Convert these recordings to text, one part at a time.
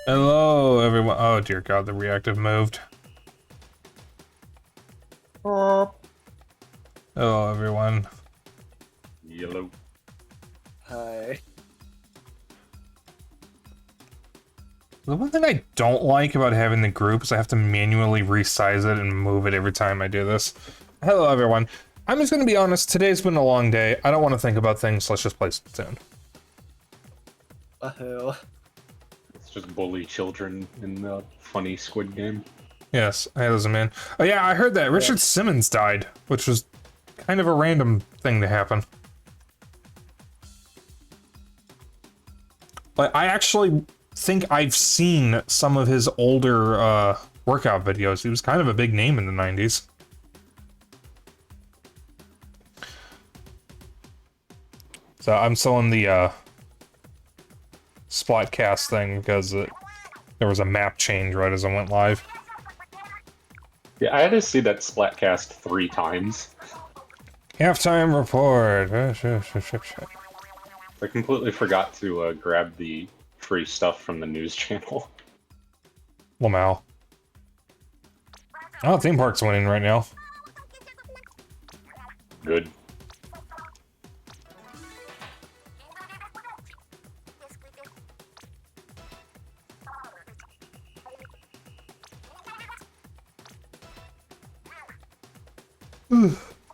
Hello, everyone. Oh, dear God, the reactive moved. Oh. Hello, everyone. Yellow. Hi. The one thing I don't like about having the group is I have to manually resize it and move it every time I do this. Hello, everyone. I'm just gonna be honest, today's been a long day. I don't want to think about things, let's just play Splatoon. Wahoo. It's just bully children in the funny Squid Game. Yes, hey, listen, man. Oh yeah, I heard that Richard Simmons died, which was kind of a random thing to happen. But I actually think I've seen some of his older workout videos. He was kind of a big name in the 90s. So I'm still in the Splatcast thing because there was a map change right as I went live. Yeah, I had to see that Splatcast 3 times. Halftime report. I completely forgot to grab the free stuff from the news channel. Lamau. Oh, theme park's winning right now. Good.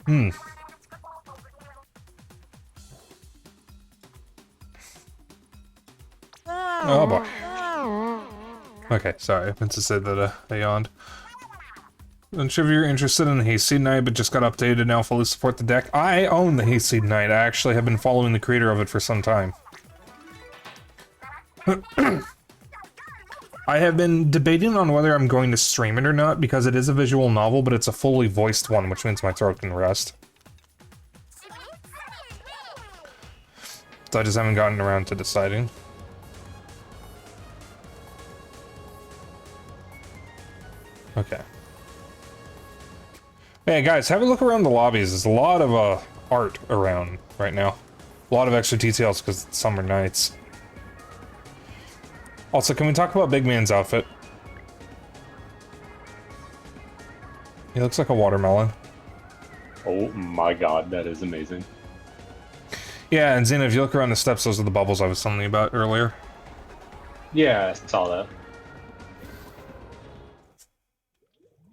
Hmm. Oh boy. Okay, sorry. I meant to say that I yawned. I'm sure if you're interested in the Hayseed Knight, but just got updated and now fully support the deck. I own the Hayseed Knight. I actually have been following the creator of it for some time. I have been debating on whether I'm going to stream it or not, because it is a visual novel, but it's a fully voiced one, which means my throat can rest. So I just haven't gotten around to deciding. Okay. Hey guys, have a look around the lobbies. There's a lot of art around right now. A lot of extra details because it's summer nights. Also, can we talk about Big Man's outfit? He looks like a watermelon. Oh my god, that is amazing. Yeah, and Xena, if you look around the steps, those are the bubbles I was telling you about earlier. Yeah, I saw that.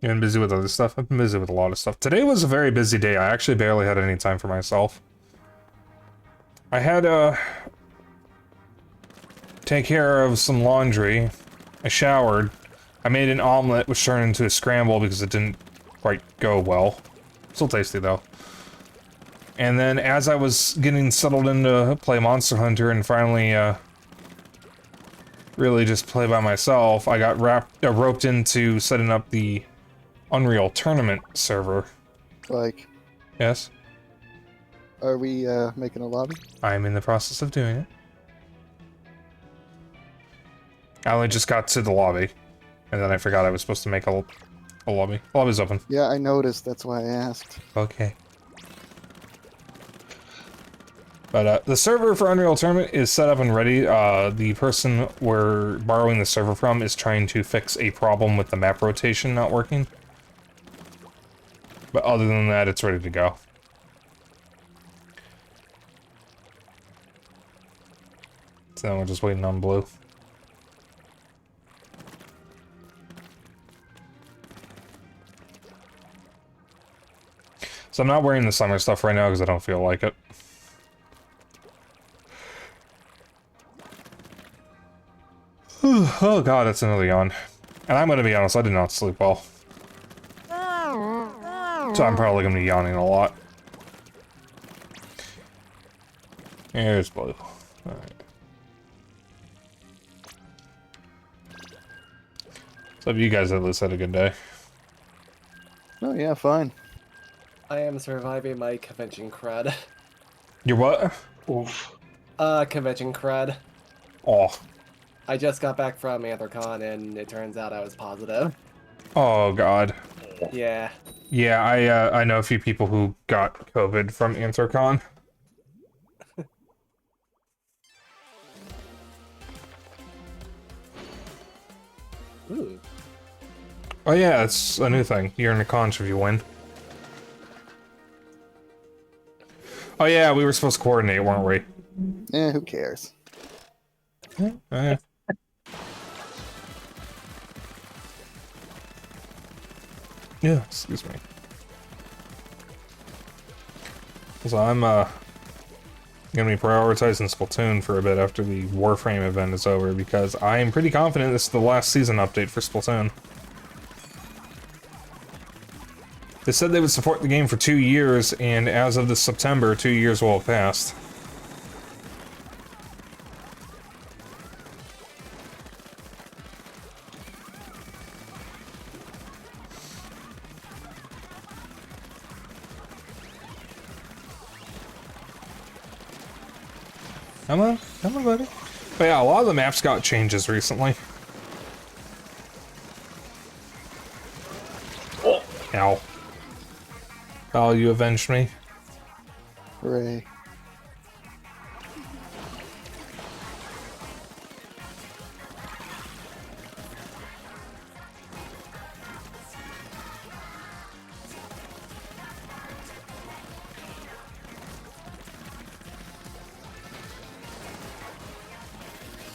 You've been busy with other stuff? I've been busy with a lot of stuff. Today was a very busy day. I actually barely had any time for myself. I had to take care of some laundry. I showered. I made an omelet, which turned into a scramble because it didn't quite go well. Still tasty, though. And then as I was getting settled into play Monster Hunter and finally really just play by myself, I got roped into setting up the Unreal Tournament server. Like, Yes? are we making a lobby? I'm in the process of doing it. I only just got to the lobby, and then I forgot I was supposed to make a lobby. The lobby's open. Yeah, I noticed. That's why I asked. Okay. But the server for Unreal Tournament is set up and ready. The person we're borrowing the server from is trying to fix a problem with the map rotation not working. But other than that, it's ready to go. So now we're just waiting on blue. So I'm not wearing the summer stuff right now because I don't feel like it. Oh god, that's another yawn. And I'm gonna be honest, I did not sleep well. So I'm probably gonna be yawning a lot. Here's blue. Alright. So have you guys at least had a good day? Oh yeah, fine. I am surviving my convention crud. You're what? Oof. Convention crud. Oh. I just got back from Anthrocon and it turns out I was positive. Oh god. Yeah. Yeah, I know a few people who got COVID from Anthrocon. Oh yeah, it's a new thing. You're in a conch if you win. Oh yeah, we were supposed to coordinate, weren't we? Who cares? Eh. Yeah, excuse me. So I'm gonna be prioritizing Splatoon for a bit after the Warframe event is over because I am pretty confident this is the last season update for Splatoon. They said they would support the game for 2 years, and as of this September, 2 years will have passed. Come on, buddy. But yeah, a lot of the maps got changes recently. Oh, Ow. Oh, you avenged me. Hooray.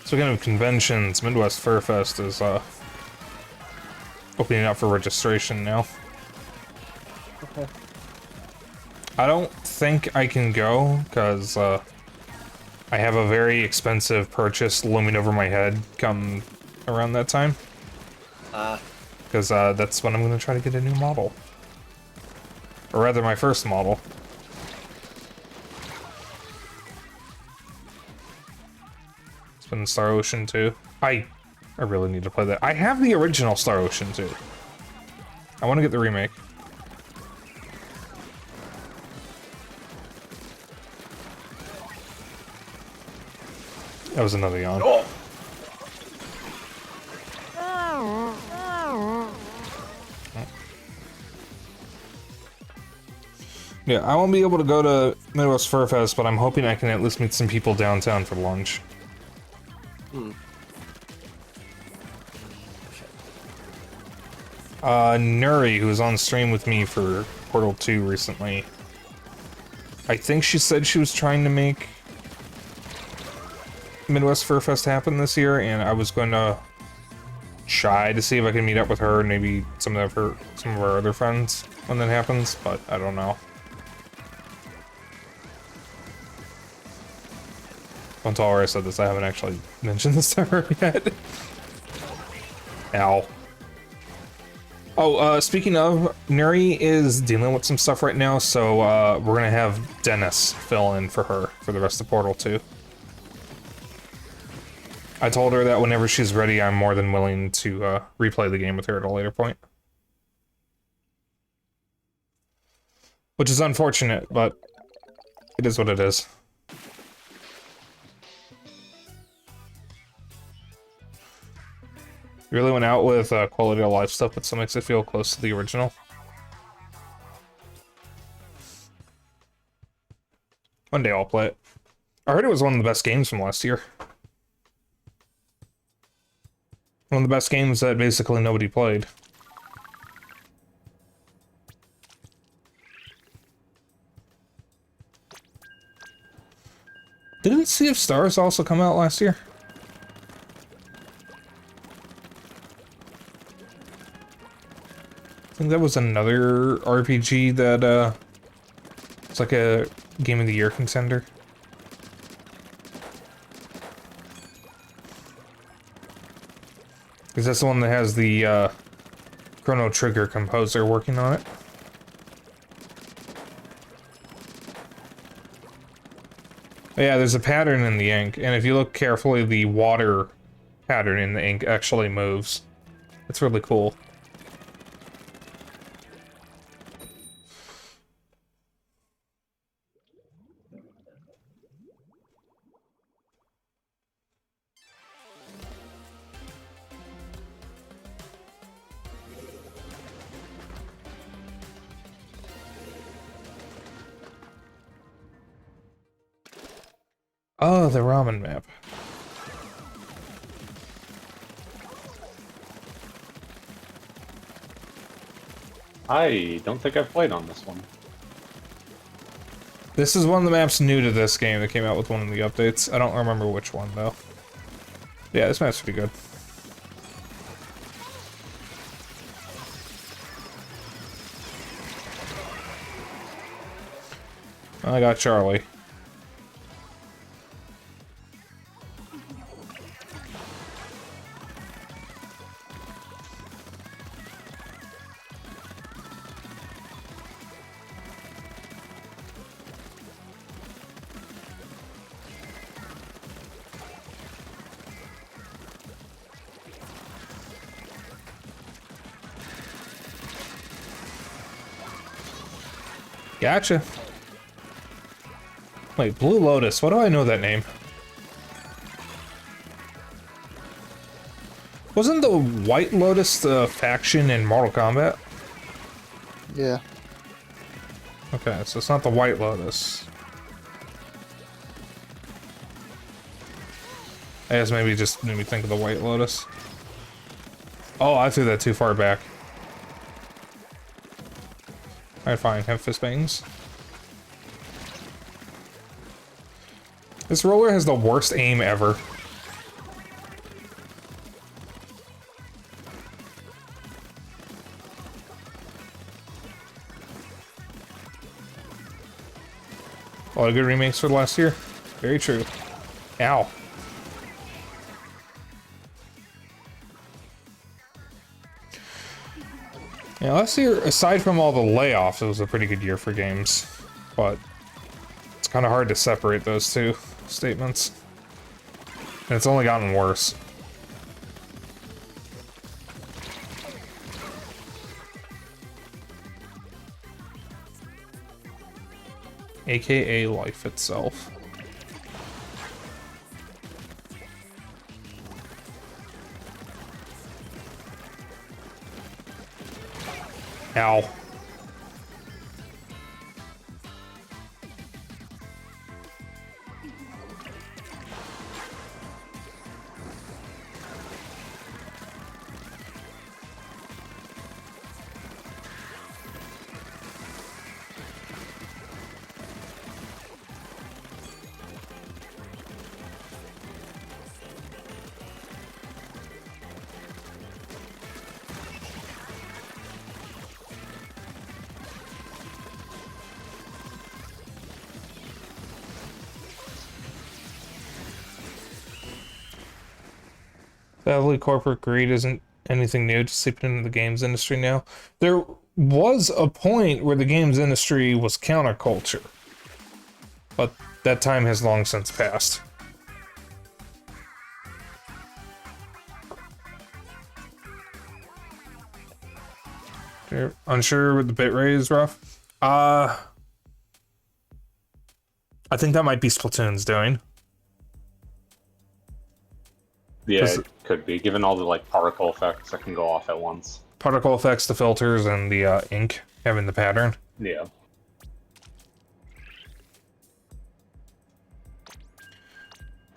Speaking of conventions, Midwest Fur Fest is opening up for registration now. Okay. I don't think I can go because I have a very expensive purchase looming over my head come around that time. Because that's when I'm going to try to get a new model. Or rather, my first model. It's been Star Ocean 2. I really need to play that. I have the original Star Ocean 2. I want to get the remake. That was another yawn. oh. Yeah, I won't be able to go to Midwest Fur Fest, but I'm hoping I can at least meet some people downtown for lunch. Nuri, who was on stream with me for Portal 2 recently, I think she said she was trying to make Midwest Fur Fest happen this year, and I was going to try to see if I can meet up with her and maybe some of our other friends when that happens, but I don't know. Don't tell her I said this, I haven't actually mentioned this to her yet. Ow. Oh, speaking of, Nuri is dealing with some stuff right now, so we're gonna have Dennis fill in for her for the rest of Portal 2. I told her that whenever she's ready, I'm more than willing to replay the game with her at a later point. Which is unfortunate, but it is what it is. Really went out with quality of life stuff, but still makes it feel close to the original. One day I'll play it. I heard it was one of the best games from last year. One of the best games that basically nobody played. Didn't Sea of Stars also come out last year? I think that was another RPG that, it's like a Game of the Year contender. Because that's the one that has the, Chrono Trigger composer working on it. But yeah, there's a pattern in the ink, and if you look carefully, the water pattern in the ink actually moves. It's really cool. Oh, the ramen map. I don't think I've played on this one. This is one of the maps new to this game that came out with one of the updates. I don't remember which one, though. Yeah, this map's pretty good. I got Charlie. Gotcha. Wait, Blue Lotus. Why do I know that name? Wasn't the White Lotus the faction in Mortal Kombat? Yeah. Okay, so it's not the White Lotus. I guess maybe just made me think of the White Lotus. Oh, I threw that too far back. Alright, fine. Have fist bangs. This roller has the worst aim ever. A lot of good remakes for last year. Very true. Ow. Yeah, last year, aside from all the layoffs, it was a pretty good year for games. But it's kind of hard to separate those two statements. And it's only gotten worse. AKA life itself. Ow. Sadly, corporate greed isn't anything new to seeping into the games industry now. There was a point where the games industry was counterculture, but that time has long since passed. You're unsure with the bitrate is rough? I think that might be Splatoon's doing. Yeah, it could be, given all the like particle effects that can go off at once. Particle effects, the filters, and the ink having the pattern. Yeah.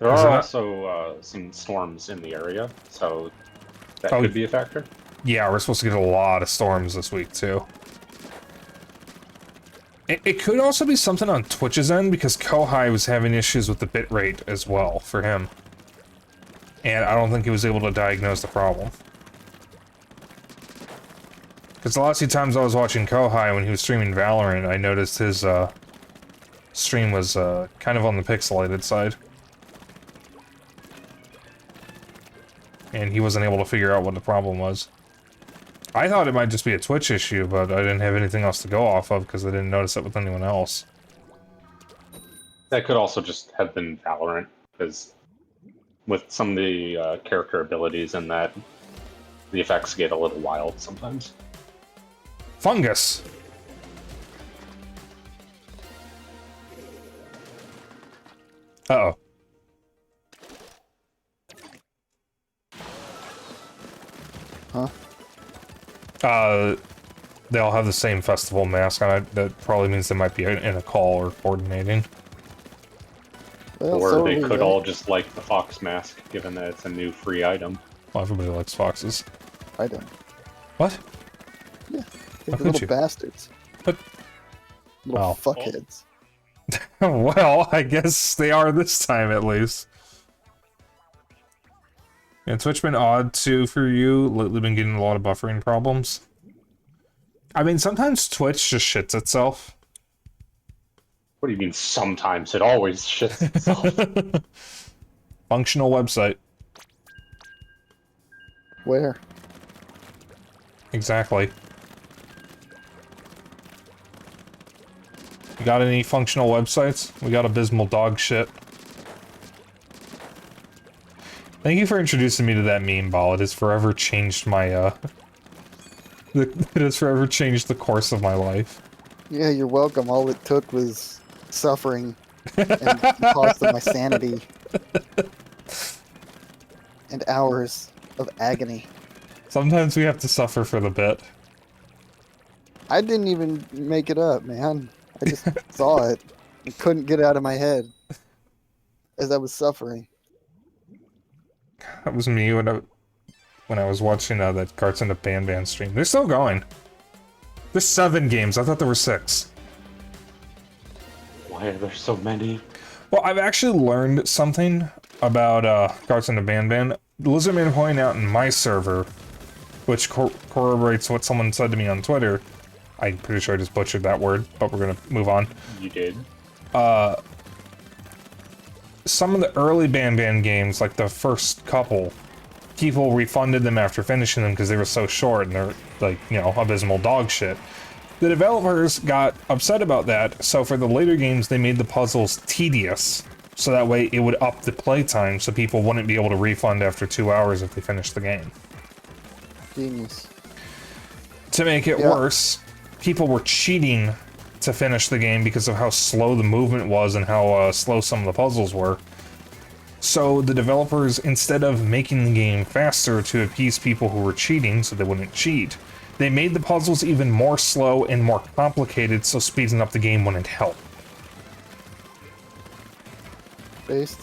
There are also some storms in the area, so that could be a factor. Yeah, we're supposed to get a lot of storms this week, too. It could also be something on Twitch's end, because Kohai was having issues with the bitrate as well, for him. And I don't think he was able to diagnose the problem. Because the last few times I was watching Kohai when he was streaming Valorant, I noticed his stream was kind of on the pixelated side. And he wasn't able to figure out what the problem was. I thought it might just be a Twitch issue, but I didn't have anything else to go off of because I didn't notice it with anyone else. That could also just have been Valorant, because with some of the character abilities and that, the effects get a little wild sometimes. Fungus! Uh-oh. Huh? They all have the same festival mask on it. That probably means they might be in a call or coordinating. Well, Or so they are could we, all just like the fox mask, given that it's a new free item. Well, everybody likes foxes. I don't. What? Yeah. They're Look at little you. bastards. But- Little Oh. fuckheads. Well, I guess they are this time at least. And Twitch been odd too for you. Lately been getting a lot of buffering problems. I mean, sometimes Twitch just shits itself. What do you mean sometimes? It always shits itself. Functional website. Where? Exactly. You got any functional websites? We got abysmal dog shit. Thank you for introducing me to that meme, Ball. It has forever changed my, it has forever changed the course of my life. Yeah, you're welcome. All it took was suffering and the cost of my sanity. And hours of agony. Sometimes we have to suffer for the bit. I didn't even make it up, man. I just saw it and couldn't get it out of my head as I was suffering. That was me when I was watching that Carts in the Band stream. They're still going. There's 7 games. I thought there were 6. Why are there so many? Well, I've actually learned something about Carts in the Band. Lizardman pointing out in my server, which corroborates what someone said to me on Twitter. I'm pretty sure I just butchered that word, but we're gonna move on. You did. Some of the early Ban games, like the first couple, people refunded them after finishing them because they were so short and they're, like, you know, abysmal dog shit. The developers got upset about that, so for the later games they made the puzzles tedious, so that way it would up the playtime so people wouldn't be able to refund after 2 hours if they finished the game. Genius. To make it worse, people were cheating to finish the game because of how slow the movement was and how slow some of the puzzles were. So the developers, instead of making the game faster to appease people who were cheating so they wouldn't cheat, they made the puzzles even more slow and more complicated so speeding up the game wouldn't help. Based.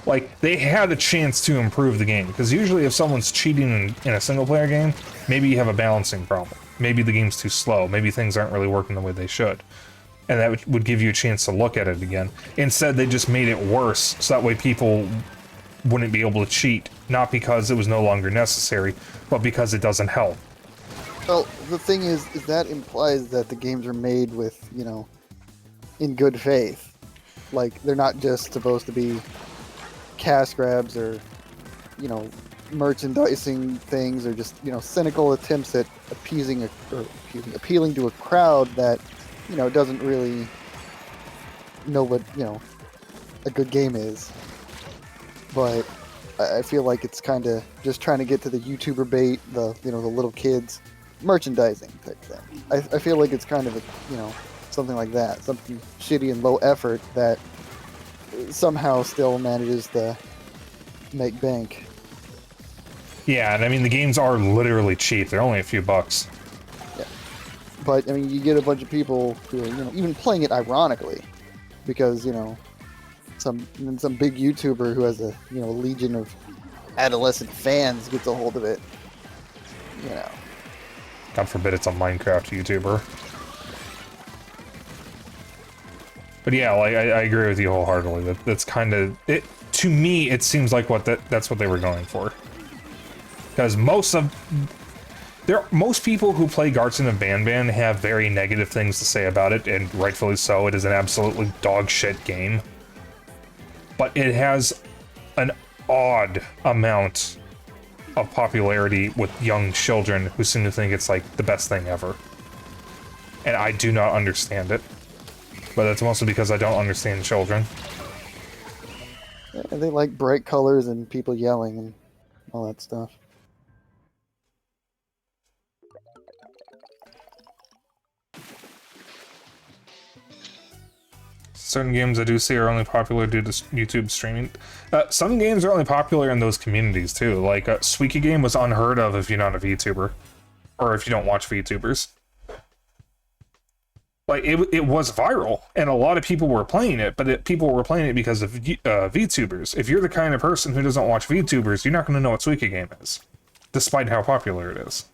Like, they had a chance to improve the game, because usually if someone's cheating in a single-player game, maybe you have a balancing problem. Maybe the game's too slow. Maybe things aren't really working the way they should. And that would give you a chance to look at it again. Instead, they just made it worse, so that way people wouldn't be able to cheat. Not because it was no longer necessary, but because it doesn't help. Well, the thing is that implies that the games are made with, you know, in good faith. Like, they're not just supposed to be cash grabs or, you know, merchandising things or just, you know, cynical attempts at appealing to a crowd that, you know, doesn't really know what, you know, a good game is. But I feel like it's kind of just trying to get to the YouTuber bait, the, you know, the little kids merchandising type thing. I feel like it's kind of a, you know, something like that, something shitty and low effort that somehow still manages to make bank. Yeah, and I mean, the games are literally cheap. They're only a few bucks. Yeah. But, I mean, you get a bunch of people who are, you know, even playing it ironically, because, you know, some big YouTuber who has a, you know, legion of adolescent fans gets a hold of it, you know. God forbid it's a Minecraft YouTuber. But yeah, like, I agree with you wholeheartedly. That's kind of it. To me, it seems like that's what they were going for. Because most people who play Garten of Banban have very negative things to say about it, and rightfully so. It is an absolutely dog shit game. But it has an odd amount of popularity with young children who seem to think it's like the best thing ever. And I do not understand it. But that's mostly because I don't understand children. Yeah, they like bright colors and people yelling and all that stuff. Certain games I do see are only popular due to YouTube streaming. Some games are only popular in those communities too. Like Suika game was unheard of if you're not a VTuber, or if you don't watch VTubers. Like it was viral, and a lot of people were playing it, but people were playing it because of VTubers. If you're the kind of person who doesn't watch VTubers, you're not going to know what Suika game is. despite how popular it is.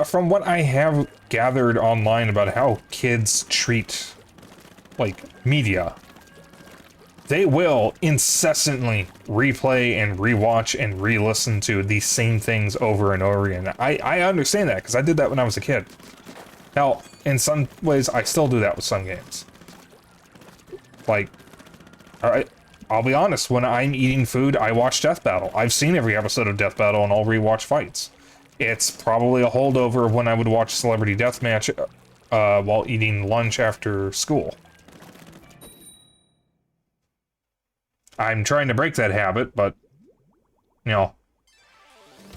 From what I have gathered online about how kids treat, like, media, they will incessantly replay and rewatch and re-listen to these same things over and over again. I understand that, because I did that when I was a kid. Now, in some ways, I still do that with some games. Like, I'll be honest, when I'm eating food, I watch Death Battle. I've seen every episode of Death Battle, and I'll rewatch fights. It's probably a holdover of when I would watch Celebrity Deathmatch while eating lunch after school. I'm trying to break that habit, but, you know,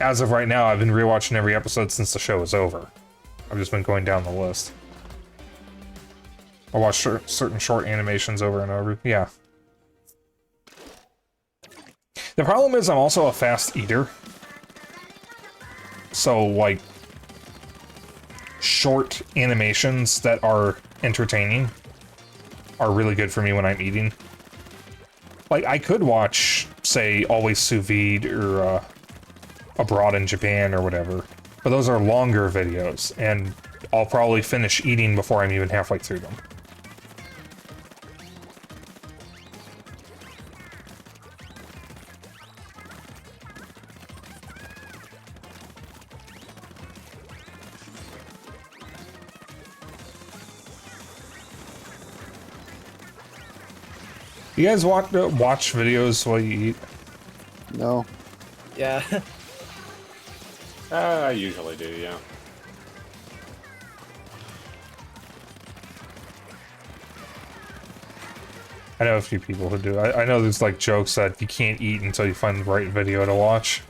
as of right now, I've been rewatching every episode since the show is over. I've just been going down the list. I watch certain short animations over and over. Yeah. The problem is I'm also a fast eater. So, like, short animations that are entertaining are really good for me when I'm eating. Like, I could watch, say, Always Sous Vide or Abroad in Japan or whatever, but those are longer videos, and I'll probably finish eating before I'm even halfway through them. You guys watch videos while you eat? No. Yeah. I usually do, yeah. I know a few people who do. I know there's like jokes that you can't eat until you find the right video to watch.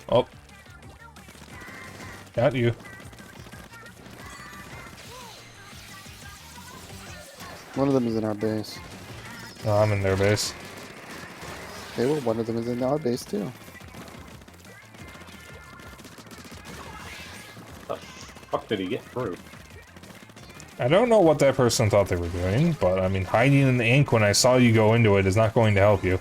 Oh. Got you. One of them is in our base. No, I'm in their base. Okay, well, one of them is in our base too. The fuck did he get through? I don't know what that person thought they were doing, but I mean, hiding in the ink when I saw you go into it is not going to help you.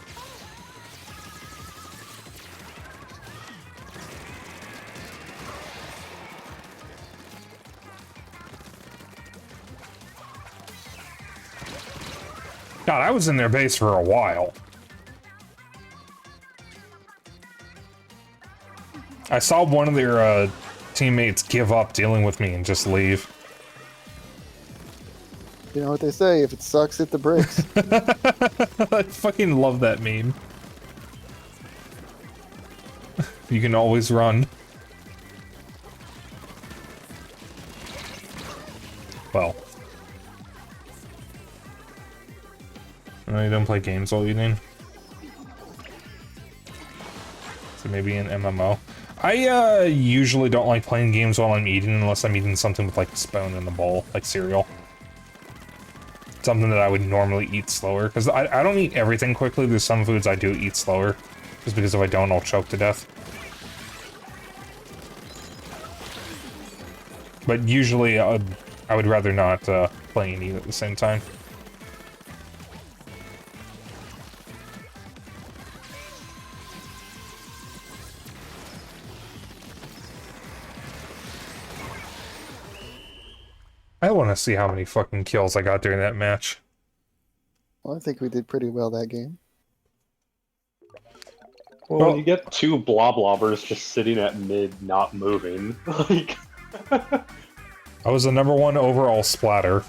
God, I was in their base for a while. I saw one of their teammates give up dealing with me and just leave. You know what they say, if it sucks, hit the bricks. I fucking love that meme. You can always run. Well. You don't play games while eating? So maybe an MMO. I usually don't like playing games while I'm eating unless I'm eating something with like a spoon in the bowl, like cereal. Something that I would normally eat slower, because I don't eat everything quickly. There's some foods I do eat slower, just because if I don't, I'll choke to death. But usually, I would rather not play and eat at the same time. I want to see how many fucking kills I got during that match. Well, I think we did pretty well that game. Well, when you get two blobbers just sitting at mid, not moving, like... I was the #1 overall splatter.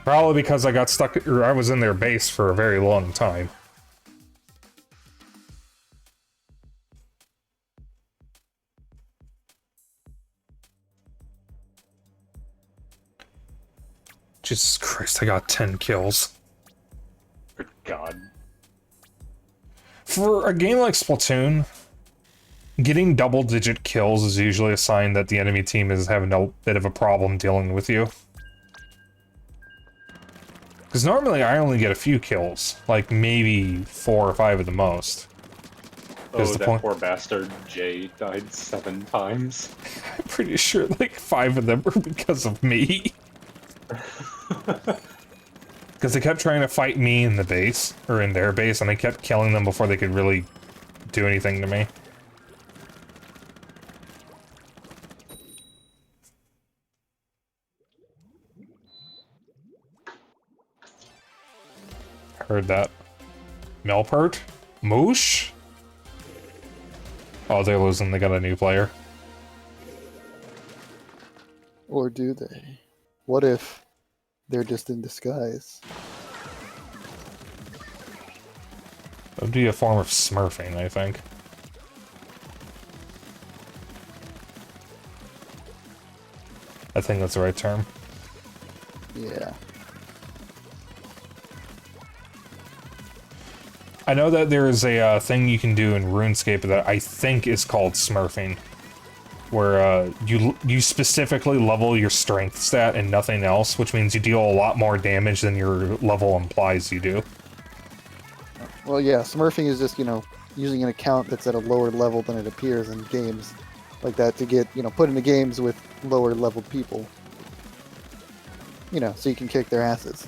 Probably because I got stuck, or I was in their base for a very long time. Jesus Christ, I got 10 kills. Good God. For a game like Splatoon, getting double-digit kills is usually a sign that the enemy team is having a bit of a problem dealing with you. Because normally I only get a few kills, like maybe 4 or 5 at the most. Oh, the that point- poor bastard Jay died 7 times. I'm pretty sure like 5 of them were because of me. Because they kept trying to fight me in the base, or in their base, and I kept killing them before they could really do anything to me. Heard that. Melpert? Moosh? Oh, they're losing. They got a new player. Or do they? What if they're just in disguise? That would be a form of smurfing, I think. I think that's the right term. Yeah. I know that there is a thing you can do in RuneScape that I think is called smurfing, where you specifically level your strength stat and nothing else, which means you deal a lot more damage than your level implies you do. Well, yeah, smurfing is just, using an account that's at a lower level than it appears in games like that to get, put into games with lower leveled people. So you can kick their asses.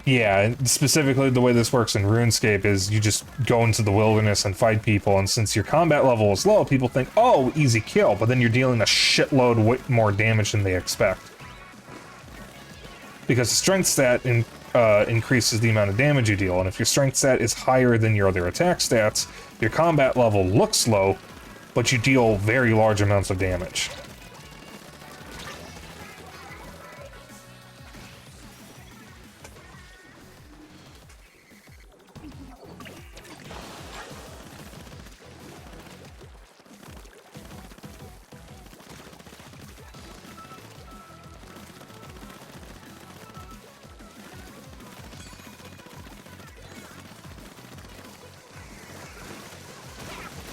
Yeah, and specifically the way this works in RuneScape is you just go into the wilderness and fight people, and since your combat level is low, people think, oh, easy kill, but then you're dealing a shitload more damage than they expect. Because the strength stat increases the amount of damage you deal, and if your strength stat is higher than your other attack stats, your combat level looks low, but you deal very large amounts of damage.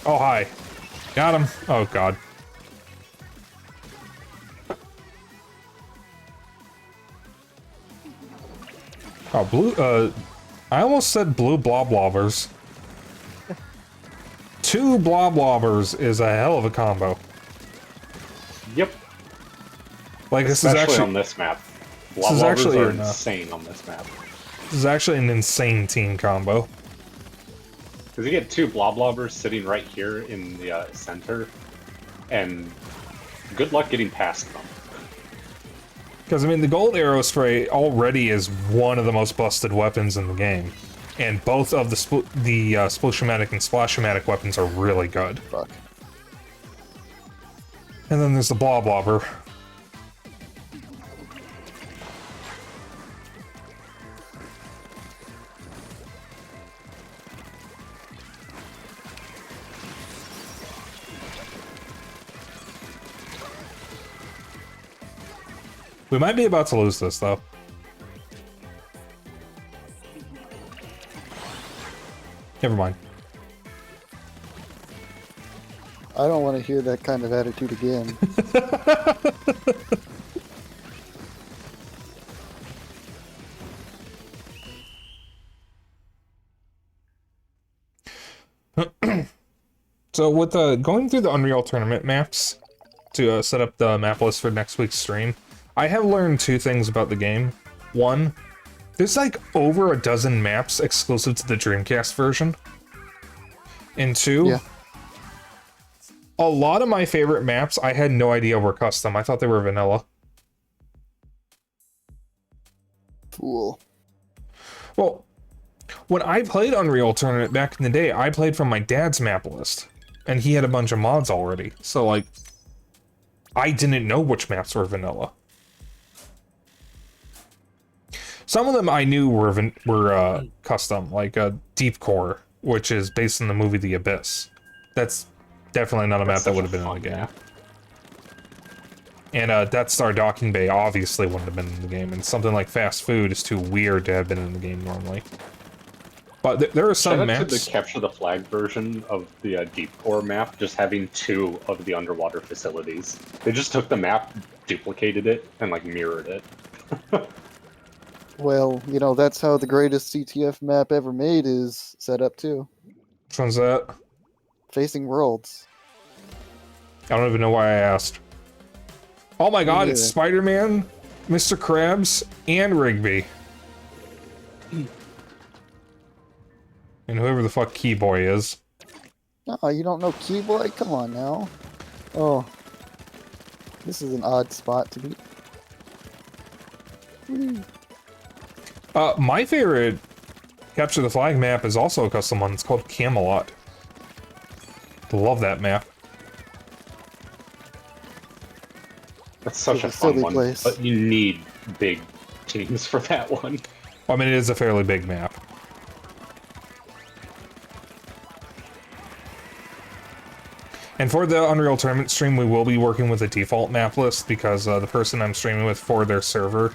Oh, hi. Got him. Oh, God. Oh, blue, I almost said blue bloblobbers. 2 bloblobbers is a hell of a combo. Yep. Like, this Especially is actually... on this map. This is Blob actually are an, insane on this map. This is actually an insane team combo. Because you get 2 bloblobbers sitting right here in the center, and good luck getting past them. Because, I mean, the gold arrow spray already is one of the most busted weapons in the game. And both of the Sploshmatic and Splashmatic weapons are really good. Fuck. And then there's the Bloblobber. We might be about to lose this, though. Never mind. I don't want to hear that kind of attitude again. So with going through the Unreal Tournament maps to set up the map list for next week's stream, I have learned 2 things about the game. 1, there's like over a dozen maps exclusive to the Dreamcast version. And 2, Yeah. A lot of my favorite maps I had no idea were custom. I thought they were vanilla. Fool. Well, when I played Unreal Tournament back in the day, I played from my dad's map list. And he had a bunch of mods already. So, like, I didn't know which maps were vanilla. Some of them I knew were custom, like Deep Core, which is based on the movie The Abyss. That's definitely not a map that would have been in the game. And Death Star Docking Bay obviously wouldn't have been in the game, and something like Fast Food is too weird to have been in the game normally. But there are some Shout out maps... to the Capture the Flag version of the Deep Core map, just having 2 of the underwater facilities. They just took the map, duplicated it, and like mirrored it. Well, you know, that's how the greatest CTF map ever made is set up too. Which one's that? Facing Worlds. I don't even know why I asked. Oh my god, it's neither. Spider-Man, Mr. Krabs, and Rigby. And whoever the fuck Keyboy is. Oh, you don't know Keyboy? Come on now. Oh. This is an odd spot to be. My favorite Capture the Flag map is also a custom one. It's called Camelot. Love that map. That's such It's a a fun silly one, place. but you need big teams for that one. I mean, it is a fairly big map. And for the Unreal Tournament stream, we will be working with a default map list because the person I'm streaming with for their server,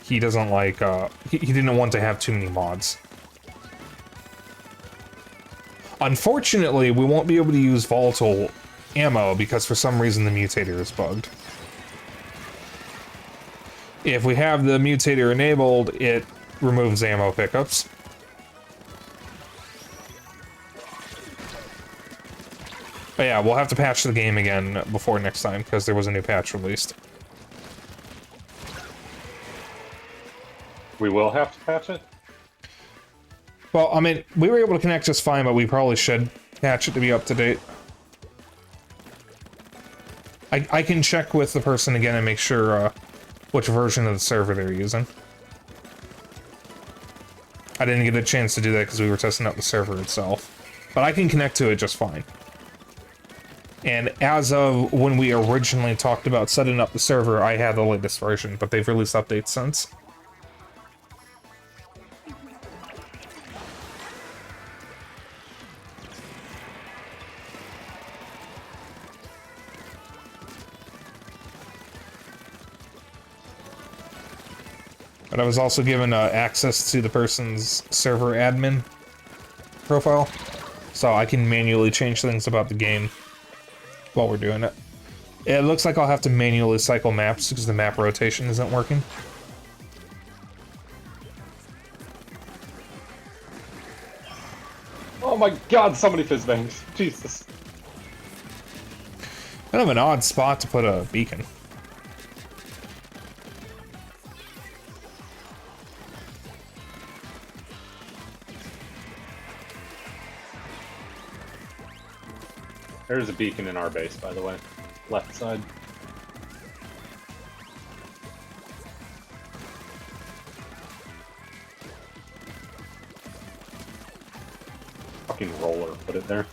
he doesn't like, he didn't want to have too many mods. Unfortunately, we won't be able to use volatile ammo because for some reason the mutator is bugged. If we have the mutator enabled, it removes ammo pickups. But yeah, we'll have to patch the game again before next time because there was a new patch released. We will have to patch it? Well, I mean, we were able to connect just fine, but we probably should patch it to be up to date. I can check with the person again and make sure which version of the server they're using. I didn't get a chance to do that because we were testing out the server itself. But I can connect to it just fine. And as of when we originally talked about setting up the server, I had the latest version, but they've released updates since. But I was also given access to the person's server admin profile, so I can manually change things about the game while we're doing it. It looks like I'll have to manually cycle maps because the map rotation isn't working. Oh my god, so many fizz bangs. Jesus. Kind of an odd spot to put a beacon. There's a beacon in our base, by the way. Left side. Fucking roller, put it there.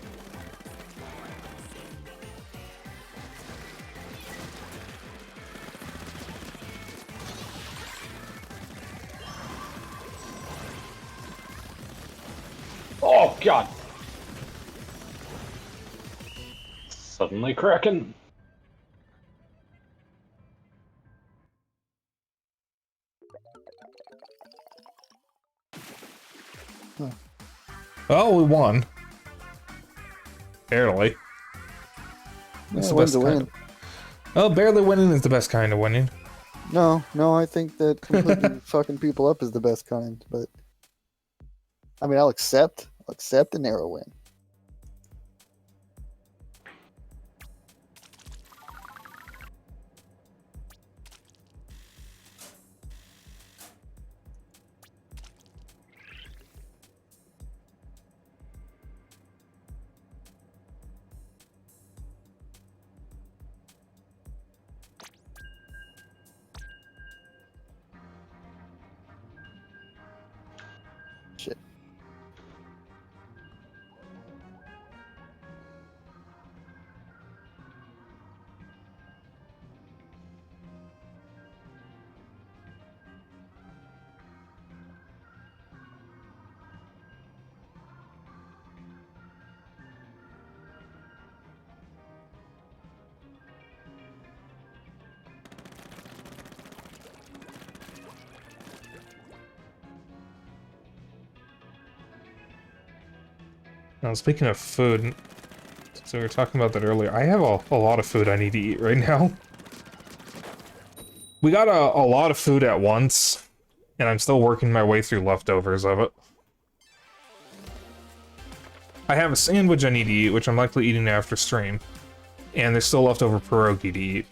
Oh god! Suddenly cracking. Oh, we won. Barely. That's Yeah, the win's best a kind win. of... Oh, barely winning is the best kind of winning. No, I think that completely fucking people up is the best kind, but I mean, I'll accept a narrow win. Shit. Now, speaking of food, so we were talking about that earlier, I have a lot of food I need to eat right now. We got a lot of food at once, And I'm still working my way through leftovers of it. I have a sandwich I need to eat, which I'm likely eating after stream. And there's still leftover pierogi to eat.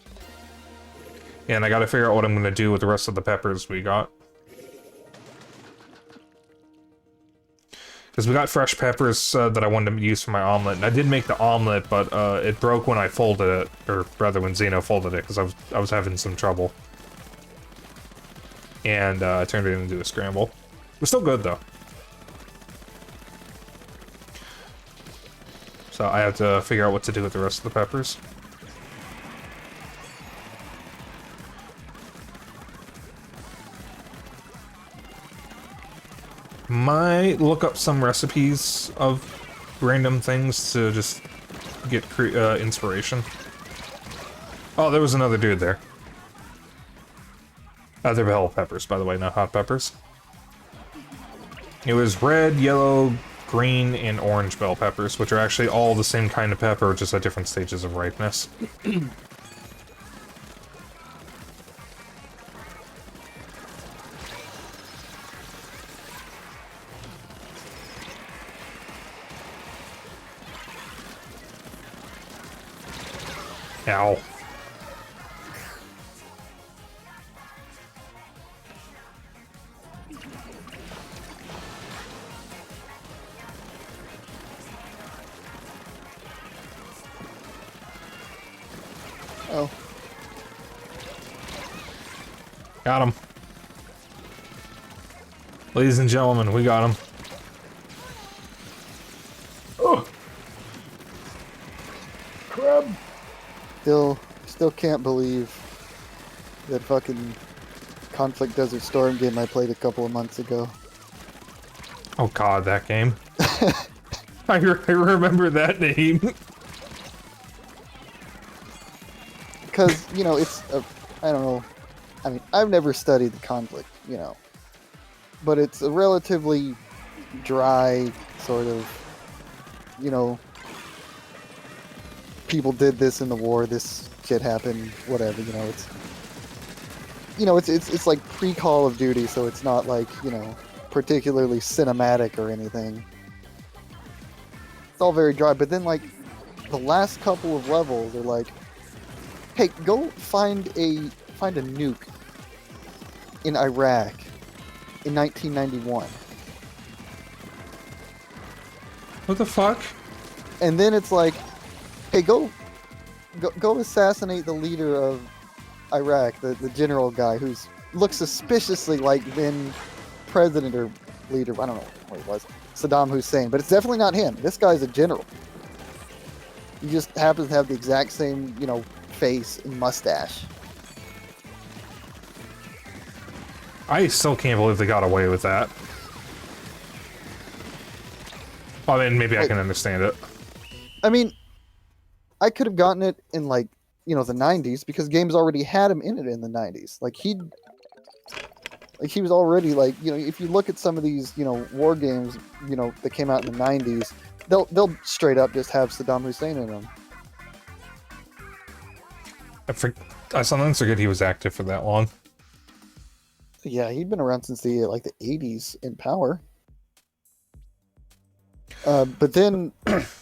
And I gotta figure out what I'm gonna do with the rest of the peppers we got. Because we got fresh peppers that I wanted to use for my omelet. And I did make the omelet, but it broke when I folded it. Or rather, when Xeno folded it, because I was having some trouble. And I turned it into a scramble. It was still good, though. So I have to figure out what to do with the rest of the peppers. Might look up some recipes of random things to just get inspiration. Oh, there was another dude there. They're bell peppers, by the way, not hot peppers. It was red, yellow, green, and orange bell peppers, which are actually all the same kind of pepper, just at different stages of ripeness. Ow. Oh. Got him. Ladies and gentlemen, we got him. Oh! Crab! Still can't believe that fucking Conflict Desert Storm game I played a couple of months ago. Oh god, that game. I remember that name. Because, you know, it's I don't know. I mean, I've never studied the conflict, you know. But it's a relatively dry sort of, you know, people did this in the war, this shit happened, whatever, you know, it's like pre-Call of Duty, so it's not like, you know, particularly cinematic or anything. It's all very dry, but then like the last couple of levels are like, hey, go find a nuke in Iraq in 1991. What the fuck? And then it's like, hey, go assassinate the leader of Iraq, the general guy who's looks suspiciously like then president or leader, I don't know what he was, Saddam Hussein, but it's definitely not him. This guy's a general. He just happens to have the exact same, you know, face and mustache. I still can't believe they got away with that. I mean, maybe I can understand it. I mean, I could have gotten it in, like, you know, the 90s, because games already had him in it in the 90s. Like, he was already, like, you know, if you look at some of these, you know, war games, you know, that came out in the 90s, they'll straight up just have Saddam Hussein in them. I sometimes forget he was active for that long. Yeah, he'd been around since the 80s in power. But then,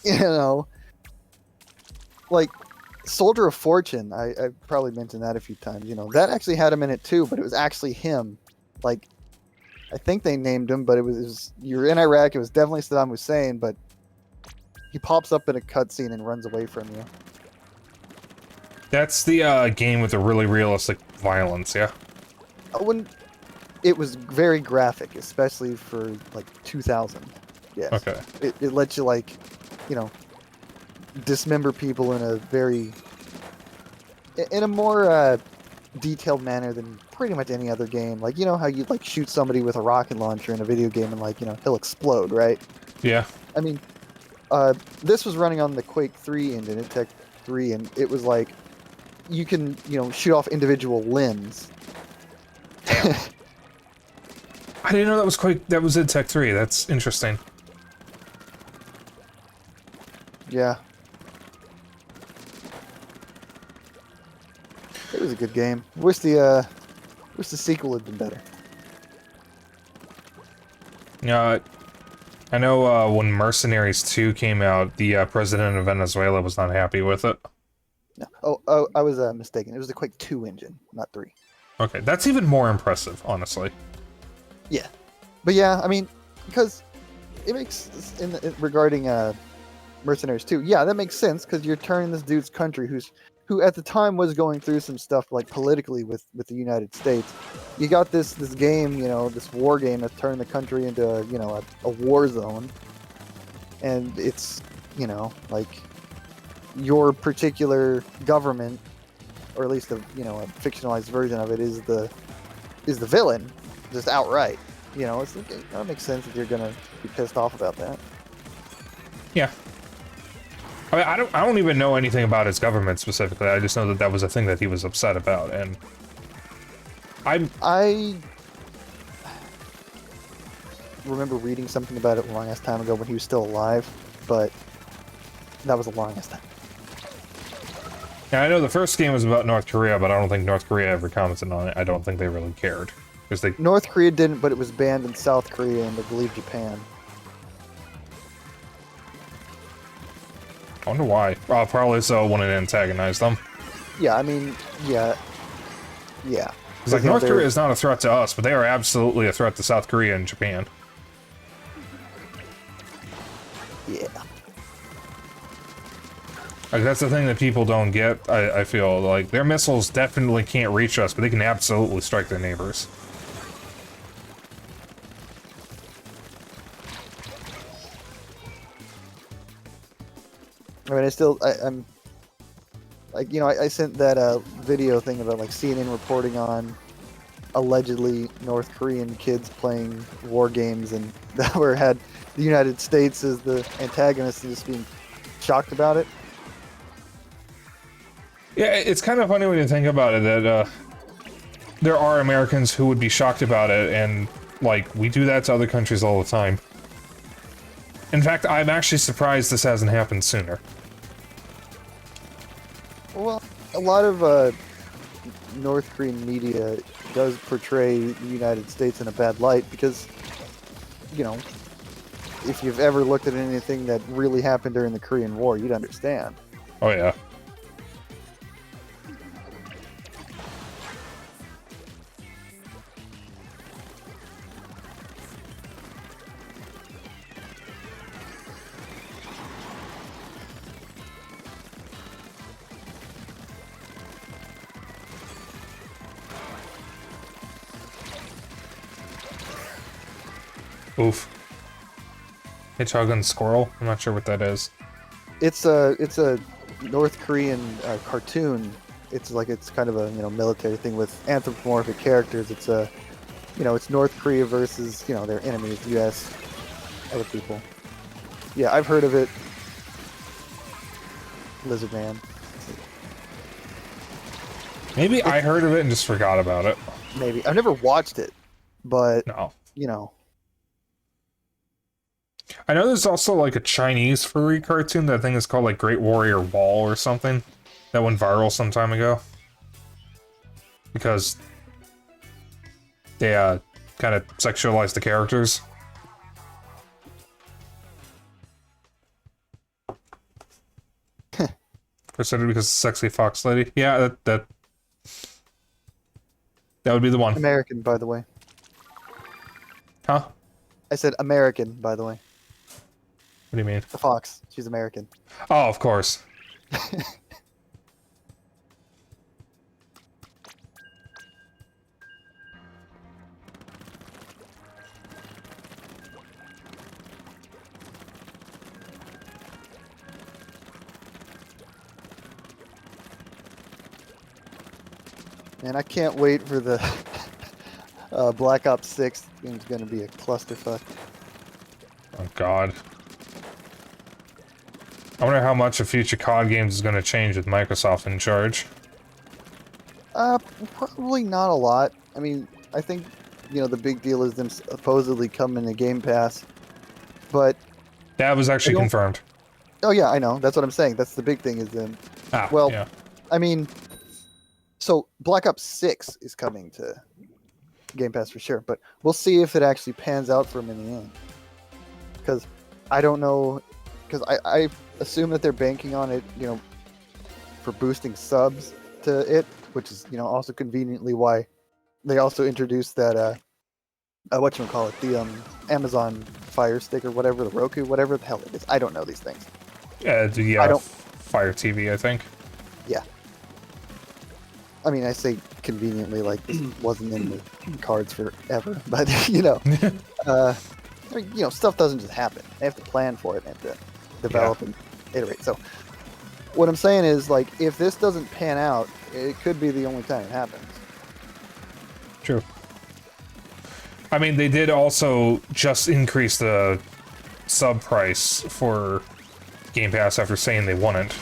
you know, like, Soldier of Fortune, I probably mentioned that a few times, you know, that actually had him in it too, but it was actually him. Like, I think they named him, but it was you were in Iraq, it was definitely Saddam Hussein, but he pops up in a cutscene and runs away from you. That's the game with the really realistic violence, yeah? When it was very graphic, especially for, like, 2000. Yes. Okay. It lets you, like, you know, dismember people in a more detailed manner than pretty much any other game. Like, you know how you, like, shoot somebody with a rocket launcher in a video game and, like, you know, he'll explode, right? Yeah. I mean, this was running on the Quake 3 engine, Tech 3, and it was like, you can, you know, shoot off individual limbs. I didn't know that was in Tech 3. That's interesting. Yeah. It was a good game. Wish the sequel had been better. I know when Mercenaries 2 came out, the president of Venezuela was not happy with it. No. Oh, I was mistaken. It was the Quake 2 engine, not 3. Okay, that's even more impressive, honestly. Yeah, but yeah, I mean, because it makes regarding Mercenaries 2. Yeah, that makes sense because you're turning this dude's country, who at the time was going through some stuff like politically with the United States. You got this game, this war game that's turned the country into a war zone, and it's like your particular government, or at least a fictionalized version of it, is the villain, just outright. It's like, that makes sense that you're gonna be pissed off about that. Yeah. I mean, I don't even know anything about his government specifically. I just know that that was a thing that he was upset about, and I remember reading something about it a long ass time ago when he was still alive, but that was a long ass time. Yeah, I know the first game was about North Korea, but I don't think North Korea ever commented on it. I don't think they really cared. North Korea didn't, but it was banned in South Korea and I believe Japan. I wonder why. Probably so when it antagonized them. Yeah, I mean, yeah. It's like, North Korea is not a threat to us, but they are absolutely a threat to South Korea and Japan. Yeah. Like, that's the thing that people don't get, I feel. Like, their missiles definitely can't reach us, but they can absolutely strike their neighbors. I mean, I'm like, I sent that video thing about like CNN reporting on allegedly North Korean kids playing war games, and that were had the United States as the antagonist and just being shocked about it. Yeah, it's kind of funny when you think about it that there are Americans who would be shocked about it, and like, we do that to other countries all the time. In fact, I'm actually surprised this hasn't happened sooner. Well, a lot of North Korean media does portray the United States in a bad light because, if you've ever looked at anything that really happened during the Korean War, you'd understand. Oh, yeah. Oof. Hedgehog and squirrel? I'm not sure what that is. It's a North Korean cartoon. It's kind of a military thing with anthropomorphic characters. It's it's North Korea versus their enemies, the U.S. other people. Yeah, I've heard of it. Lizard Man. Maybe I heard of it and just forgot about it. Maybe I've never watched it, but no. I know there's also like a Chinese furry cartoon that I think is called like Great Warrior Wall or something that went viral some time ago because they kind of sexualized the characters. Considered because sexy fox lady. Yeah, that would be the one. American, by the way. Huh? I said American, by the way. What do you mean? The fox. She's American. Oh, of course. Man, I can't wait for the Black Ops 6. Game's gonna be a clusterfuck. Oh, God. I wonder how much of future COD games is going to change with Microsoft in charge. Probably not a lot. I mean, I think, the big deal is them supposedly coming to Game Pass, but... That was actually confirmed. Oh, yeah, I know. That's what I'm saying. That's the big thing is them... well, yeah. I mean... So, Black Ops 6 is coming to Game Pass for sure. But we'll see if it actually pans out for them in the end. Because I don't know. Because I assume that they're banking on it, for boosting subs to it, which is, also conveniently why they also introduced that whatchamacallit, the Amazon Fire Stick or whatever, the Roku, whatever the hell it is. I don't know these things. I don't... Fire TV, I think. Yeah. I mean, I say conveniently, like this wasn't in the cards forever, but stuff doesn't just happen. They have to plan for it and to develop and iterate. So, what I'm saying is, like, if this doesn't pan out, it could be the only time it happens. True. I mean, they did also just increase the sub price for Game Pass after saying they wouldn't.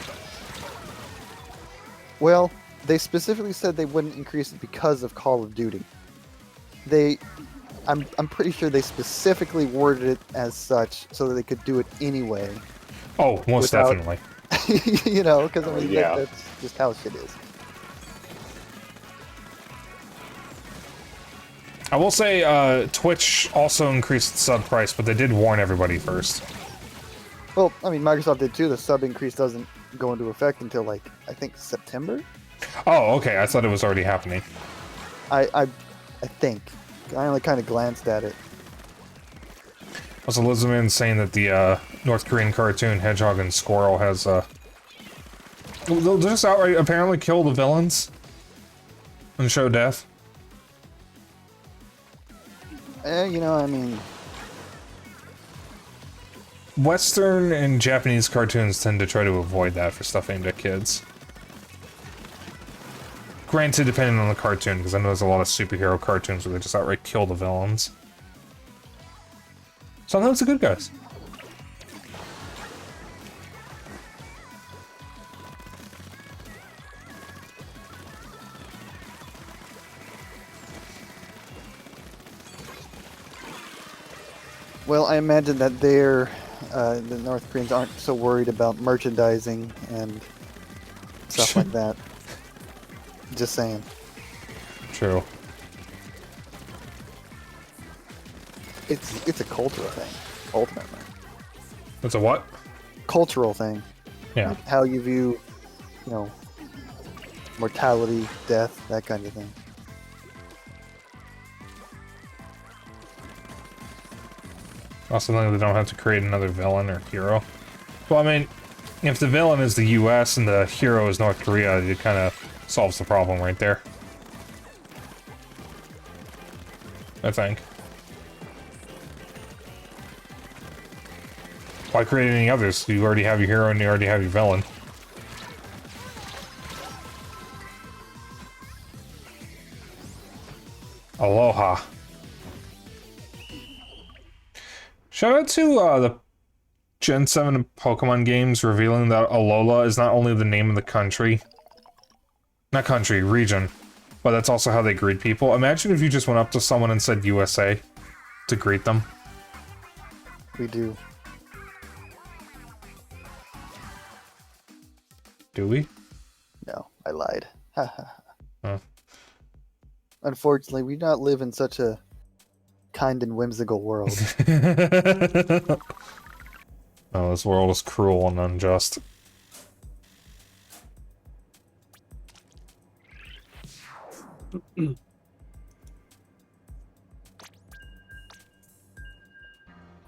Well, they specifically said they wouldn't increase it because of Call of Duty. I'm pretty sure they specifically worded it as such so that they could do it anyway. Oh, most definitely. Because that's just how shit is. I will say, Twitch also increased the sub price, but they did warn everybody first. Well, I mean, Microsoft did too. The sub increase doesn't go into effect until, I think September? Oh, okay. I thought it was already happening. I think. I only kind of glanced at it. Also, Lizardman saying that the North Korean cartoon Hedgehog and Squirrel has, they'll just outright apparently kill the villains and show death. I mean... Western and Japanese cartoons tend to try to avoid that for stuff aimed at kids. Granted, depending on the cartoon, because I know there's a lot of superhero cartoons where they just outright kill the villains. Sometimes the good guys. Well, I imagine that the North Koreans aren't so worried about merchandising and stuff like that. Just saying. True. It's a cultural thing, ultimately. It's a what? Cultural thing. Yeah. Like how you view, mortality, death, that kind of thing. Also, they don't have to create another villain or hero. Well, I mean, if the villain is the US and the hero is North Korea, it kind of solves the problem right there. I think. Why create any others? You already have your hero and you already have your villain. Aloha. Shout out to the Gen 7 Pokemon games revealing that Alola is not only the name of the country, not country, region, but that's also how they greet people. Imagine if you just went up to someone and said USA to greet them. We do. Do we? No, I lied. Huh. Unfortunately, we do not live in such a kind and whimsical world. Oh, this world is cruel and unjust.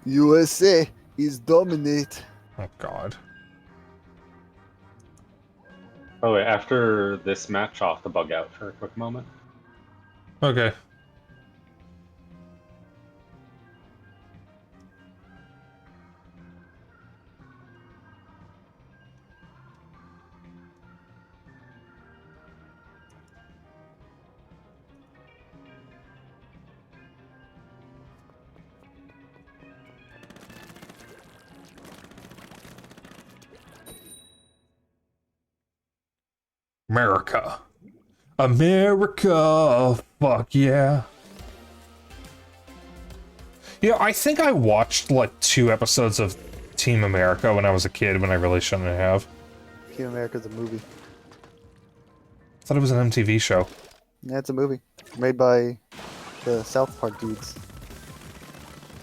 USA is dominate. Oh, God. Oh wait, after this match, I'll have to bug out for a quick moment. Okay. America. America. Fuck yeah. Yeah, I think I watched like 2 episodes of Team America when I was a kid when I really shouldn't have. Team America's a movie. I thought it was an MTV show. Yeah, it's a movie. Made by the South Park dudes.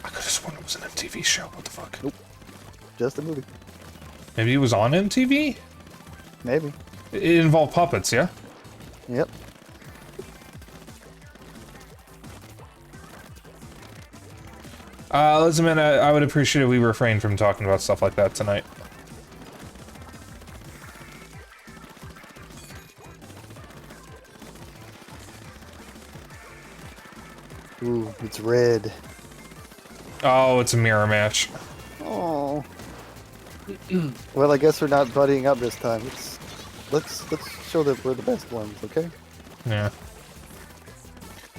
I could have sworn it was an MTV show. What the fuck? Nope. Just a movie. Maybe it was on MTV? Maybe. It involved puppets, yeah? Yep. Listen, man, I would appreciate if we refrained from talking about stuff like that tonight. Ooh, it's red. Oh, it's a mirror match. Oh. Well, I guess we're not buddying up this time. Let's show that we're the best ones, okay? Yeah.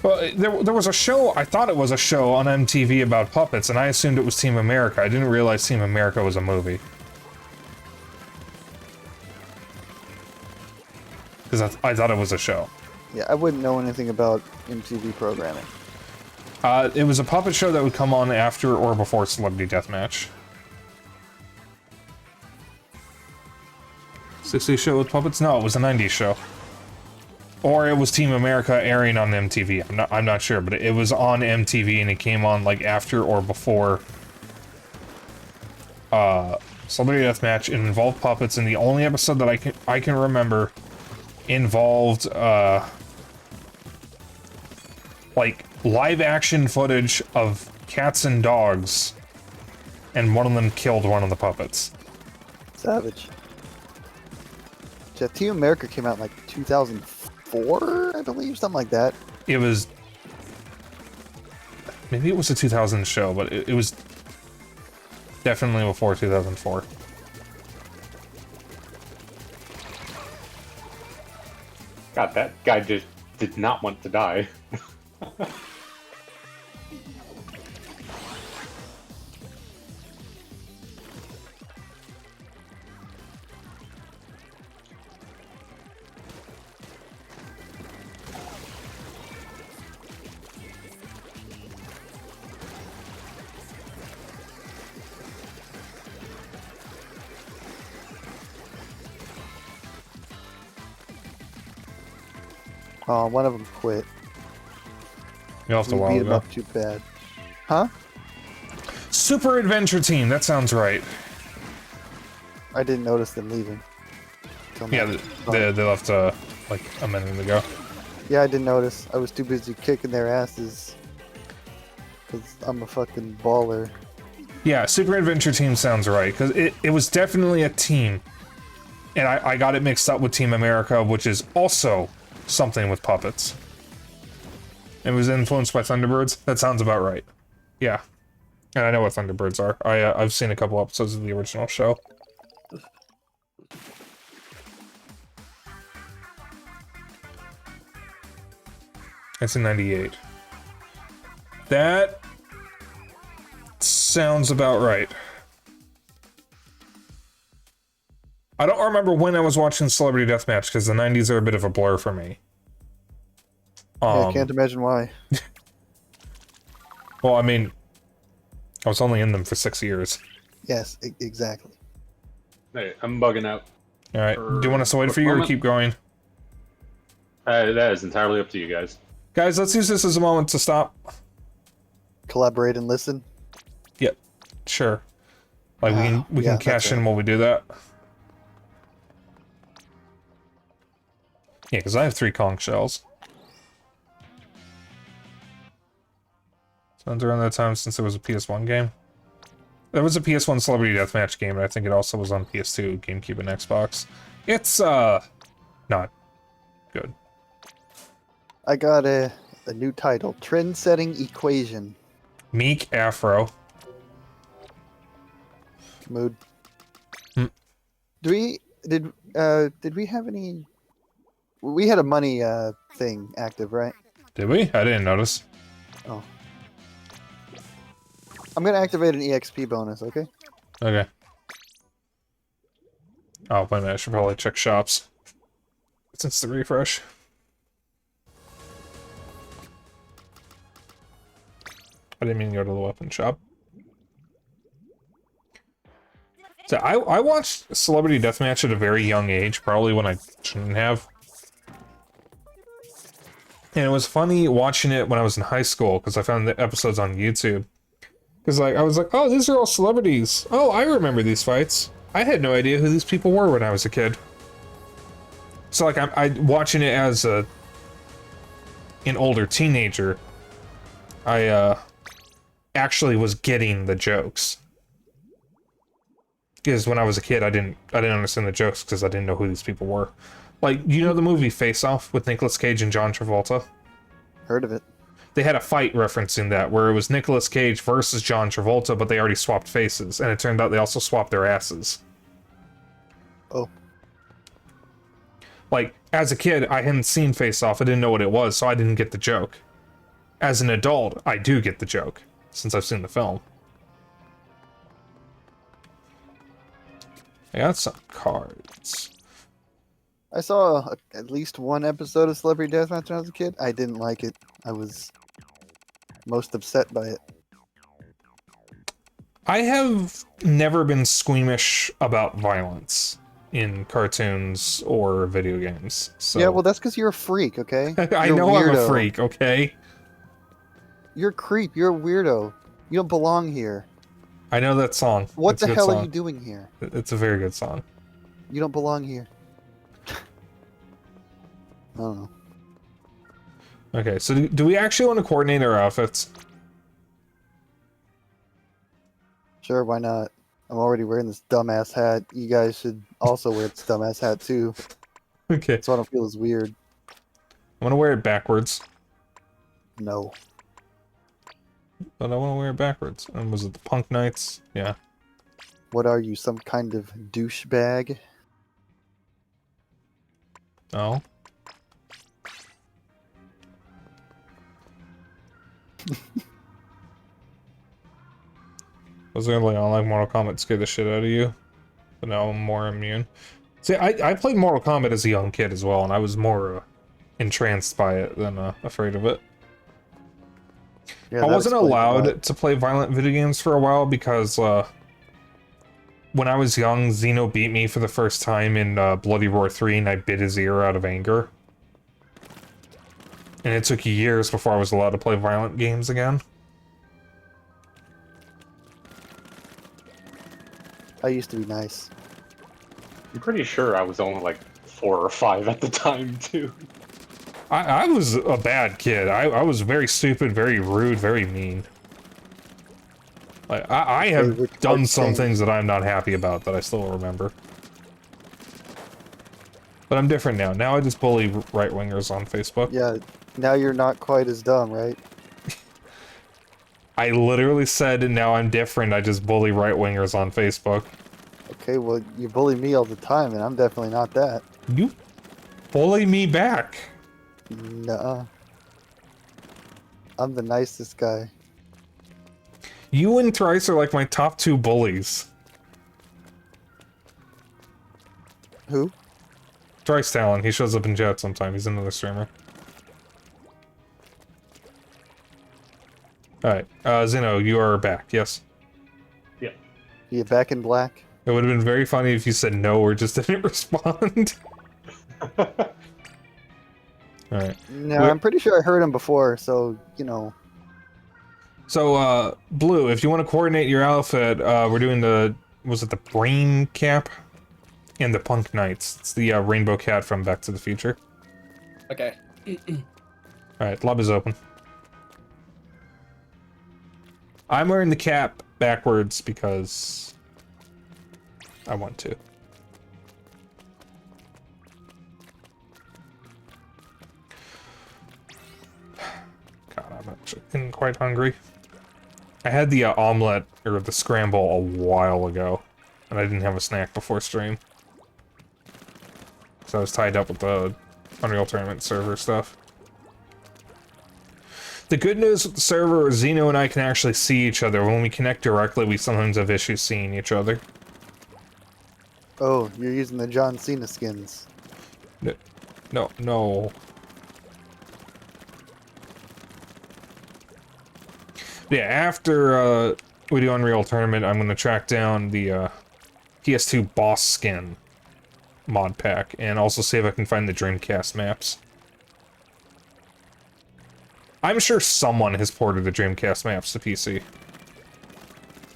Well, there was a show, I thought it was a show on MTV about puppets, and I assumed it was Team America. I didn't realize Team America was a movie. Because I thought it was a show. Yeah, I wouldn't know anything about MTV programming. It was a puppet show that would come on after or before Celebrity Deathmatch. 60s show with puppets? No, it was a 90s show. Or it was Team America airing on MTV. I'm not sure, but it was on MTV and it came on like after or before Celebrity Deathmatch. It involved puppets, and the only episode that I can remember involved like live action footage of cats and dogs, and one of them killed one of the puppets. Savage. Yeah, Team America came out in like 2004, I believe, something like that. It was... Maybe it was a 2000 show, but it was definitely before 2004. God, that guy just did not want to die. Oh, one of them quit. You lost a We while beat him ago. up too bad. Huh? Super Adventure Team, that sounds right. I didn't notice them leaving. Till Yeah, now. they left like a minute ago. Yeah, I didn't notice. I was too busy kicking their asses. Because I'm a fucking baller. Yeah, Super Adventure Team sounds right, because it was definitely a team. And I got it mixed up with Team America, which is also something with puppets. It was influenced by Thunderbirds? That sounds about right. Yeah. And I know what Thunderbirds are. I've seen a couple episodes of the original show. It's in 98. That sounds about right. I don't remember when I was watching Celebrity Deathmatch, because the 90s are a bit of a blur for me. Yeah, I can't imagine why. Well, I mean, I was only in them for 6 years. Yes, exactly. Hey, I'm bugging out. Alright, do you want us to wait for you or keep going? That is entirely up to you guys. Guys, let's use this as a moment to stop. Collaborate and listen. Yep, sure. Like, we yeah, can cash that's in right. while we do that. Yeah, because I have 3 conch shells. Sounds around that time since there was a PS1 game. There was a PS1 Celebrity Deathmatch game, and I think it also was on PS2, GameCube, and Xbox. It's, not good. I got a new title. Trend-setting equation. Meek Afro. Mood. Hmm. Did we have any... We had a money thing active, right? Did we? I didn't notice. Oh. I'm gonna activate an EXP bonus, okay? Okay. Oh, wait a minute, I should probably check shops. Since the refresh. I didn't mean to go to the weapon shop. So I watched Celebrity Deathmatch at a very young age, probably when I shouldn't have. And it was funny watching it when I was in high school, because I found the episodes on YouTube. Because like I was like, oh, these are all celebrities. Oh, I remember these fights. I had no idea who these people were when I was a kid. So like I watching it as an older teenager, I actually was getting the jokes. Because when I was a kid, I didn't understand the jokes because I didn't know who these people were. Like, you know the movie Face Off with Nicolas Cage and John Travolta? Heard of it. They had a fight referencing that, where it was Nicolas Cage versus John Travolta, but they already swapped faces, and it turned out they also swapped their asses. Oh. Like, as a kid, I hadn't seen Face Off, I didn't know what it was, so I didn't get the joke. As an adult, I do get the joke, since I've seen the film. I got some cards. I saw at least one episode of Celebrity Deathmatch when I was a kid. I didn't like it. I was most upset by it. I have never been squeamish about violence in cartoons or video games. So. Yeah, well, that's because you're a freak, okay? I You're know I'm a weirdo. freak, okay? You're a creep. You're a weirdo. You don't belong here. I know that song. What It's a the good hell song. are you doing here? It's a very good song. You don't belong here. I don't know. Okay, so do we actually want to coordinate our outfits? Sure, why not? I'm already wearing this dumbass hat. You guys should also wear this dumbass hat too. Okay, So I don't feel as weird. I want to wear it backwards. No. But I want to wear it backwards. And was it the Punk Knights? Yeah. What are you, some kind of douchebag? No. I was gonna play online Mortal Kombat, scare the shit out of you, but now I'm more immune. See, I played Mortal Kombat as a young kid as well, and I was more entranced by it than Yeah, afraid of it. I that wasn't explains a lot. allowed to play violent video games for a while because when I was young, Xeno beat me for the first time in Bloody Roar 3, and I bit his ear out of anger. And it took years before I was allowed to play violent games again. I used to be nice. I'm pretty sure I was only like 4 or 5 at the time, too. I was a bad kid. I was very stupid, very rude, very mean. Like, I have Favorite done part some thing. things that I'm not happy about that I still remember. But I'm different now. Now I just bully right-wingers on Facebook. Yeah, now you're not quite as dumb, right? I literally said, now I'm different, I just bully right-wingers on Facebook. Okay, well, you bully me all the time, and I'm definitely not that. You bully me back. Nuh-uh. I'm the nicest guy. You and Thrice are like my top 2 bullies. Who? Thrice Talon, he shows up in chat sometime, he's another streamer. Alright, Zeno, you are back, yes? Yeah. You back in black? It would have been very funny if you said no or just didn't respond. Alright. No, Wait. I'm pretty sure I heard him before, so, you know. So, Blue, if you want to coordinate your outfit, we're doing the... Was it the Brain Cap? And the Punk Knights. It's the Rainbow Cat from Back to the Future. Okay. Alright, lab is open. I'm wearing the cap backwards because I want to. God, I'm actually getting quite hungry. I had the omelet, or the scramble, a while ago, and I didn't have a snack before stream. So I was tied up with the Unreal Tournament server stuff. The good news with the server is Xeno and I can actually see each other. When we connect directly, we sometimes have issues seeing each other. Oh, you're using the John Cena skins. No. Yeah, after we do Unreal Tournament, I'm going to track down the PS2 boss skin mod pack, and also see if I can find the Dreamcast maps. I'm sure someone has ported the Dreamcast maps to PC.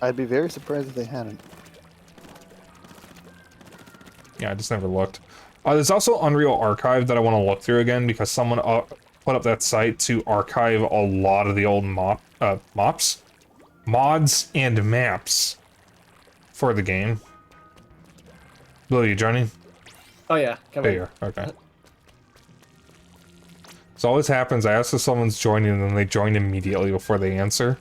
I'd be very surprised if they hadn't. Yeah, I just never looked. There's also Unreal Archive that I want to look through again because someone put up that site to archive a lot of the old mods and maps for the game. Will you joining? Oh yeah, come There in. you are. Okay. So always happens, I ask if someone's joining and then they join immediately before they answer.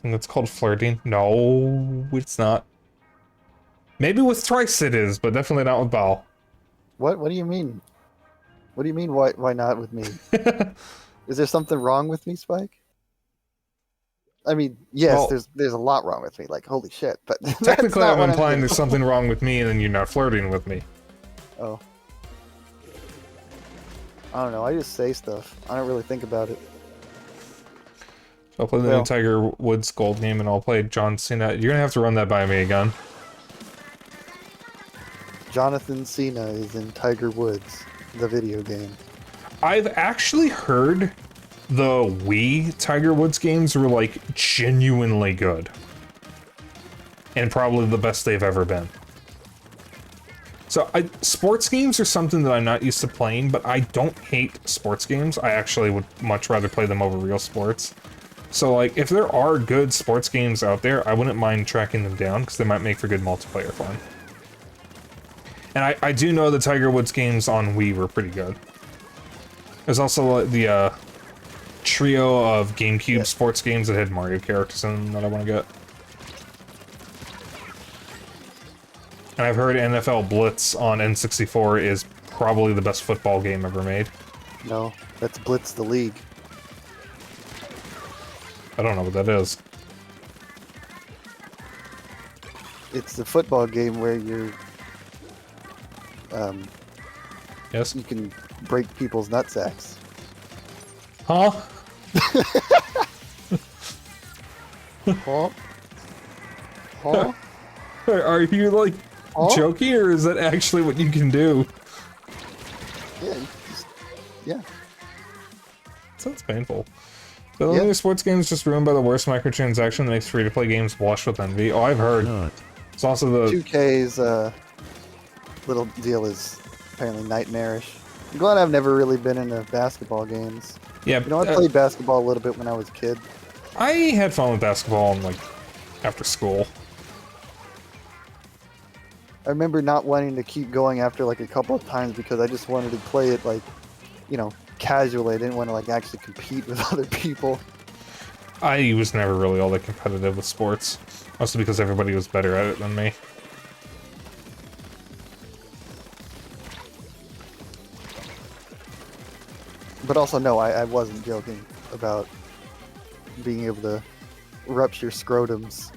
And it's called flirting? No, it's not. Maybe with Thrice it is, but definitely not with Bao. What do you mean? What do you mean, why not with me? Is there something wrong with me, Spike? I mean, yes, Well, there's a lot wrong with me, like, holy shit, but Technically, I'm implying there's there's something wrong with me and then you're not flirting with me. Oh. I don't know, I just say stuff. I don't really think about it. I'll play the new Tiger Woods Gold game and I'll play John Cena. You're gonna have to run that by me again. Jonathan Cena is in Tiger Woods, the video game. I've actually heard the Wii Tiger Woods games were, like, genuinely good. And probably the best they've ever been. So, sports games are something that I'm not used to playing, but I don't hate sports games. I actually would much rather play them over real sports. So, like, if there are good sports games out there, I wouldn't mind tracking them down, because they might make for good multiplayer fun. And I do know the Tiger Woods games on Wii were pretty good. There's also the trio of GameCube sports games that had Mario characters in them that I want to get. And I've heard NFL Blitz on N64 is probably the best football game ever made. No, that's Blitz the League. I don't know what that is. It's the football game where you're... Yes? you can break people's nutsacks. Huh? Huh? Huh? Are you, like, Huh? joking, or is that actually what you can do? Yeah, yeah. Sounds painful. The only sports games just ruined by the worst microtransaction that makes free-to-play games blush with envy. Oh, I've heard. It's also the... 2K's little deal is apparently nightmarish. I'm glad I've never really been into basketball games. Yeah, You know, I played basketball a little bit when I was a kid. I had fun with basketball, like, after school. I remember not wanting to keep going after like a couple of times because I just wanted to play it like, you know, casually. I didn't want to like actually compete with other people. I was never really all that competitive with sports. Mostly because everybody was better at it than me. But also, no, I wasn't joking about being able to rupture scrotums.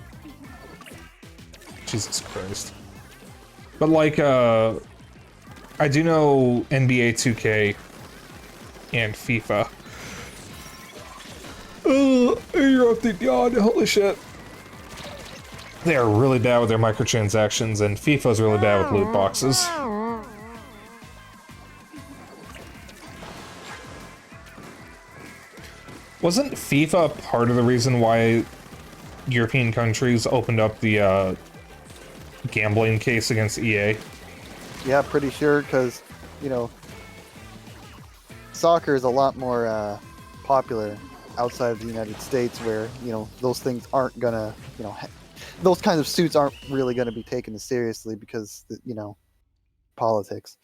Jesus Christ. But like, I do know NBA 2K and FIFA. Oh, interrupted yawn, holy shit. They are really bad with their microtransactions, and FIFA's really bad with loot boxes. Wasn't FIFA part of the reason why European countries opened up the gambling case against EA? Yeah, pretty sure, because, you know, soccer is a lot more popular outside of the United States where, you know, those things aren't gonna, you know, those kinds of suits aren't really gonna be taken as seriously because, you know, politics.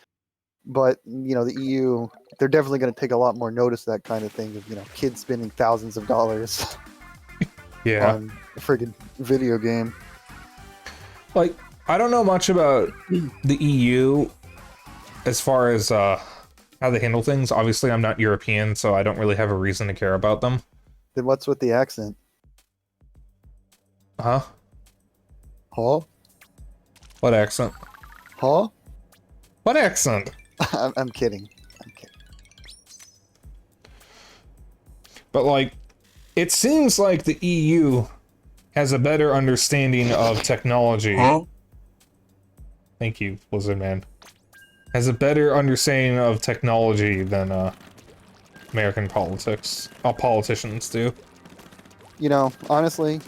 But, you know, the EU, they're definitely gonna take a lot more notice of that kind of thing of, you know, kids spending thousands of dollars Yeah. on a friggin' video game. Like, I don't know much about the EU as far as how they handle things. Obviously, I'm not European, so I don't really have a reason to care about them. Then what's with the accent? Huh? Huh? What accent? Huh? What accent? I'm kidding. I'm kidding. But, like, it seems like the EU has a better understanding of technology. Huh? Thank you, Lizard Man. has a better understanding of technology than American politics. Politicians do. You know, honestly,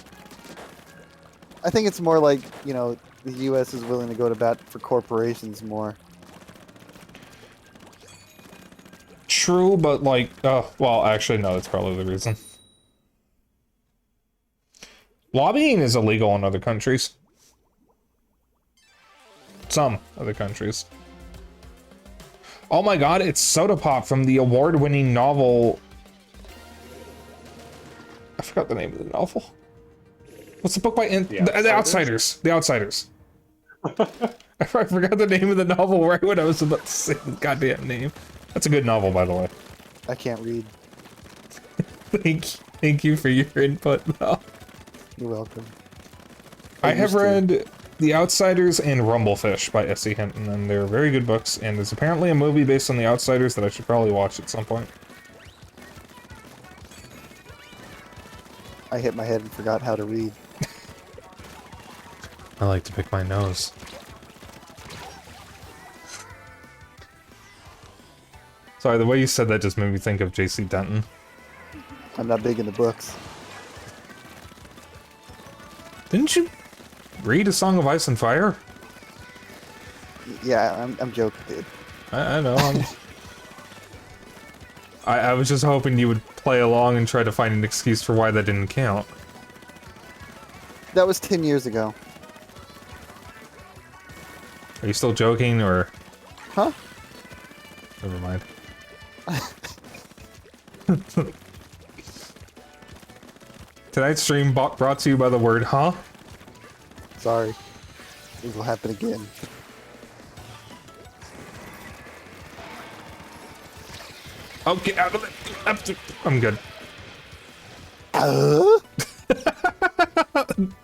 I think it's more like, you know, the U.S. is willing to go to bat for corporations more. True, but like, well, actually, no, that's probably the reason. Lobbying is illegal in other countries. Some other countries. Oh my god, it's Soda Pop from the award-winning novel... I forgot the name of the novel. What's the book by... The Outsiders. The Outsiders. I forgot the name of the novel right when I was about to say the goddamn name. That's a good novel, by the way. I can't read. Thank you for your input, though. You're welcome. I have read The Outsiders and Rumblefish by S.E. Hinton, and they're very good books, and there's apparently a movie based on The Outsiders that I should probably watch at some point. I hit my head and forgot how to read. I like to pick my nose. Sorry, the way you said that just made me think of J.C. Denton. I'm not big into books. Didn't you read A Song of Ice and Fire? Yeah, I'm joking, dude. I know. I was just hoping you would play along and try to find an excuse for why that didn't count. That was 10 years ago. Are you still joking, or...? Huh? Never mind. Tonight's stream brought to you by the word, huh? Sorry. This will happen again. Oh, get out of it! I'm good.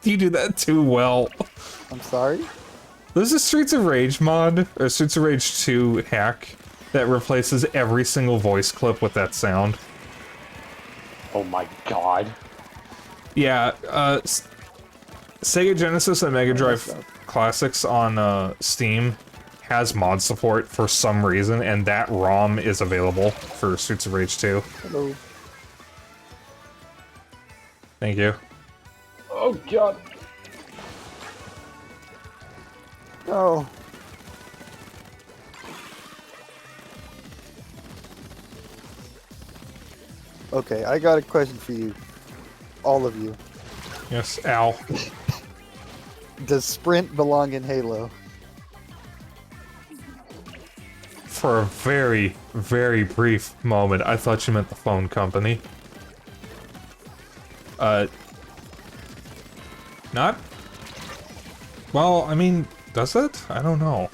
You do that too well. I'm sorry? There's a Streets of Rage mod, or Streets of Rage 2 hack, that replaces every single voice clip with that sound. Oh my god. Yeah, Sega Genesis and Mega Drive Classics on Steam has mod support for some reason, and that ROM is available for Streets of Rage 2. Hello. Thank you. Oh god. Oh. Okay, I got a question for you. All of you. Yes, ow. Does Sprint belong in Halo? For a very, very brief moment, I thought you meant the phone company. Not? Well, I mean, does it? I don't know.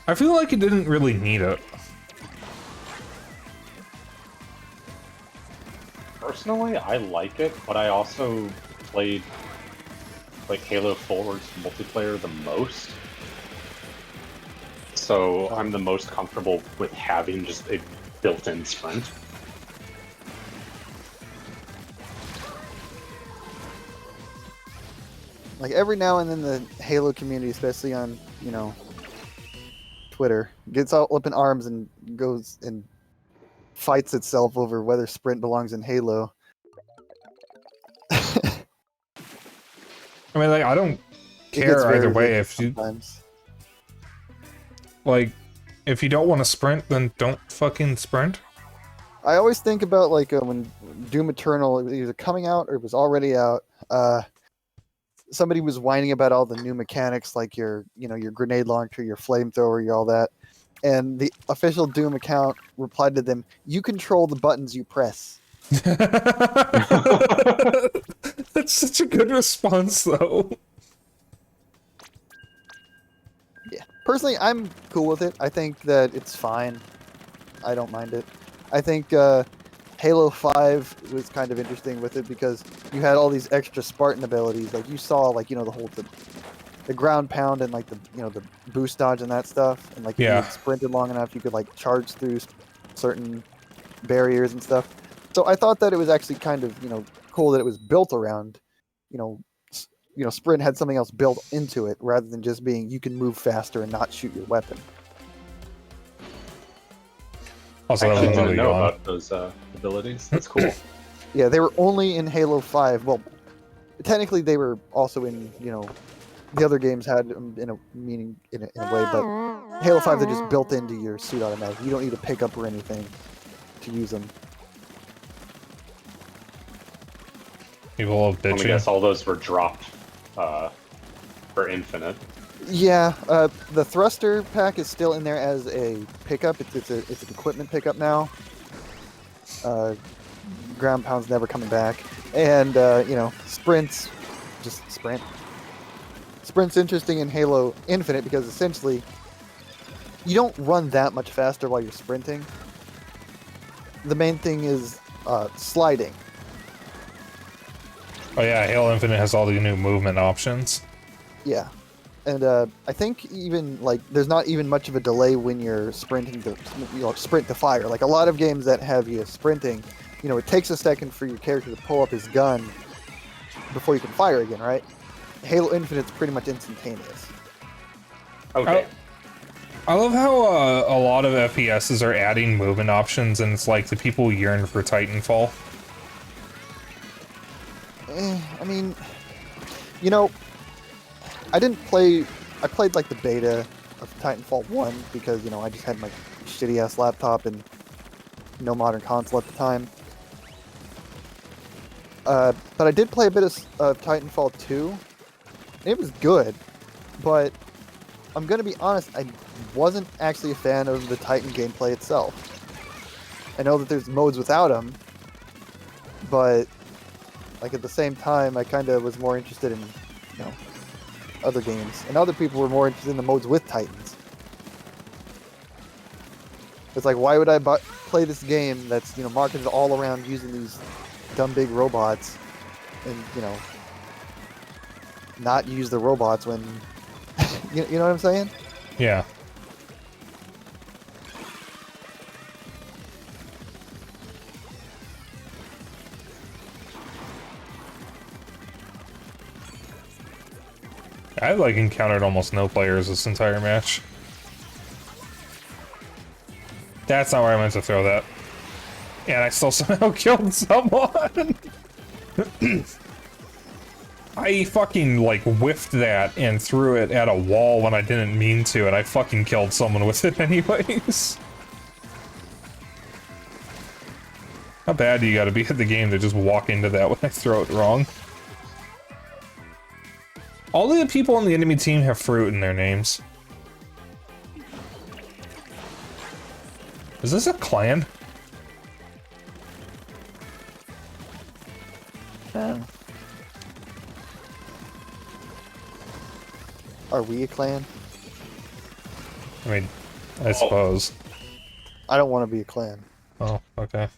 I feel like it didn't really need it. Personally, I like it, but I also played like Halo 4's multiplayer the most. So I'm the most comfortable with having just a built-in sprint. Like every now and then the Halo community, especially on, you know, Twitter, gets all up in arms and goes and fights itself over whether Sprint belongs in Halo. I mean, like, I don't care either way. If you sometimes. like, if you don't want to sprint, then don't fucking sprint. I always think about like when Doom Eternal was either coming out or it was already out. Somebody was whining about all the new mechanics, like your grenade launcher, your flamethrower, your all that. And the official Doom account replied to them, "You control the buttons you press." That's such a good response, though. Yeah. Personally, I'm cool with it. I think that it's fine. I don't mind it. I think Halo 5 was kind of interesting with it because you had all these extra Spartan abilities. Like you saw, like, you know, the ground pound and like the boost dodge and that stuff. And like if you sprinted long enough, you could like charge through certain barriers and stuff. So I thought that it was actually kind of, you know, cool that it was built around, you know, sprint had something else built into it rather than just being you can move faster and not shoot your weapon. Also, I that was actually another didn't know yawn. about those abilities. That's cool. Yeah, they were only in Halo 5. Well, technically they were also in, the other games had them in a meaning in a way, but Halo 5 they're just built into your suit automatically. You don't need to pick up or anything to use them. People love I bitching. guess all those were dropped for Infinite. Yeah, the thruster pack is still in there as a pickup. It's an equipment pickup now. Ground pound's never coming back, and sprints, just sprint. Sprint's interesting in Halo Infinite because essentially you don't run that much faster while you're sprinting. The main thing is sliding. Oh yeah, Halo Infinite has all the new movement options. Yeah. And I think even there's not even much of a delay when you're sprinting to sprint to fire. Like a lot of games that have you sprinting, it takes a second for your character to pull up his gun before you can fire again, right? Halo Infinite's pretty much instantaneous. Okay. I love how a lot of FPSs are adding movement options, and it's like the people yearn for Titanfall. I mean, I didn't play. I played the beta of Titanfall 1 because I just had my shitty ass laptop and no modern console at the time. But I did play a bit of Titanfall 2. It was good, but I'm gonna be honest. I wasn't actually a fan of the Titan gameplay itself. I know that there's modes without them, but at the same time, I kind of was more interested in other games, and other people were more interested in the modes with Titans. It's like, why would I play this game that's marketed all around using these dumb big robots, and not use the robots when you know what I'm saying? Yeah. I've encountered almost no players this entire match. That's not where I meant to throw that. And I still somehow killed someone! I fucking whiffed that and threw it at a wall when I didn't mean to, and I fucking killed someone with it anyways. How bad do you gotta be at the game to just walk into that when I throw it wrong? All of the people on the enemy team have fruit in their names. Is this a clan? Are we a clan? I mean, I suppose. I don't want to be a clan. Oh, okay.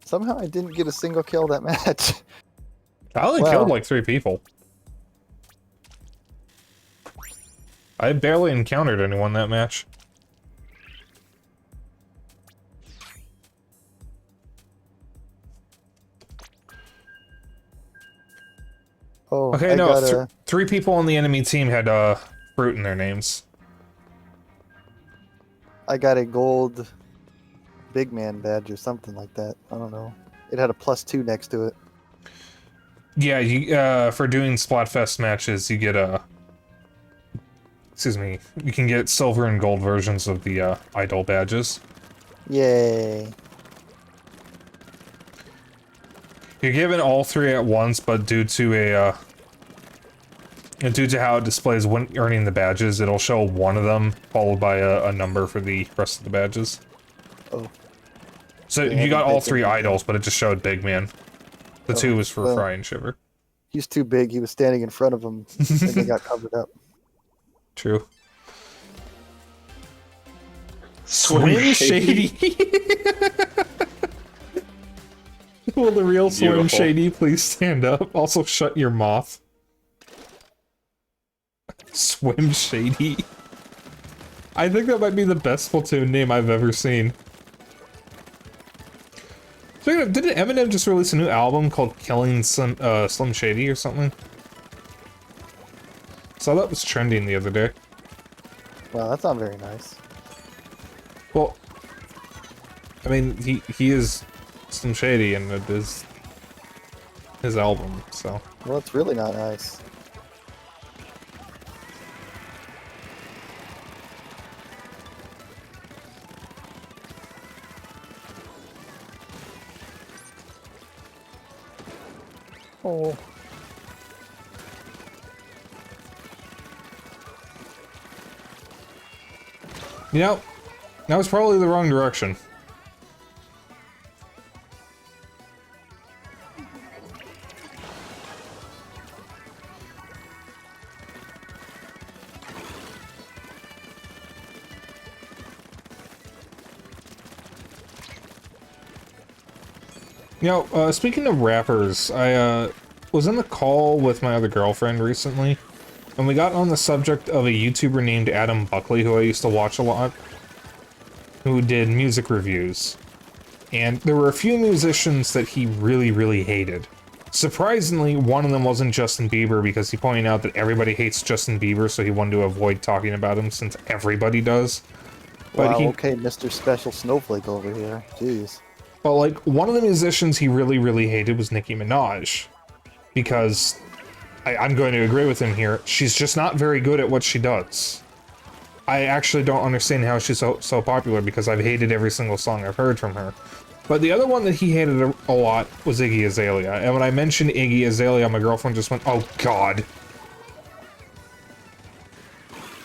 Somehow I didn't get a single kill that match. I only killed 3 people. I barely encountered anyone that match. Oh, Okay, I no, gotta... 3 people on the enemy team had fruit in their names. I got a gold big man badge or something like that. I don't know. It had a +2 next to it. Yeah, you for doing Splatfest matches, you get excuse me, you can get silver and gold versions of the idol badges. Yay. You're given all 3 at once, but due to how it displays when earning the badges, it'll show one of them followed by a number for the rest of the badges. Oh. So Yeah, you got all big 3 man. idols, but it just showed Big Man. The 2 was for Fry and Shiver. He's too big. He was standing in front of him, and they got covered up. True. Swim Shady. Will the real Swim Beautiful. Shady please stand up? Also, shut your mouth. Swim Shady. I think that might be the best Splatoon name I've ever seen. Speaking of, didn't Eminem just release a new album called Killing Slim Shady or something? So that was trending the other day. Wow, that's not very nice. Well, I mean, he is Slim Shady, and it is his album, so. Well, it's really not nice. Oh. You know, that was probably the wrong direction. You know, speaking of rappers, I was in the call with my other girlfriend recently, and we got on the subject of a YouTuber named Adam Buckley, who I used to watch a lot, who did music reviews. And there were a few musicians that he really, really hated. Surprisingly, one of them wasn't Justin Bieber, because he pointed out that everybody hates Justin Bieber, so he wanted to avoid talking about him since everybody does. But Wow, okay, Mr. Special Snowflake over here. Jeez. But, like, one of the musicians he really, really hated was Nicki Minaj. Because, I'm going to agree with him here, she's just not very good at what she does. I actually don't understand how she's so popular, because I've hated every single song I've heard from her. But the other one that he hated a lot was Iggy Azalea. And when I mentioned Iggy Azalea, my girlfriend just went, "Oh, God."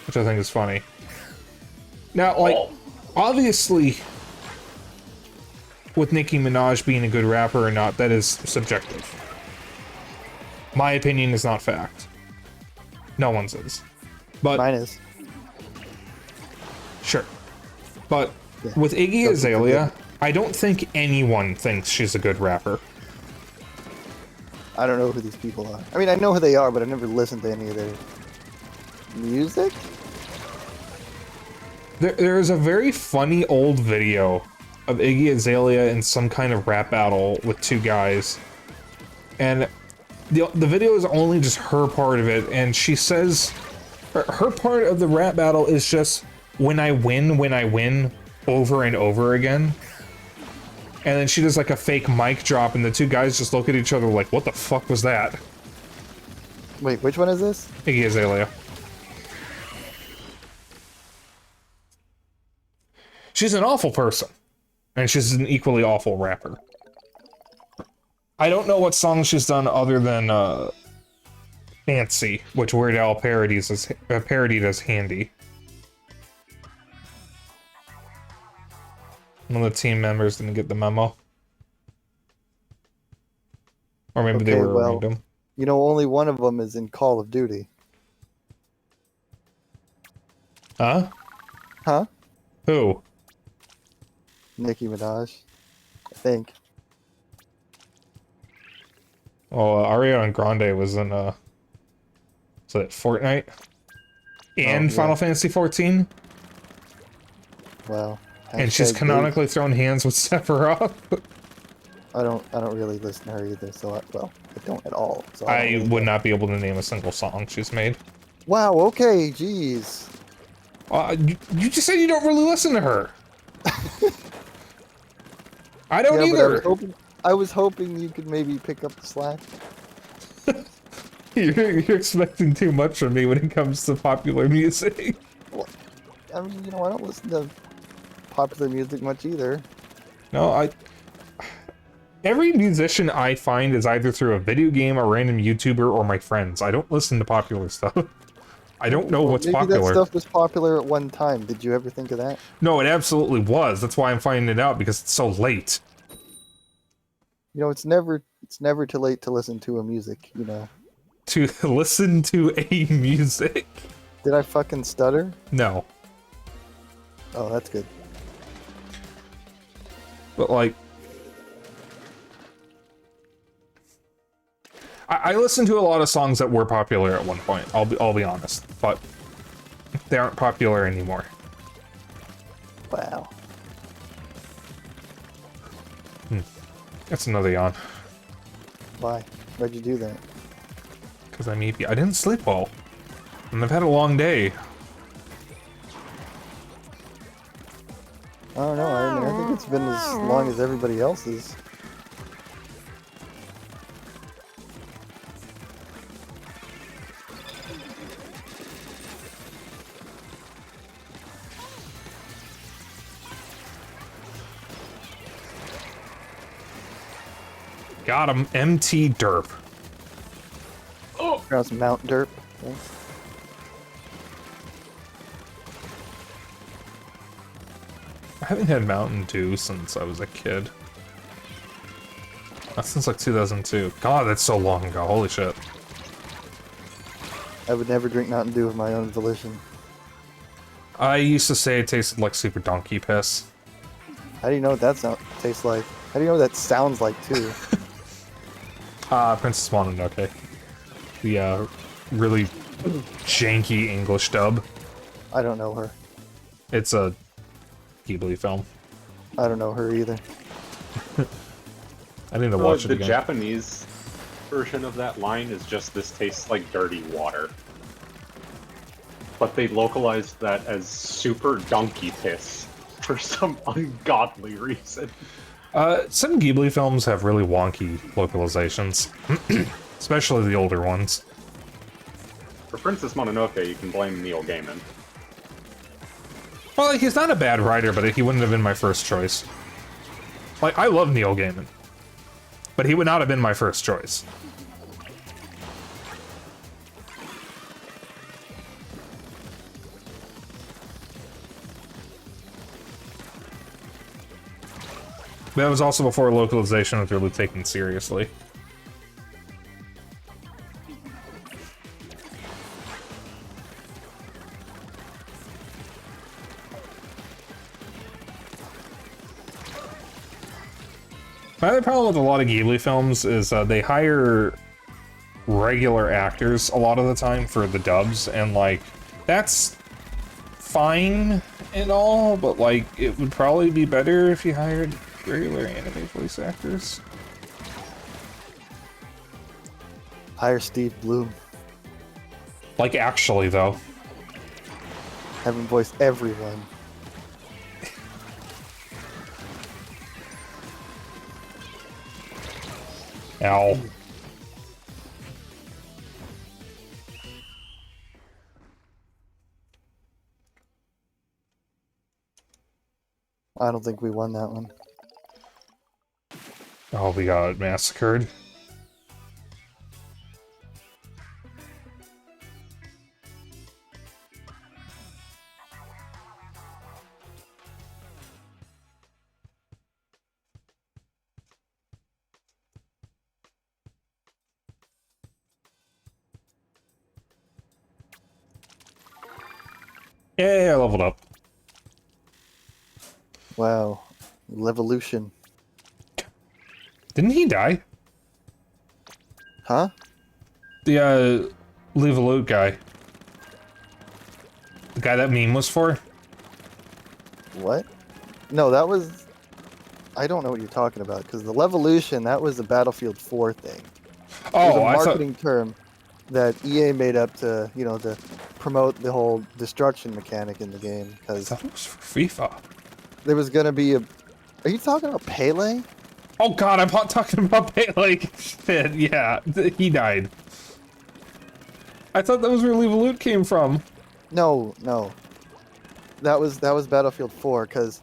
Which I think is funny. Now, like, obviously, with Nicki Minaj being a good rapper or not, that is subjective. My opinion is not fact. No one's is. But Mine is. sure. But Yeah. with Iggy That's Azalea, I don't think anyone thinks she's a good rapper. I don't know who these people are. I mean, I know who they are, but I've never listened to any of their music. There is a very funny old video of Iggy Azalea in some kind of rap battle with two guys. And the video is only just her part of it, and she says her part of the rap battle is just when I win, over and over again. And then she does like a fake mic drop, and the two guys just look at each other like, what the fuck was that? Wait, which one is this? Iggy Azalea. She's an awful person. And she's an equally awful rapper. I don't know what songs she's done other than Fancy, which Weird Al parodied as Handy. One of the team members didn't get the memo. Or maybe they Okay, were well, random. You know, only one of them is in Call of Duty. Huh? Huh? Who? Nicki Minaj. I think. Well, Ariana Grande was in, was it Fortnite? And yeah. Final Fantasy 14? Well. And she's hashtag canonically thrown hands with Sephiroth? I don't really listen to her either, so I don't at all. So I don't would know. not be able to name a single song she's made. Wow, okay, jeez. You just said you don't really listen to her. I don't Yeah, either. but I was hoping you could maybe pick up the slack. You're expecting too much from me when it comes to popular music. Well, I mean, you know, I don't listen to popular music much either. No, every musician I find is either through a video game, a random YouTuber, or my friends. I don't listen to popular stuff. I don't know what's maybe popular. That stuff was popular at one time. Did you ever think of that? No, it absolutely was. That's why I'm finding it out, because it's so late. You know, it's never too late to listen to a music, you know. to listen to a music. Did I fucking stutter? No. Oh, that's good. But like, I listened to a lot of songs that were popular at one point. I'll be honest, but they aren't popular anymore. Wow. That's another yawn. Why? Why'd you do that? Because I'm EP. I didn't sleep well, and I've had a long day. I don't know. I mean, I think it's been as long as everybody else's. Got him. MT Derp. Across Mount Derp. Okay. I haven't had Mountain Dew since I was a kid. Not since like 2002. God, that's so long ago. Holy shit. I would never drink Mountain Dew of my own volition. I used to say it tasted like super donkey piss. How do you know what that tastes like? How do you know what that sounds like, too? Princess Mononoke. The, really janky English dub. I don't know her. It's a Ghibli film. I don't know her either. I need to watch it the again. Japanese version of that line is just "this tastes like dirty water," but they localized that as "super donkey piss" for some ungodly reason. Some Ghibli films have really wonky localizations. Especially the older ones. For Princess Mononoke, you can blame Neil Gaiman. Well, like, he's not a bad writer, but he wouldn't have been my first choice. Like, I love Neil Gaiman. But he would not have been my first choice. But that was also before localization was really taken seriously. My other problem with a lot of Ghibli films is they hire regular actors a lot of the time for the dubs, and like, that's fine and all, but like, it would probably be better if you hired regular anime voice actors. Hire Steve Bloom. Like, actually, though. Have him voice everyone. Ow. I don't think we won that one. Oh, we got massacred. Yay, I leveled up. Wow. Levolution. Didn't he die? Huh? The, Leave a Loot guy. The guy that meme was for? What? No, that was... I don't know what you're talking about, because the Levolution, that was the Battlefield 4 thing. It was Oh, a I thought... marketing term that EA made up to, you know, to promote the whole destruction mechanic in the game, I because thought it was for FIFA. there was going to be a... Are you talking about Pele? Oh god, I'm not talking about like, shit, yeah, he died. I thought that was where Leave a Loot came from. No, no. That was Battlefield 4, because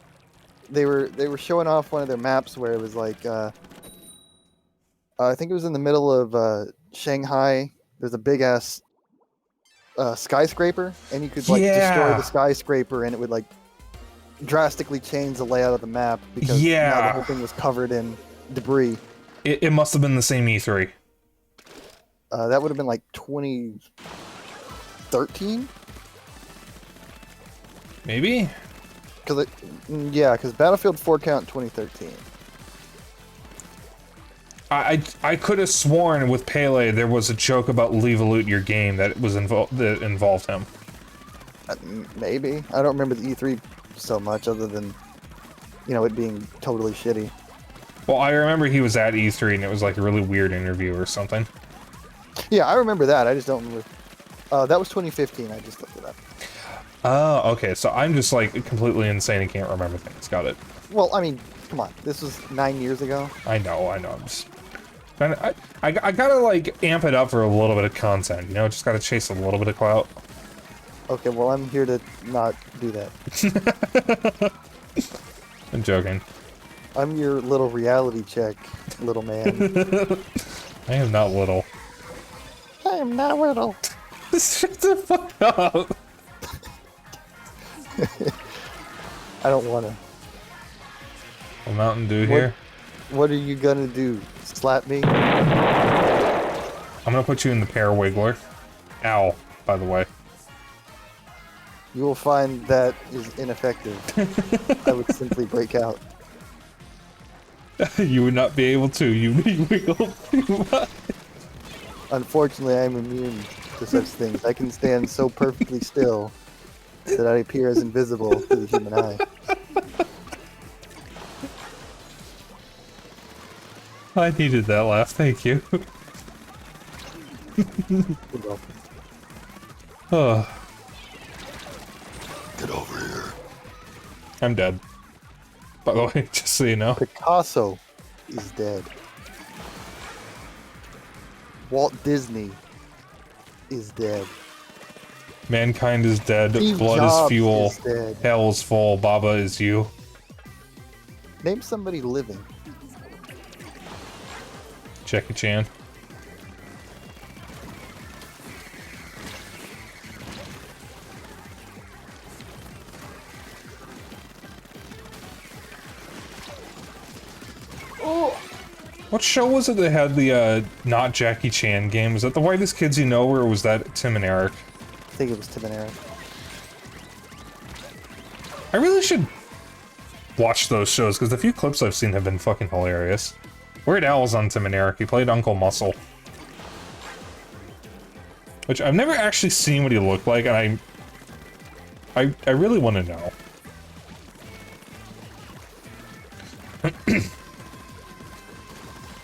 they were showing off one of their maps where it was like, I think it was in the middle of Shanghai. There's a big ass skyscraper, and you could like destroy the skyscraper, and it would like drastically change the layout of the map because now the whole thing was covered in debris. It must have been the same E3. That would have been like 2013. Maybe? Because Battlefield 4 count 2013. I could have sworn with Pele there was a joke about leave a loot your game that involved him. Maybe. I don't remember the E3 so much other than, you know, it being totally shitty. Well, I remember he was at E3 and it was like a really weird interview or something. Yeah, I remember that. I just don't remember. That was 2015. I just looked it up. Oh, okay. So I'm just like completely insane and can't remember things. Got it. Well, I mean, come on. This was 9 years ago. I know. I'm just... I gotta like amp it up for a little bit of content, you know? Just gotta chase a little bit of clout. Okay, well, I'm here to not do that. I'm joking. I'm your little reality check, little man. I am not little. I am not little. Shut the fuck up! I don't want to. A Mountain Dew here. What are you gonna do? Slap me? I'm gonna put you in the pear wiggler. Ow, by the way. You will find that is ineffective. I would simply break out. You would not be able to. You wiggle too much. Unfortunately, I am immune to such things. I can stand so perfectly still that I appear as invisible to the human eye. I needed that laugh, thank you. You're welcome. Oh, Get over here. I'm dead. By the way, just so you know. Picasso is dead. Walt Disney is dead. Mankind is dead, Steve blood Jobs is fuel, is dead. hell is full, Baba is you. Name somebody living. Jackie Chan. What show was it that had the, not Jackie Chan game? Was that The Whitest Kids You Know, or was that Tim and Eric? I think it was Tim and Eric. I really should watch those shows, because the few clips I've seen have been fucking hilarious. Weird Al was on Tim and Eric. He played Uncle Muscle. Which I've never actually seen what he looked like, and I really want to know.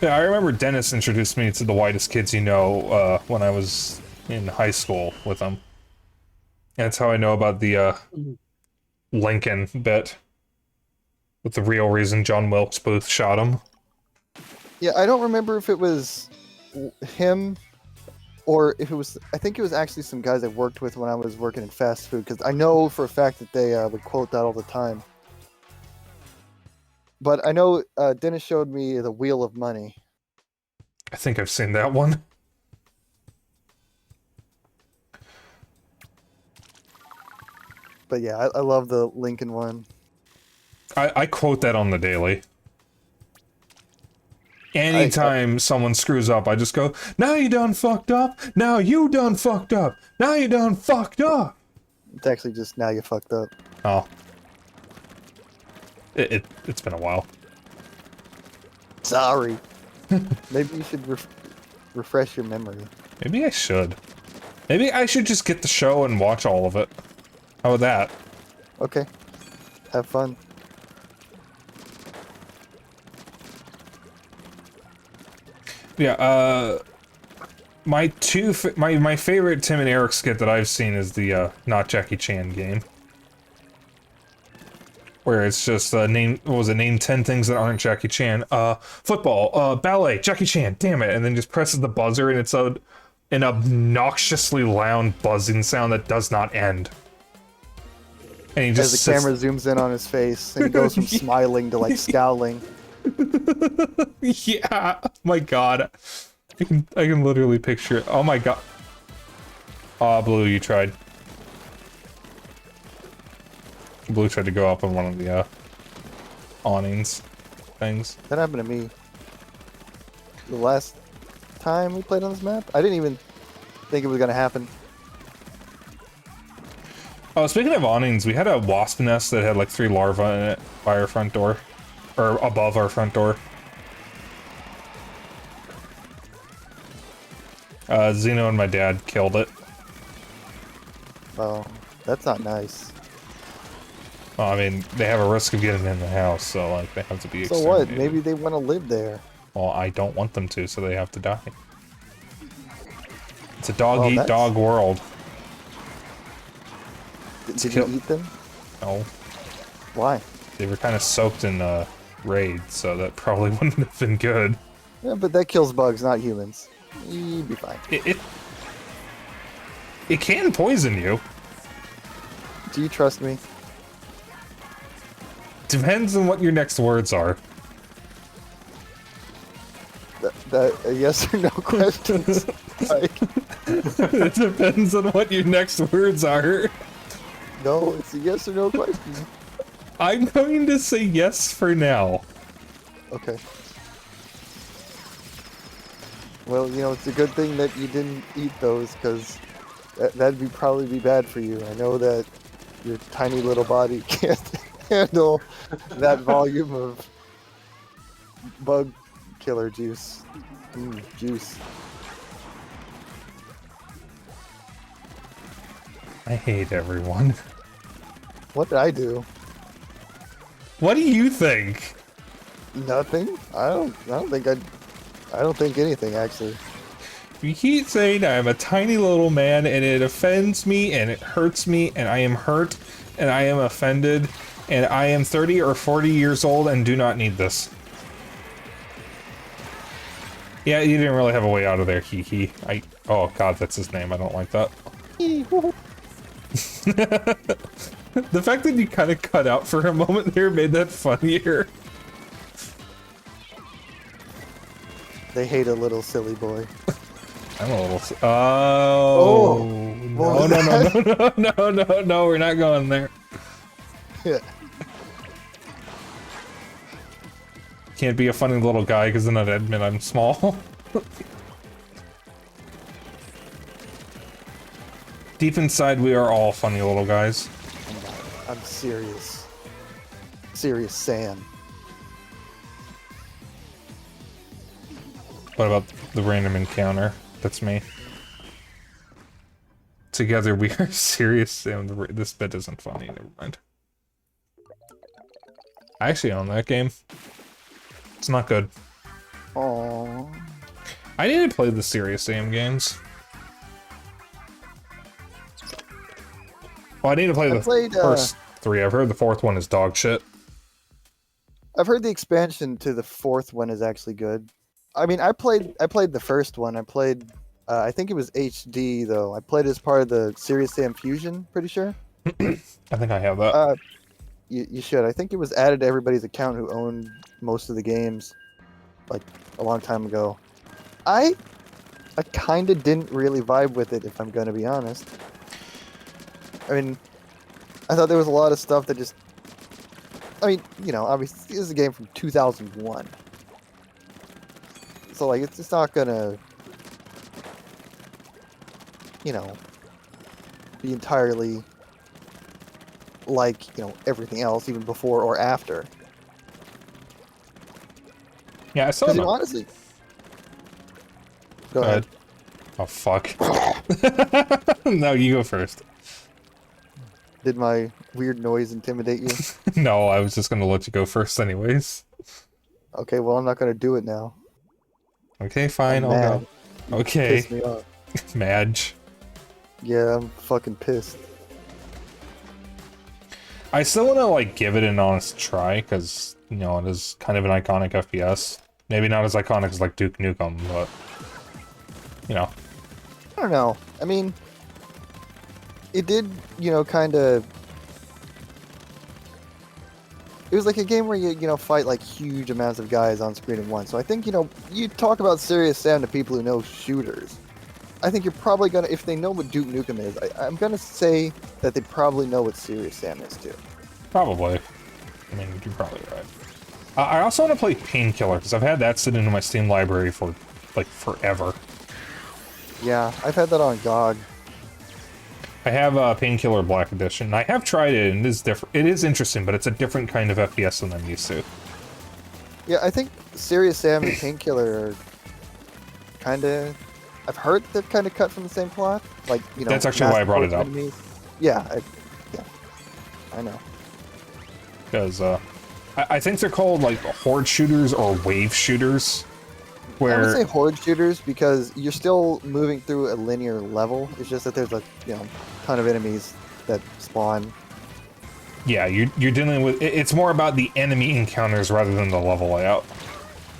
Yeah, I remember Dennis introduced me to The Whitest Kids You Know when I was in high school with him. That's how I know about the Lincoln bit. With the real reason John Wilkes Booth shot him. Yeah, I don't remember if it was him or if it was... I think it was actually some guys I worked with when I was working in fast food, because I know for a fact that they would quote that all the time. But I know Dennis showed me the Wheel of Money. I think I've seen that one. But yeah, I love the Lincoln one. I quote that on the daily. Anytime someone screws up, I just go, now you done fucked up, now you done fucked up, now you done fucked up. It's actually just now you fucked up. Oh. It's been a while. Sorry. Maybe you should refresh your memory. Maybe I should. Maybe I should just get the show and watch all of it. How about that? Okay. Have fun. Yeah, my favorite Tim and Eric skit that I've seen is the not Jackie Chan game. Where it's just name 10 things that aren't Jackie Chan. Football, ballet, Jackie Chan, damn it, and then just presses the buzzer and it's an obnoxiously loud buzzing sound that does not end. And he just as the camera zooms in on his face and he goes from smiling to like scowling. Yeah, my god. I can literally picture it. Oh my god. Aw, Blue, you tried. Blue tried to go up on one of the awnings things. That happened to me. The last time we played on this map. I didn't even think it was gonna happen. Oh, speaking of awnings, we had a wasp nest that had like 3 larvae in it by our front door. Or above our front door. Zeno and my dad killed it. Oh, that's not nice. Well, I mean, they have a risk of getting in the house, so like they have to be So what? exterminated. Maybe they want to live there. Well, I don't want them to, so they have to die. It's a Well, dog-eat-dog world. Did you eat them? No, Why? they were kind of soaked in raid, so that probably wouldn't have been good. Yeah, but that kills bugs, not humans. You'd be fine. It can poison you. Do you trust me? Depends on what your next words are. That a yes or no question. Like, It depends on what your next words are. no, it's a yes or no question. I'm going to say yes for now. Okay. Well, you know, it's a good thing that you didn't eat those, because that'd probably be bad for you. I know that your tiny little body can't handle that volume of bug killer juice. Juice. I hate everyone. What did I do? What do you think? Nothing. I don't think anything, actually. You keep saying I'm a tiny little man and it offends me and it hurts me and I am hurt and I am offended and I am 30 or 40 years old and do not need this. Yeah, you didn't really have a way out of there, hee. Oh god, that's his name. I don't like that. The fact that you kind of cut out for a moment there made that funnier. They hate a little silly boy. I'm a little. Oh, what was no, we're not going there. Yeah. Can't be a funny little guy because then I'd admit I'm small. Deep inside, we are all funny little guys. I'm serious. Serious Sam. What about the random encounter? That's me. Together we are serious, and this bit isn't funny. Never mind. I actually own that game. It's not good. Aww. I need to play the Serious Sam games. Well, I need to play the first 3. I've heard the 4th one is dog shit. I've heard the expansion to the 4th one is actually good. I mean, I played the first one. I played, I think it was HD though. I played as part of the Serious Sam Fusion. Pretty sure. I think I have that. You should. I think it was added to everybody's account who owned most of the games, like a long time ago. I kind of didn't really vibe with it, if I'm gonna be honest. I mean, I thought there was a lot of stuff that just... I mean, you know, obviously, this is a game from 2001. So, like, it's just not gonna... You know... be entirely... like, you know, everything else, even before or after. Yeah, I saw Because, that. you know, honestly... Go ahead. Oh, fuck. No, you go first. Did my weird noise intimidate you? No, I was just gonna let you go first anyways. Okay, well, I'm not gonna do it now. Okay, fine, I'm I'll mad. go. Okay. Piss me off. Madge. Yeah, I'm fucking pissed. I still want to, like, give it an honest try, because, you know, it is kind of an iconic FPS. Maybe not as iconic as, like, Duke Nukem, but, you know. I don't know. I mean, it did, you know, kind of... It was like a game where you know, fight, like, huge amounts of guys on screen at once. So I think, you know, you talk about Serious Sam to people who know shooters. I think you're probably gonna, if they know what Duke Nukem is, I'm gonna say that they probably know what Serious Sam is, too. Probably. I mean, you're probably right. I also want to play Painkiller, because I've had that sit into my Steam library for like forever. Yeah, I've had that on GOG. I have Painkiller Black Edition. I have tried it, and it is different. It is interesting, but it's a different kind of FPS than I'm used to. Yeah, I think Serious Sam and Painkiller are kind of... I've heard they're kind of cut from the same cloth. Like, you know... That's actually why I brought it up. Enemies. Yeah, I know. Because I think they're called like horde shooters or wave shooters. Where I would say horde shooters because you're still moving through a linear level. It's just that there's a ton of enemies that spawn. yeah, you're dealing with it's more about the enemy encounters rather than the level layout.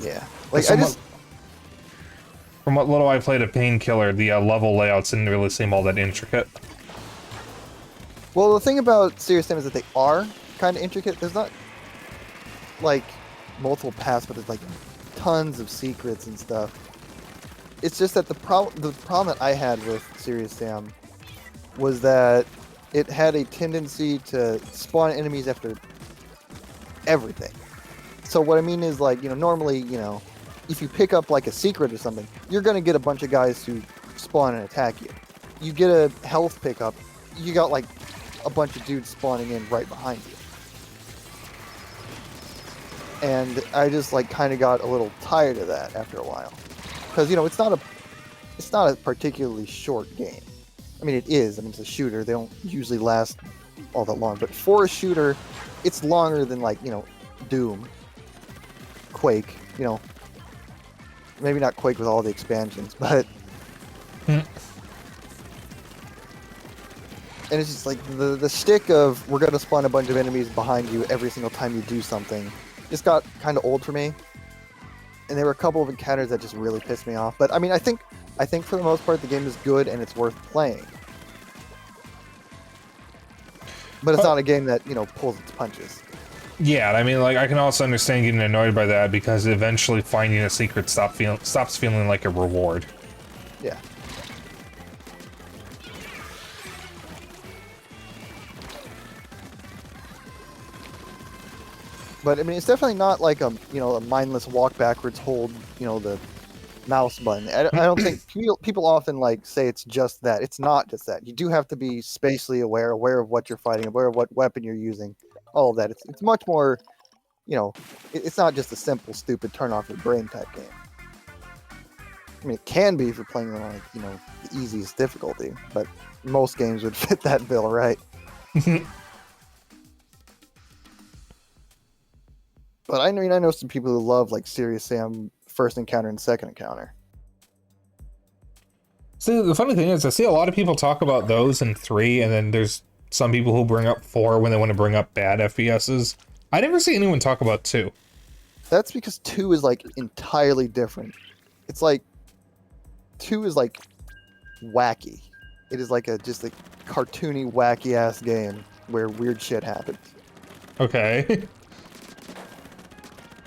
Yeah, like I just from what little I played of Painkiller, the level layouts didn't really seem all that intricate. well, the thing about Serious Sam is that they are kind of intricate. There's not like multiple paths, but there's like tons of secrets and stuff. It's just that the problem that I had with Serious Sam was that it had a tendency to spawn enemies after everything. So what I mean is, like, normally, if you pick up like a secret or something, you're gonna get a bunch of guys who spawn and attack you. You get a health pickup, you got like a bunch of dudes spawning in right behind you. And I just like kind of got a little tired of that after a while, because it's not a particularly short game. I mean, it is. I mean, it's a shooter. They don't usually last all that long, but for a shooter, it's longer than like Doom, Quake. Maybe not Quake with all the expansions, but and it's just like the shtick of we're gonna spawn a bunch of enemies behind you every single time you do something. Just got kind of old for me, and there were a couple of encounters that just really pissed me off. But I mean, I think for the most part the game is good and it's worth playing. But it's not a game that pulls its punches. Yeah, I mean, like I can also understand getting annoyed by that because eventually finding a secret stops feeling like a reward. Yeah. But I mean, it's definitely not like a a mindless walk backwards, hold the mouse button. I don't think people often like say it's just that. It's not just that. You do have to be spatially aware of what you're fighting, aware of what weapon you're using, all of that. It's much more, it's not just a simple, stupid turn off your brain type game. I mean, it can be if you're playing on like the easiest difficulty, but most games would fit that bill, right? But I mean, I know some people who love like Serious Sam first encounter and second encounter. See, the funny thing is, I see a lot of people talk about those in 3, and then there's some people who bring up 4 when they want to bring up bad FPSs. I never see anyone talk about 2. That's because 2 is like entirely different. It's like 2 is like wacky. It is like just a cartoony, wacky ass game where weird shit happens. Okay.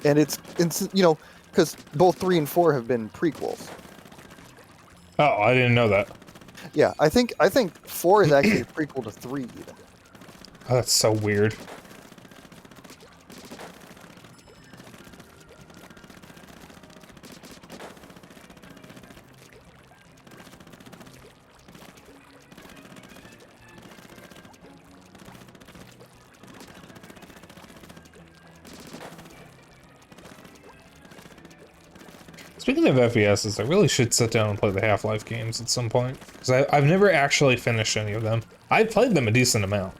And it's because both 3 and 4 have been prequels. Oh, I didn't know that. Yeah, I think 4 is actually a prequel to 3 even. Oh, that's so weird. Speaking of FPSs, I really should sit down and play the Half-Life games at some point. Because I've never actually finished any of them. I've played them a decent amount.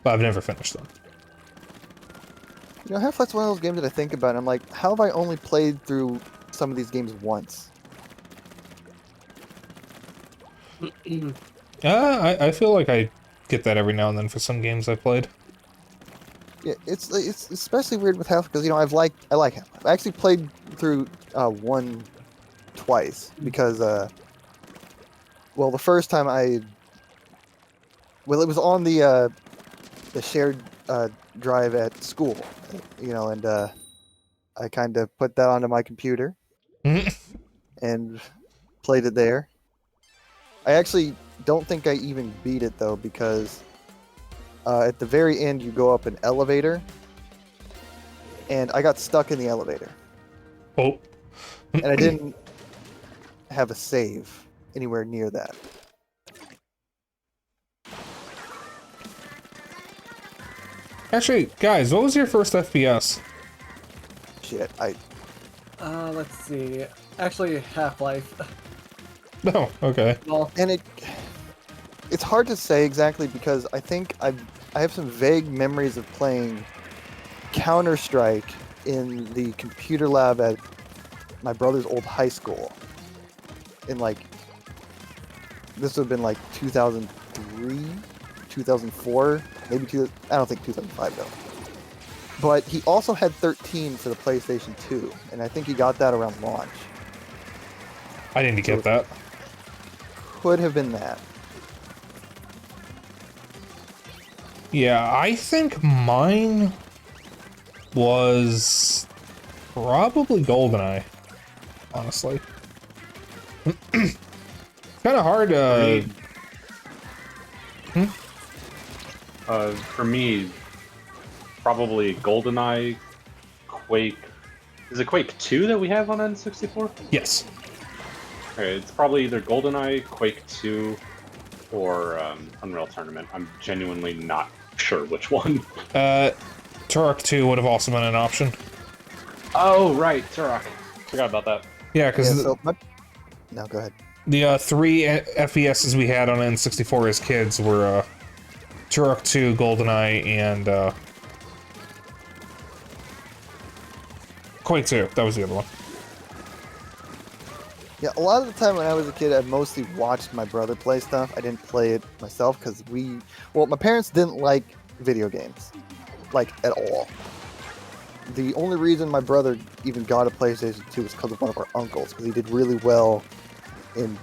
But I've never finished them. Half-Life's one of those games that I think about and I'm like, how have I only played through some of these games once? I feel like I get that every now and then for some games I've played. Yeah, it's especially weird with Half because I like Half-Life. I actually played through 1 twice because the first time it was on the shared drive at school, and I kind of put that onto my computer and played it there. I actually don't think I even beat it though because at the very end you go up an elevator and I got stuck in the elevator. Oh. and I didn't have a save anywhere near that. Actually, guys, what was your first FPS? Shit, Let's see. Actually, Half-Life. No, okay. Well, and it's hard to say exactly because I think I have some vague memories of playing Counter-Strike in the computer lab at my brother's old high school. In like, this would have been like 2003, 2004, maybe I don't think 2005 though. But he also had 13 for the PlayStation 2, and I think he got that around launch. I didn't get that. Could have been that. Yeah, I think mine was probably GoldenEye, honestly. Kind of hard to... For me, probably GoldenEye, Quake. Is it Quake 2 that we have on N64? Yes. Okay, it's probably either GoldenEye, Quake 2, or Unreal Tournament. I'm genuinely not sure which one. Turok 2 would have also been an option. Oh, right, Turok. Forgot about that. Yeah, because No, go ahead. the 3 FPSs we had on N64 as kids were Turok 2, GoldenEye, and Quake 2. That was the other one. Yeah, a lot of the time when I was a kid, I mostly watched my brother play stuff. I didn't play it myself because my parents didn't like video games, like, at all. The only reason my brother even got a PlayStation 2 was because of one of our uncles, because he did really well in,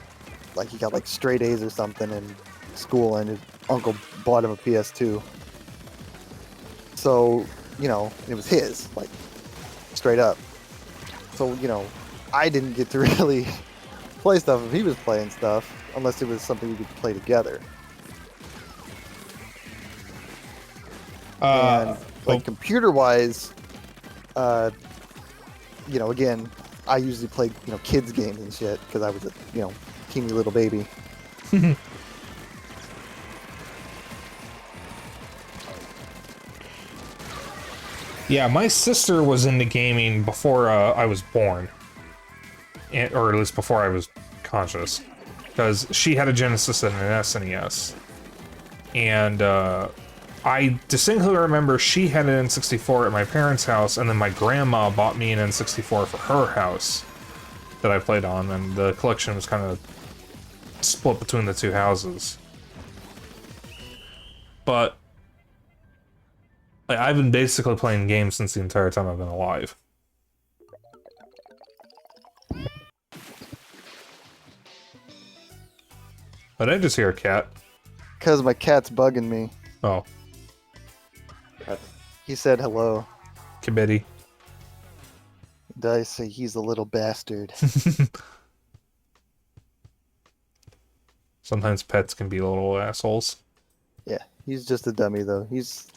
like, he got, like, straight A's or something in school, and his uncle bought him a PS2. So, you know, it was his, like, straight up. So, you know, I didn't get to really play stuff if he was playing stuff, unless it was something we could play together. And like computer-wise, you know, again, I usually play, you know, kids games and shit because I was a, you know, teeny little baby. Yeah, my sister was into gaming before I was born. Or at least before I was conscious. Because she had a Genesis and an SNES. And I distinctly remember she had an N64 at my parents' house, and then my grandma bought me an N64 for her house that I played on, and the collection was kind of split between the two houses. But like, I've been basically playing games since the entire time I've been alive. But I just hear a cat. Because my cat's bugging me. Oh, He said hello. Kibidi. Did I say he's a little bastard? Sometimes pets can be little assholes. Yeah, he's just a dummy though. He's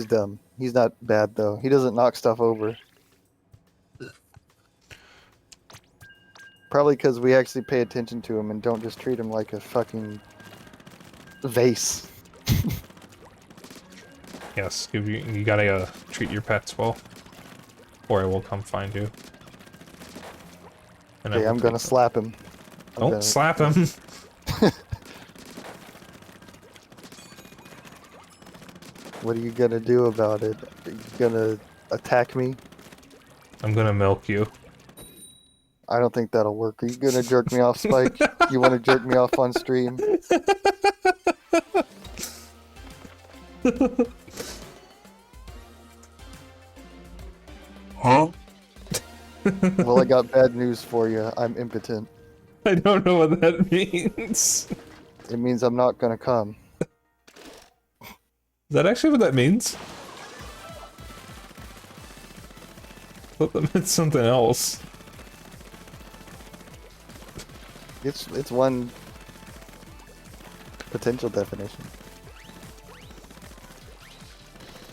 dumb. He's not bad though. He doesn't knock stuff over. Probably because we actually pay attention to him and don't just treat him like a fucking vase. Yes, you gotta treat your pets well, or I will come find you. And Okay, I'm gonna slap him. Don't slap him. What are you gonna do about it? Are you gonna attack me? I'm gonna milk you. I don't think that'll work. Are you gonna jerk me off, Spike? You want to jerk me off on stream? Huh? Well, I got bad news for you. I'm impotent. I don't know what that means. It means I'm not gonna come. Is that actually what that means? I thought that meant something else. It's one potential definition.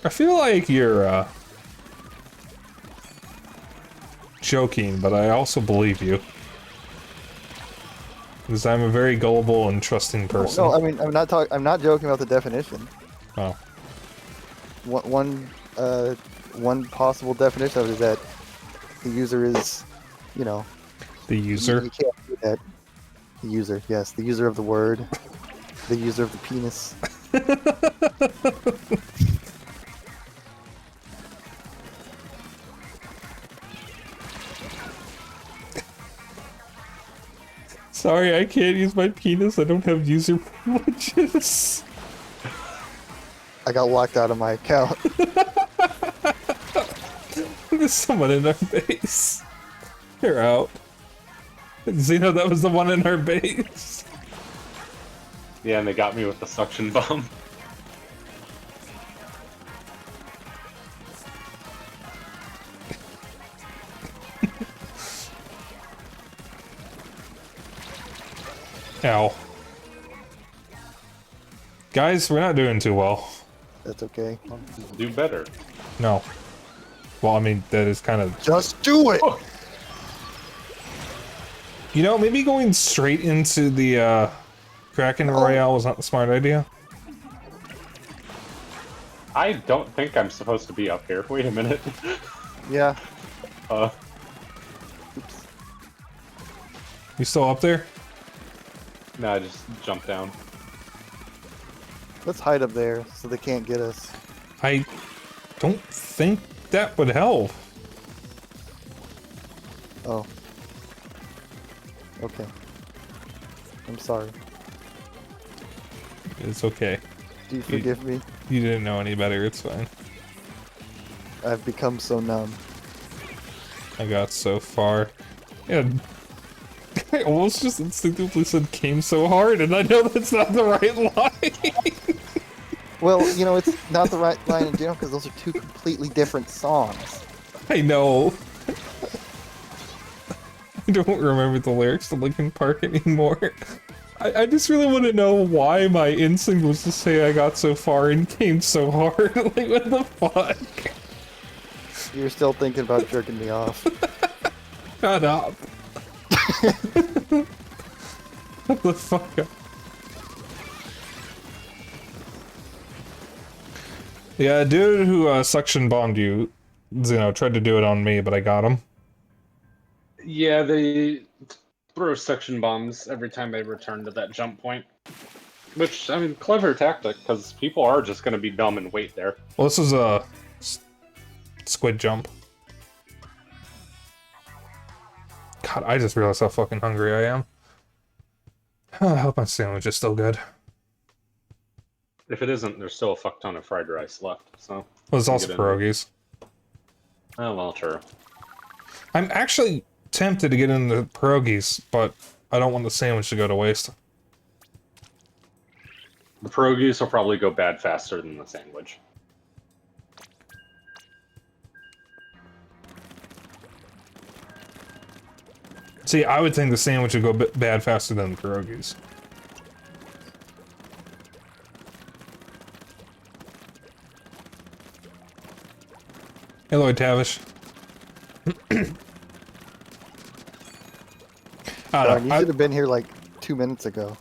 I feel like you're joking, but I also believe you. Because I'm a very gullible and trusting person. No, I mean I'm not joking about the definition. Oh. One possible definition of it is that the user is, you know, The user? You can't do that. The user, yes, the user of the word, the user of the penis. Sorry, I can't use my penis. I don't have user privileges. I got locked out of my account. There's someone in our base. You're out. Xeno, that was the one in our base. Yeah, and they got me with the suction bomb. Ow. Guys, we're not doing too well. That's okay. Do better. No. Well, I mean, that is kind of... Just do it! Oh. You know, maybe going straight into the, Kraken Royale was not the smart idea. I don't think I'm supposed to be up here. Wait a minute. Yeah. Uh, Oops. You still up there? no, I just jumped down. Let's hide up there so they can't get us. I don't think that would help. Oh. Okay. I'm sorry. It's okay. Do you forgive me? You didn't know any better, it's fine. I've become so numb. I got so far. Yeah. I almost just instinctively said came so hard, and I know that's not the right line. Well, you know, it's not the right line in general because those are two completely different songs. I know. I don't remember the lyrics to Linkin Park anymore. I just really want to know why my instinct was to say I got so far and came so hard. Like, what the fuck? You're still thinking about jerking me off. Shut up. What the fuck? Yeah, dude who suction bombed you, tried to do it on me, but I got him. Yeah, they throw suction bombs every time they return to that jump point. Which, I mean, clever tactic, because people are just going to be dumb and wait there. Well, this is a squid jump. God, I just realized how fucking hungry I am. I hope my sandwich is still good. If it isn't, there's still a fuck ton of fried rice left, so... Well, there's also get in there. pierogies. Oh, well, true. I'm actually tempted to get into pierogies, but I don't want the sandwich to go to waste. The pierogies will probably go bad faster than the sandwich. See, I would think the sandwich would go bad faster than the pierogies. Hey, Lloyd Tavish. Darn, you should have been here like 2 minutes ago.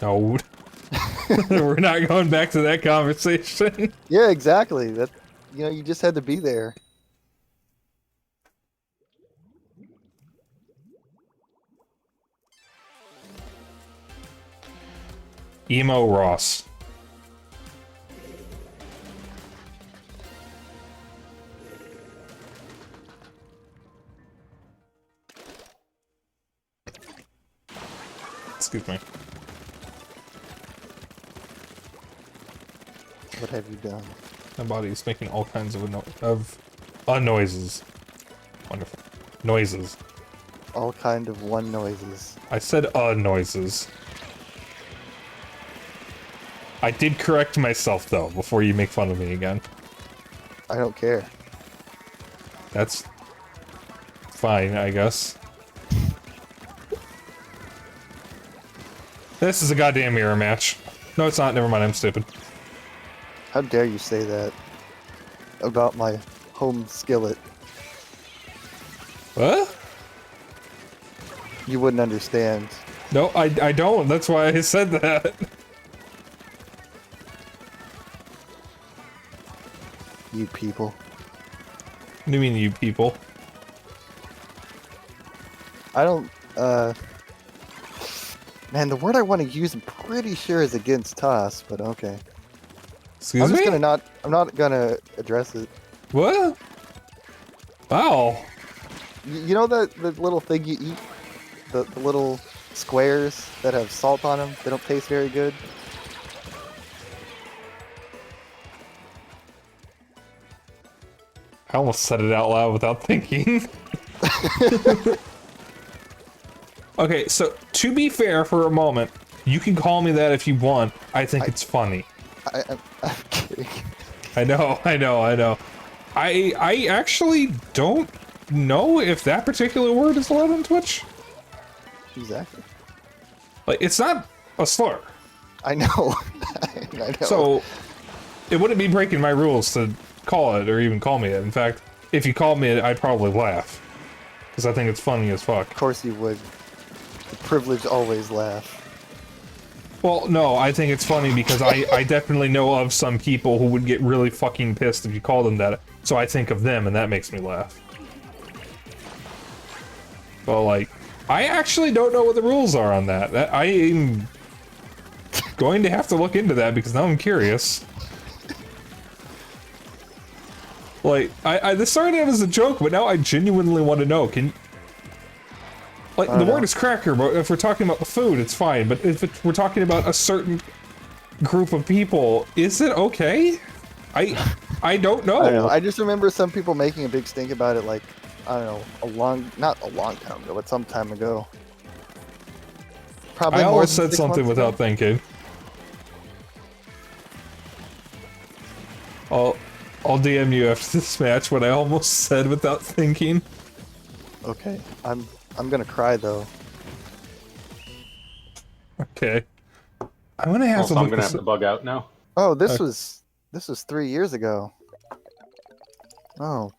No. We're not going back to that conversation. Yeah, exactly. That, you know, you just had to be there. Emo Ross. Excuse me. What have you done? My body is making all kinds of noises. Wonderful. Noises. All kind of one noises. I said noises. I did correct myself though, before you make fun of me again. I don't care. That's fine, I guess. This is a goddamn mirror match. No, it's not. Never mind. I'm stupid. How dare you say that about my home skillet? What? You wouldn't understand. No, I don't. That's why I said that. You people. What do you mean, you people? I don't, Man, the word I want to use, I'm pretty sure is against Toss, but okay. Excuse I'm me? just gonna I'm not gonna address it. What? Wow. You know the little thing you eat? The little squares that have salt on them? They don't taste very good? I almost said it out loud without thinking. Okay, so to be fair for a moment, you can call me that if you want. I think it's funny. I'm kidding. I know. I actually don't know if that particular word is allowed on Twitch. Exactly. Like, it's not a slur. I know. I know. So, it wouldn't be breaking my rules to call it or even call me it. In fact, if you called me it, I'd probably laugh. Because I think it's funny as fuck. Of course you would. The privileged always laugh. Well, no, I think it's funny because I definitely know of some people who would get really fucking pissed if you called them that. So I think of them and that makes me laugh. Well, like, I actually don't know what the rules are on that. I am going to have to look into that because now I'm curious. Like, this started out as a joke, but now I genuinely want to know. Like, the word is cracker, but if we're talking about the food, it's fine. But if we're talking about a certain group of people, is it okay? I don't know. I don't know. I just remember some people making a big stink about it, like, I don't know, not a long time ago, but some time ago. Probably I more almost than said 6 something months ago. without thinking. I'll DM you after this match what I almost said without thinking. Okay, I'm gonna cry though. Okay. I'm gonna have Also, to I'm look gonna this have to bug out now. Oh, this Okay. was 3 years ago. Oh.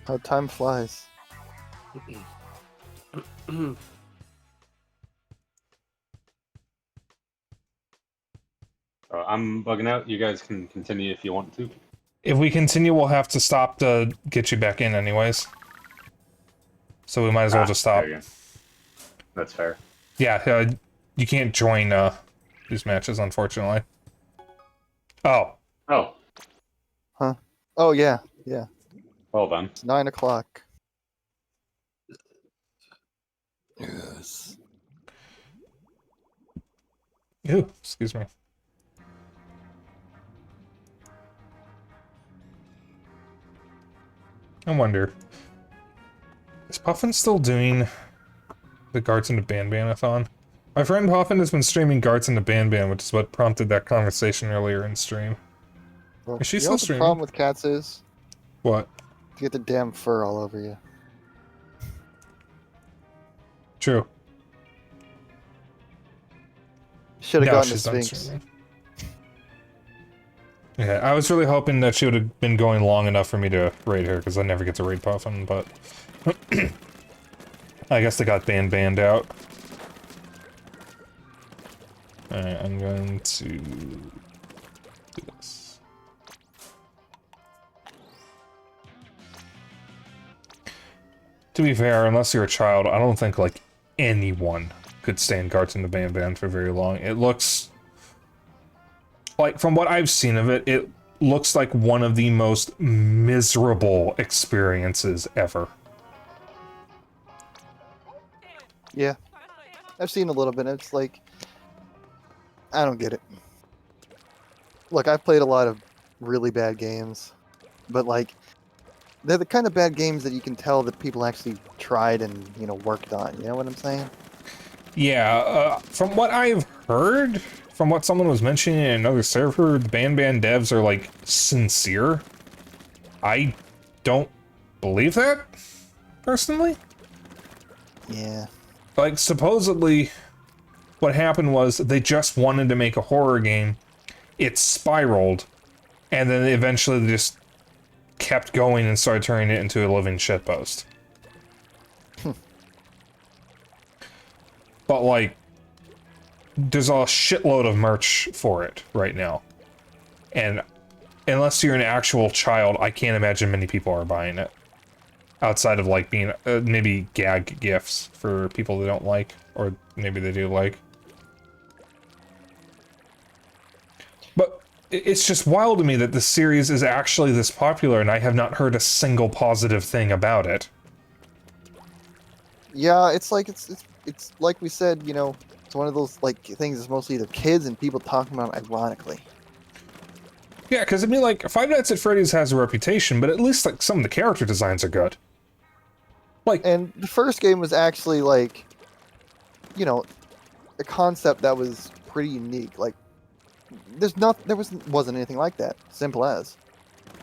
How time flies. I'm bugging out. You guys can continue if you want to. If we continue, we'll have to stop to get you back in anyways. So we might as well just stop. there you go. That's fair. Yeah, you can't join these matches, unfortunately. Oh. Oh, Huh? Oh yeah, yeah. well then. It's 9 o'clock. Yes. Ew, excuse me. I wonder, is Puffin still doing the Guards into Ban-Ban-a-thon? My friend Puffin has been streaming Guards into Ban-Ban, which is what prompted that conversation earlier in stream. Well, Is she you know still what the streaming? problem with cats is? What? You get the damn fur all over you. True. Should have No, gotten the she's done Sphinx. streaming. Yeah, I was really hoping that she would have been going long enough for me to raid her, because I never get to raid Puffin, but... I guess they got banned out. Alright, I'm going to... do this. To be fair, unless you're a child, I don't think, like, anyone could stand Guards into Ban for very long. It looks... like, from what I've seen of it, it looks like one of the most miserable experiences ever. Yeah. I've seen a little bit. It's like, I don't get it. Look, I've played a lot of really bad games, but like, they're the kind of bad games that you can tell that people actually tried and, you know, worked on. You know what I'm saying? Yeah, from what I've heard, from what someone was mentioning in another server, the Ban devs are, like, sincere. I don't believe that, personally. Yeah. Like, supposedly, what happened was they just wanted to make a horror game, it spiraled, and then eventually they just kept going and started turning it into a living shitpost. But, like, there's a shitload of merch for it right now. And unless you're an actual child, I can't imagine many people are buying it. Outside of, like, being maybe gag gifts for people they don't like, or maybe they do like. But it's just wild to me that this series is actually this popular, and I have not heard a single positive thing about it. Yeah, it's like it's like we said, you know, it's one of those like things that's mostly either kids and people talking about it ironically. Yeah, because I mean, like, Five Nights at Freddy's has a reputation, but at least, like, some of the character designs are good. Like, And the first game was actually like, you know, a concept that was pretty unique. Like, wasn't anything like that. Simple as.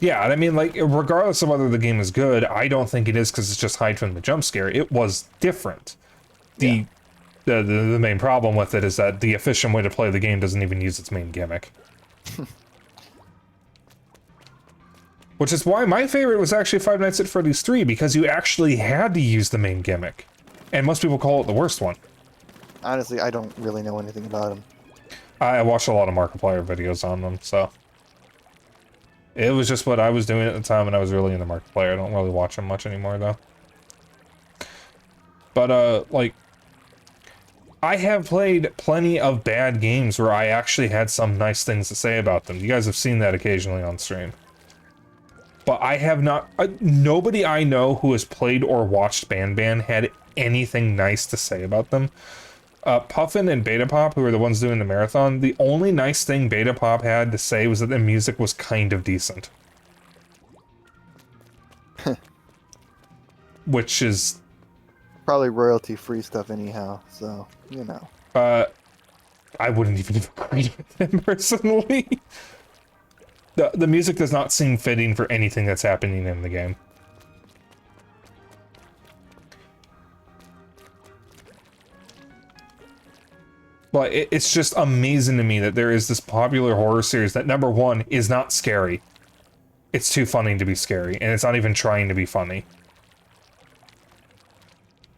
yeah, and I mean, like, regardless of whether the game is good, I don't think it is because it's just hide from the jump scare. It was different. The main problem with it is that the efficient way to play the game doesn't even use its main gimmick. Which is why my favorite was actually Five Nights at Freddy's 3, because you actually had to use the main gimmick. And most people call it the worst one. Honestly, I don't really know anything about them. I watched a lot of Markiplier videos on them, so... It was just what I was doing at the time, and I was really into Markiplier. I don't really watch him much anymore, though. But, like... I have played plenty of bad games where I actually had some nice things to say about them. You guys have seen that occasionally on stream. But I have not... nobody I know who has played or watched Ban had anything nice to say about them. Puffin and Beta Pop, who are the ones doing the marathon, the only nice thing Beta Pop had to say was that the music was kind of decent. Which is... Probably royalty-free stuff anyhow, so, you know. I wouldn't even have agreed with him personally. The music does not seem fitting for anything that's happening in the game. But it's just amazing to me that there is this popular horror series that, number one, is not scary. It's too funny to be scary, and it's not even trying to be funny.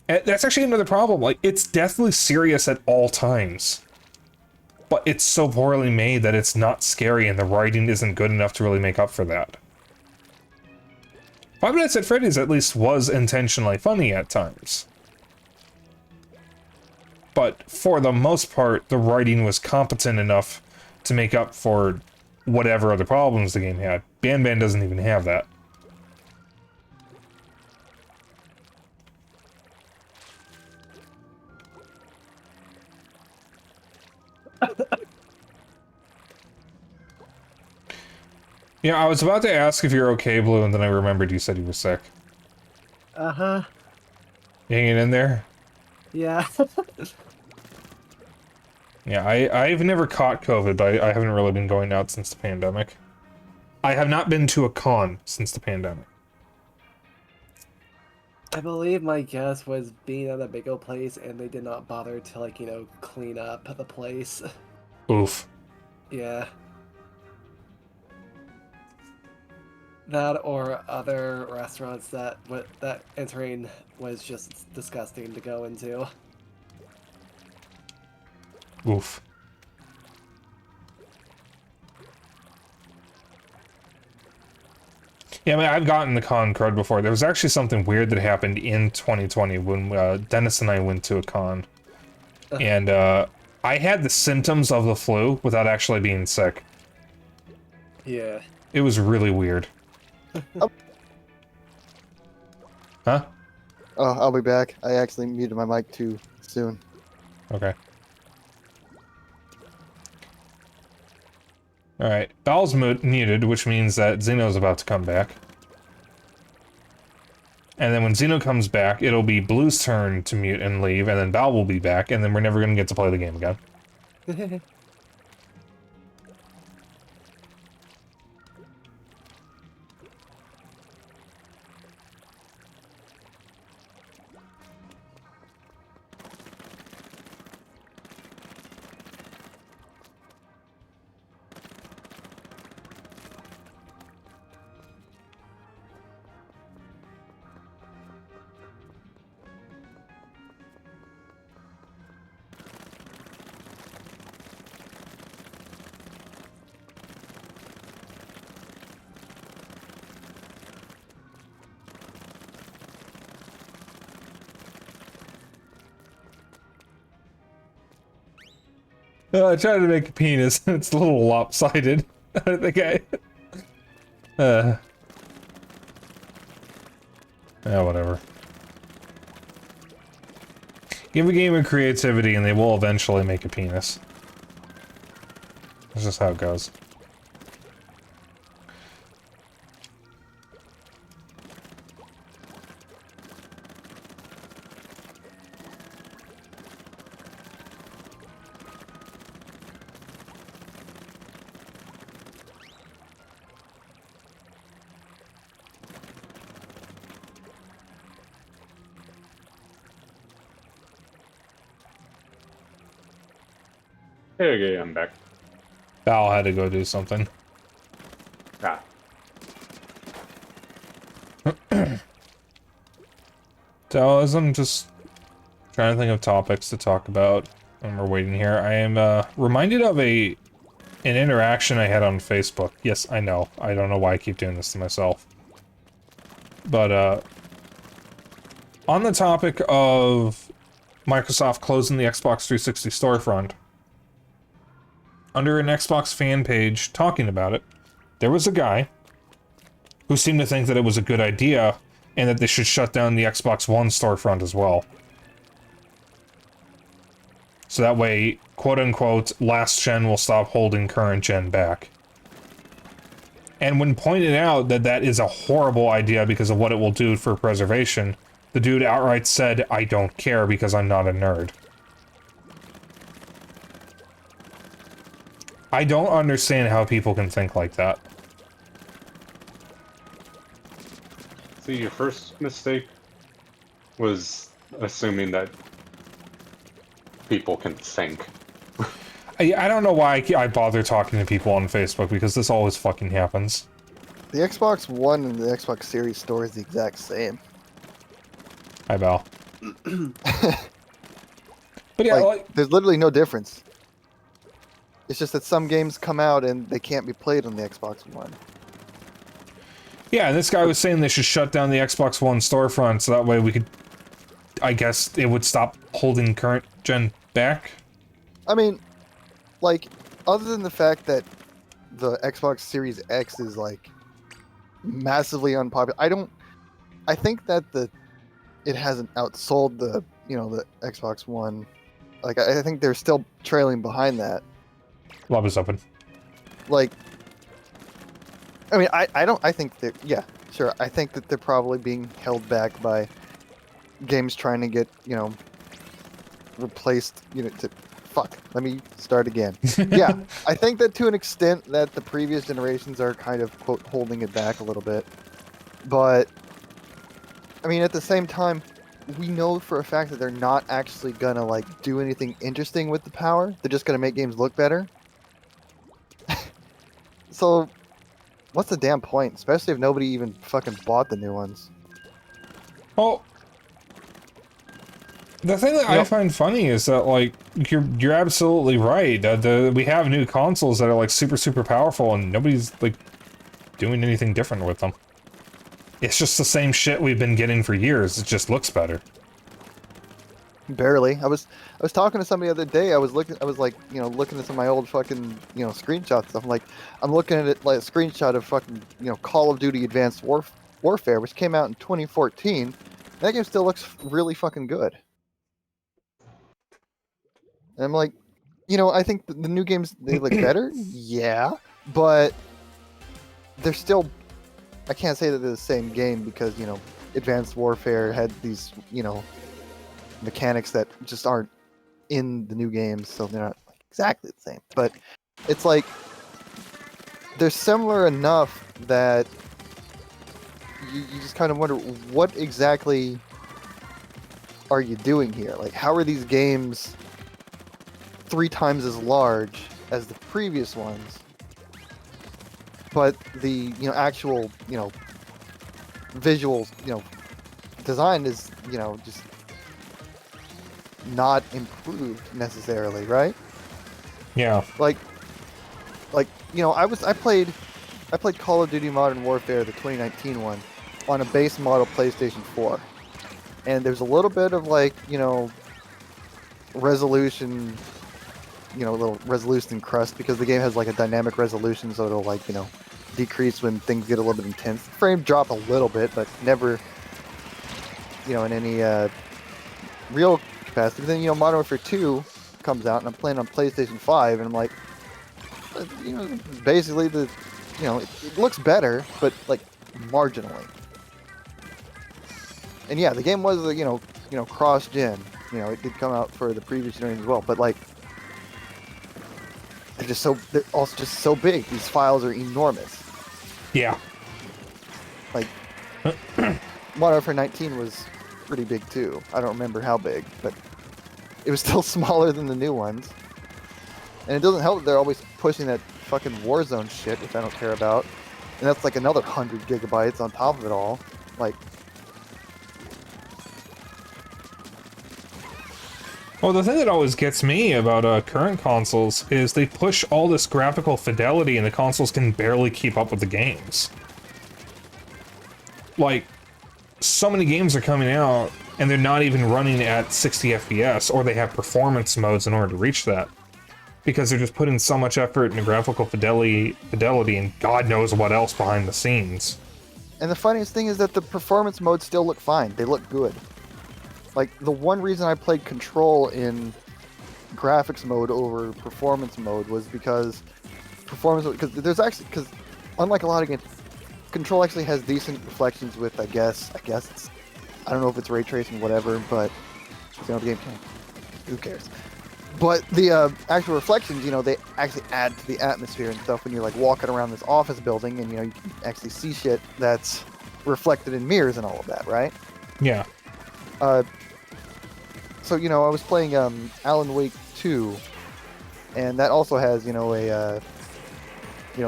And that's actually another problem. Like, it's deathly serious at all times. But it's so poorly made that it's not scary, and the writing isn't good enough to really make up for that. Five Nights at Freddy's at least was intentionally funny at times. But for the most part, the writing was competent enough to make up for whatever other problems the game had. Ban doesn't even have that. Yeah, I was about to ask if you're okay, Blue, and then I remembered you said you were sick. Uh-huh. You hanging in there? Yeah. Yeah, I've never caught COVID, but I haven't really been going out since the pandemic. I have not been to a con since the pandemic. I believe my guess was being at a big old place and they did not bother to, like, you know, clean up the place. Oof. Yeah. That or other restaurants that entering was just disgusting to go into. Oof. Yeah, I mean, I've gotten the con crud before. There was actually something weird that happened in 2020 when Dennis and I went to a con. And I had the symptoms of the flu without actually being sick. Yeah. It was really weird. Huh? Oh, I'll be back. I actually muted my mic too soon. Okay. Alright, Val's muted, which means that Xeno's about to come back. And then when Xeno comes back, it'll be Blue's turn to mute and leave, and then Val will be back, and then we're never gonna get to play the game again. I tried to make a penis, and it's a little lopsided. I think yeah, whatever. Give a game of creativity, and they will eventually make a penis. That's just how it goes. Okay, I'm back. Val had to go do something. Ah. So as I'm just trying to think of topics to talk about when we're waiting here, I am reminded of an interaction I had on Facebook. Yes, I know. I don't know why I keep doing this to myself. But on the topic of Microsoft closing the Xbox 360 storefront, under an Xbox fan page talking about it, there was a guy who seemed to think that it was a good idea and that they should shut down the Xbox One storefront as well. So that way, quote-unquote, last gen will stop holding current gen back. And when pointed out that that is a horrible idea because of what it will do for preservation, the dude outright said, "I don't care because I'm not a nerd." I don't understand how people can think like that. See, your first mistake was assuming that people can think. I don't know why I bother talking to people on Facebook, because this always fucking happens. The Xbox One and the Xbox Series store is the exact same. Hi, Val. But yeah, like, there's literally no difference. It's just that some games come out and they can't be played on the Xbox One. yeah, and this guy was saying they should shut down the Xbox One storefront so that way we could, I guess, it would stop holding current gen back. I mean, like, other than the fact that the Xbox Series X is, like, massively unpopular, I think that it hasn't outsold the Xbox One. Like, I think they're still trailing behind that. Love is open. Like, I mean, I think that, yeah, sure, I think that they're probably being held back by games trying to get, replaced, fuck, let me start again. Yeah, I think that to an extent that the previous generations are kind of, quote, holding it back a little bit. But, I mean, at the same time, we know for a fact that they're not actually gonna, like, do anything interesting with the power. They're just gonna make games look better. So, what's the damn point? Especially if nobody even fucking bought the new ones. Well, the thing that I find funny is that, like, you're absolutely right. We have new consoles that are, like, super powerful, and nobody's, like, doing anything different with them. It's just the same shit we've been getting for years. It just looks better. Barely. I was talking to somebody the other day. I was looking at some of my old fucking, screenshots stuff. I'm looking at it like a screenshot of fucking, Call of Duty Advanced Warfare, which came out in 2014. That game still looks really fucking good. And I'm like, I think the new games, they look better. Yeah, but they're still, I can't say that they're the same game because, Advanced Warfare had these, mechanics that just aren't in the new games, so they're not exactly the same. But it's like they're similar enough that you just kind of wonder, what exactly are you doing here? Like, how are these games 3 times as large as the previous ones, but the actual visual design is just not improved necessarily, right? Yeah. Like I played Call of Duty Modern Warfare, the 2019 one, on a base model PlayStation 4, and there's a little bit of resolution little resolution crust because the game has like a dynamic resolution, so it'll like decrease when things get a little bit intense. Frame drop a little bit, but never in any real capacity. But then Modern Warfare 2 comes out, and I'm playing on PlayStation 5, and I'm like, basically it looks better, but like marginally. And yeah, the game was cross-gen. It did come out for the previous generation as well, but like they're also just so big. These files are enormous. Yeah. Like Modern Warfare 19 was pretty big too. I don't remember how big, but it was still smaller than the new ones. And it doesn't help that they're always pushing that fucking Warzone shit, which I don't care about. And that's like another 100 gigabytes on top of it all. Like, well, the thing that always gets me about current consoles is they push all this graphical fidelity and the consoles can barely keep up with the games. Like, so many games are coming out and they're not even running at 60 FPS, or they have performance modes in order to reach that. Because they're just putting so much effort into graphical fidelity and God knows what else behind the scenes. and the funniest thing is that the performance modes still look fine. They look good. Like, the one reason I played Control in graphics mode over performance mode was because because unlike a lot of games, Control actually has decent reflections with, I guess I don't know if it's ray tracing, whatever, but the game can. Who cares? But the actual reflections, they actually add to the atmosphere and stuff when you're like walking around this office building, and you can actually see shit that's reflected in mirrors and all of that, right? Yeah. So I was playing Alan Wake 2, and that also has a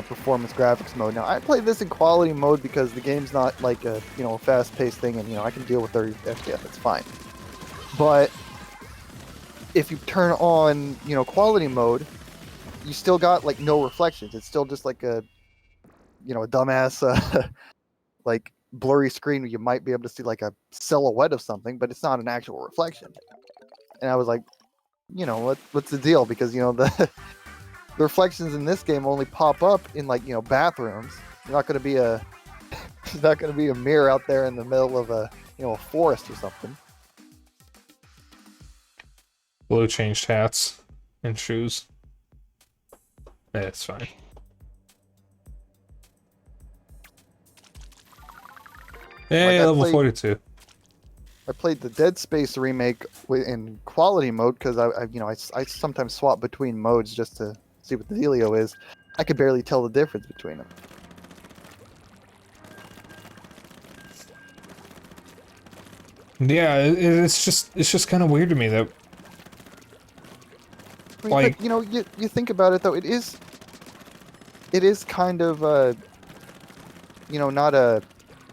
performance graphics mode. Now I played this in quality mode because the game's not like a fast-paced thing, and I can deal with 30 FPS. It's fine. But if you turn on quality mode, you still got like no reflections. It's still just like a a dumbass like blurry screen where you might be able to see like a silhouette of something, but it's not an actual reflection. And I was like, what's the deal? Because the reflections in this game only pop up in like bathrooms. There's not going to be a mirror out there in the middle of a a forest or something. Blue changed hats and shoes. Yeah, it's fine. Hey, level 42. I played the Dead Space remake in quality mode because I sometimes swap between modes just to see what the dealio is. I could barely tell the difference between them. Yeah, it's just kind of weird to me that. But, you think about it though, it is kind of not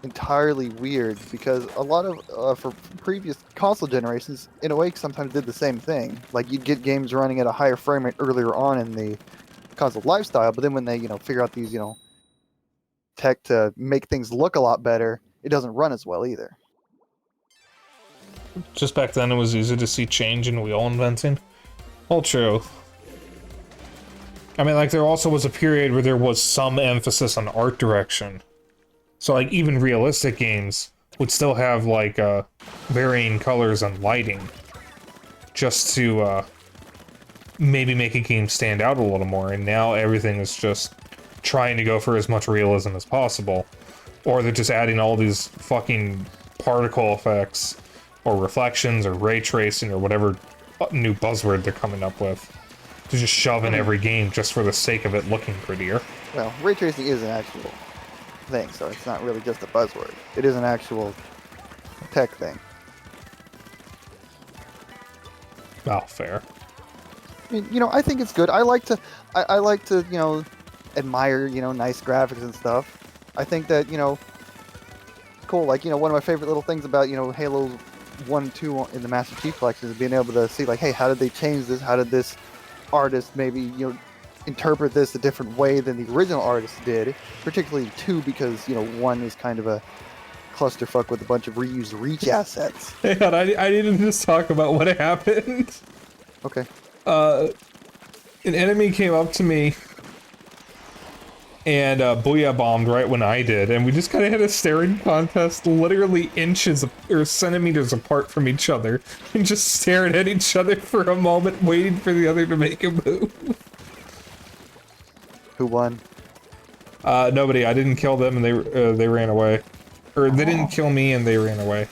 entirely weird, because a lot of for previous console generations in a way sometimes did the same thing. Like, you'd get games running at a higher frame rate earlier on in the console lifestyle, but then when they figure out these tech to make things look a lot better, it doesn't run as well either. Just back then it was easy to see change in wheel inventing. All true. I mean, like, there also was a period where there was some emphasis on art direction. So, like, even realistic games would still have, like, varying colors and lighting. Just to, maybe make a game stand out a little more. And now everything is just trying to go for as much realism as possible. Or they're just adding all these fucking particle effects, or reflections, or ray tracing, or whatever new buzzword they're coming up with to just shove in every game just for the sake of it looking prettier. Well, ray tracing is an actual thing, so it's not really just a buzzword. It is an actual tech thing. Oh, fair. I mean, I think it's good. I like to admire, nice graphics and stuff. I think that, cool. Like, one of my favorite little things about, Halo 1 and 2 in the Master Chief Collection is being able to see, like, hey, how did they change this? How did this artist maybe, interpret this a different way than the original artist did? Particularly 2, because, 1 is kind of a clusterfuck with a bunch of reused Reach assets. Hang on, I didn't just talk about what happened. Okay. An enemy came up to me and booyah bombed right when I did, and we just kind of had a staring contest, literally inches or centimeters apart from each other, and just stared at each other for a moment, waiting for the other to make a move. Who won? Nobody. I didn't kill them, and they ran away, or they didn't kill me, and they ran away.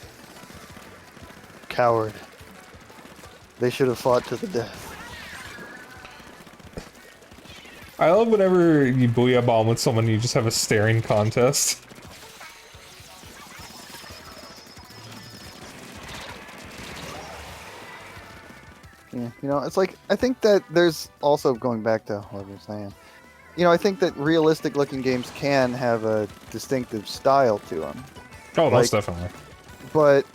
Coward. They should have fought to the death. I love whenever you booyah bomb with someone, you just have a staring contest. Yeah, you know, it's like, I think that there's also, going back to what we were saying, you know, I think that realistic looking games can have a distinctive style to them. Oh, most Like- definitely. But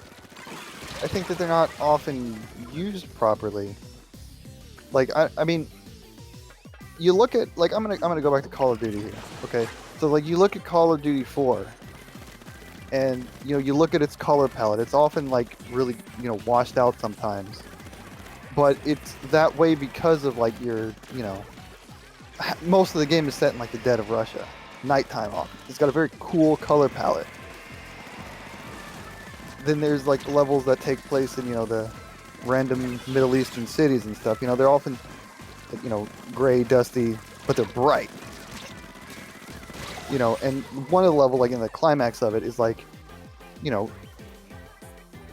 I think that they're not often used properly. Like, I mean, you look at, like, I'm gonna go back to Call of Duty here, okay? So, like, you look at Call of Duty 4, and, you know, you look at its color palette, it's often, like, really, you know, washed out sometimes. But it's that way because of, like, your, you know, most of the game is set in, like, the dead of Russia. Nighttime often. It's got a very cool color palette. Then there's, like, levels that take place in, you know, the random Middle Eastern cities and stuff. You know, they're often, you know, gray, dusty, but they're bright. You know, and one of the level, like in the climax of it, is like, you know,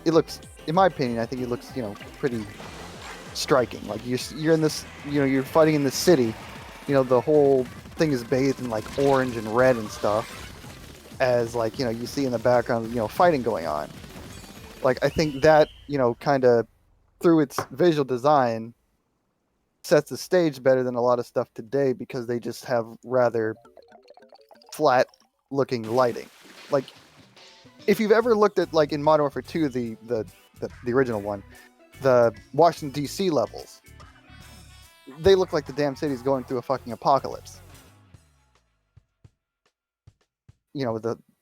it looks, in my opinion, I think it looks, you know, pretty striking. Like you're in this, you know, you're fighting in the city. You know, the whole thing is bathed in like orange and red and stuff. As like, you know, you see in the background, you know, fighting going on. Like I think that, you know, kind of through its visual design sets the stage better than a lot of stuff today because they just have rather flat looking lighting. Like if you've ever looked at, like in Modern Warfare 2, the original one, the Washington DC levels, they look like the damn city's going through a fucking apocalypse. You know,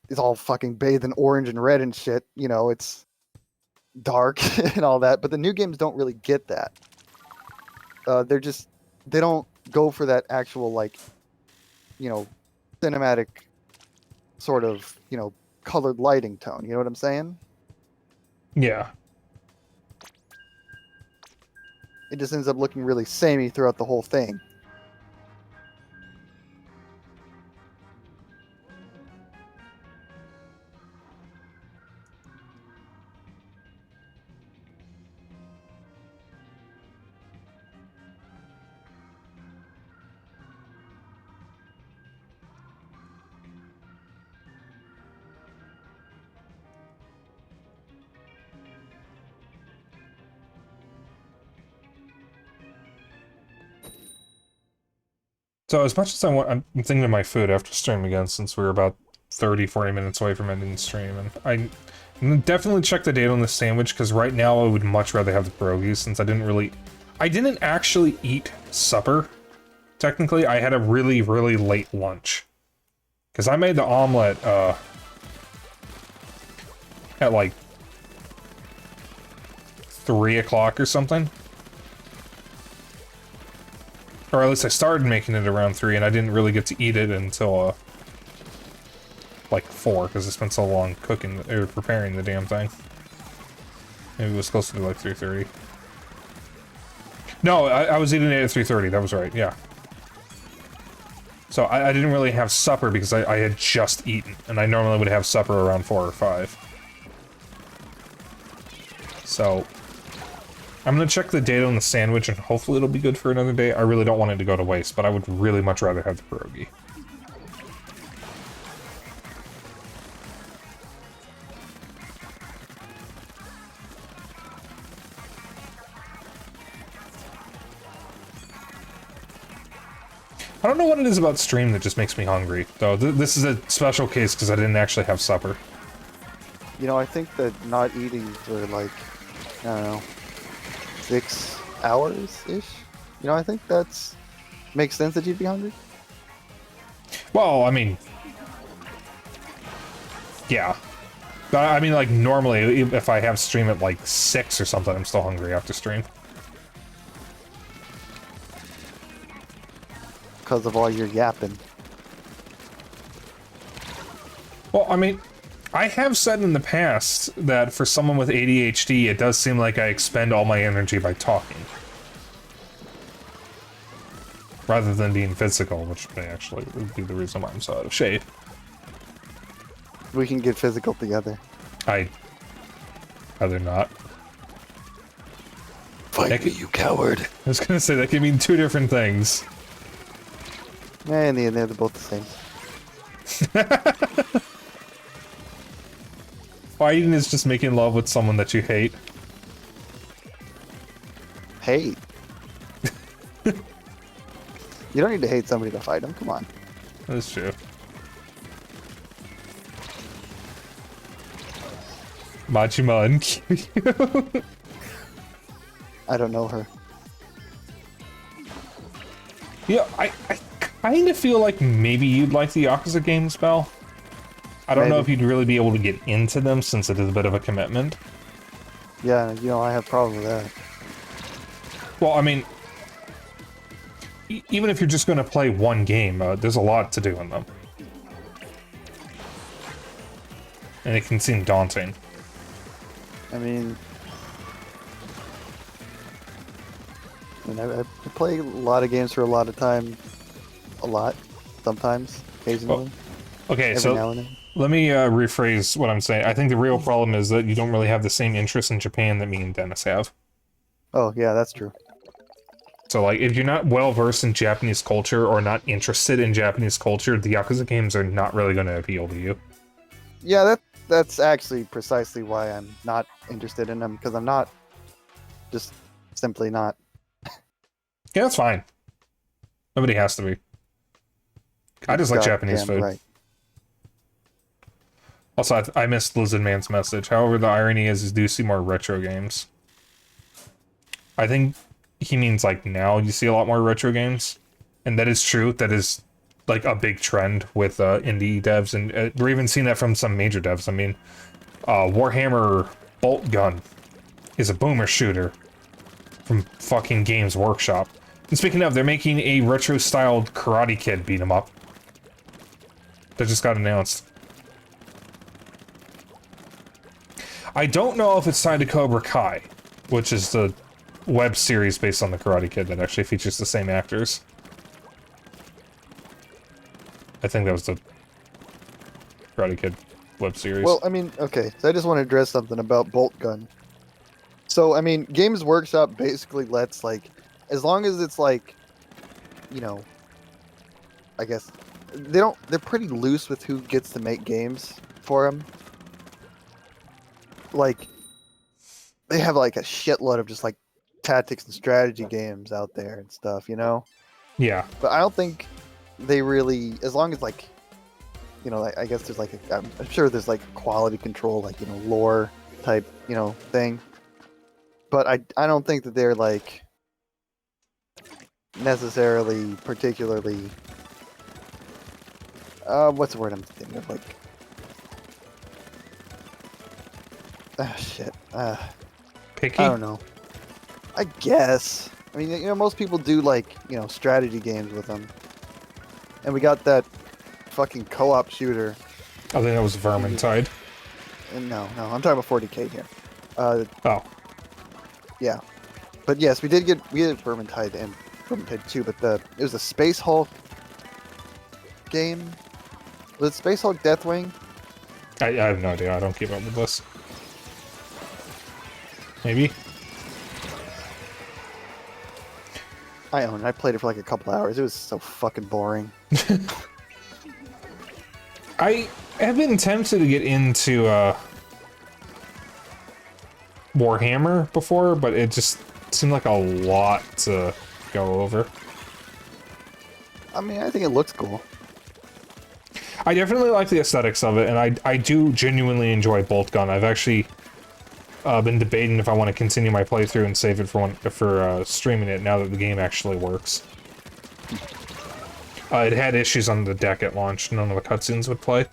it's all fucking bathed in orange and red and shit. You know, it's dark and all that. But the new games don't really get that. They don't go for that actual, like, you know, cinematic sort of, you know, colored lighting tone. You know what I'm saying? Yeah. It just ends up looking really samey throughout the whole thing. So as much as I'm thinking of my food after stream again, since we're about 30-40 minutes away from ending the stream, and I'm gonna definitely check the date on the sandwich, because right now I would much rather have the pierogies, since I didn't actually eat supper. Technically, I had a really, really late lunch. Because I made the omelet, at like 3 o'clock or something. Or at least I started making it around 3, and I didn't really get to eat it until, like 4, because I spent so long cooking, or preparing the damn thing. Maybe it was close to like 3:30. No, I was eating it at 3:30, that was right, yeah. So I didn't really have supper because I had just eaten, and I normally would have supper around 4 or 5. So I'm gonna check the date on the sandwich, and hopefully it'll be good for another day. I really don't want it to go to waste, but I would really much rather have the pierogi. I don't know what it is about stream that just makes me hungry, though. This is a special case because I didn't actually have supper. You know, I think that not eating for like, I don't know, 6 hours-ish? You know, I think that's makes sense that you'd be hungry. Well, I mean, yeah. I mean, like, normally, if I have stream at, like, 6 or something, I'm still hungry after stream. because of all your yapping. Well, I mean, I have said in the past that for someone with ADHD, it does seem like I expend all my energy by talking. Rather than being physical, which may actually be the reason why I'm so out of shape. We can get physical together. I'd rather not. Fight me, you coward. I was gonna say, that could mean two different things. In the end, they're both the same. Fighting is just making love with someone that you hate. Hate? You don't need to hate somebody to fight them. Come on. That's true. Majima and Kiryu. I don't know her. Yeah, I kind of feel like maybe you'd like the Yakuza games, Belle. I don't know if you'd really be able to get into them since it is a bit of a commitment. Yeah, you know, I have problems with that. Well, I mean, even if you're just going to play one game, there's a lot to do in them. And it can seem daunting. I mean, I play a lot of games for a lot of time. A lot. Sometimes. Occasionally. Okay, every so now and then. let me rephrase what I'm saying. I think the real problem is that you don't really have the same interest in Japan that me and Dennis have. Oh, yeah, that's true. So, like, if you're not well-versed in Japanese culture or not interested in Japanese culture, the Yakuza games are not really going to appeal to you. Yeah, that's actually precisely why I'm not interested in them, because I'm not. Just simply not. Yeah, that's fine. Nobody has to be. I just like Japanese food. Right. Also, I missed Lizard Man's message. However, the irony is do see more retro games. I think he means, like, now you see a lot more retro games. And that is true. That is, like, a big trend with indie devs. And we're even seeing that from some major devs. I mean, Warhammer Bolt Gun is a boomer shooter from fucking Games Workshop. And speaking of, they're making a retro-styled Karate Kid beat 'em up. That just got announced. I don't know if it's tied to Cobra Kai, which is the web series based on the Karate Kid that actually features the same actors. I think that was the Karate Kid web series. Well, I mean, okay, so I just want to address something about Bolt Gun. So, I mean, Games Workshop basically lets, like, as long as it's, like, you know, I guess, they're pretty loose with who gets to make games for them. Like, they have, like, a shitload of just, like, tactics and strategy games out there and stuff, you know? Yeah. But I don't think they really, as long as, like, you know, I guess there's, like, I'm sure there's, like, quality control, like, you know, lore type, you know, thing. But I don't think that they're, like, necessarily particularly, what's the word I'm thinking of, like, shit, Picky? I don't know. I guess. I mean, you know, most people do, like, you know, strategy games with them. And we got that fucking co-op shooter. I think that was Vermintide. No, I'm talking about 40K here. Oh. Yeah. But yes, we had Vermintide and Vermintide 2, but it was a Space Hulk game. Was it Space Hulk Deathwing? I have no idea. I don't keep up with this. Maybe? I own it. I played it for like a couple hours. It was so fucking boring. I have been tempted to get into Warhammer before, but it just seemed like a lot to go over. I mean, I think it looks cool. I definitely like the aesthetics of it, and I do genuinely enjoy Bolt Gun. I've actually been debating if I want to continue my playthrough and save it for streaming it now that the game actually works. It had issues on the deck at launch. None of the cutscenes would play.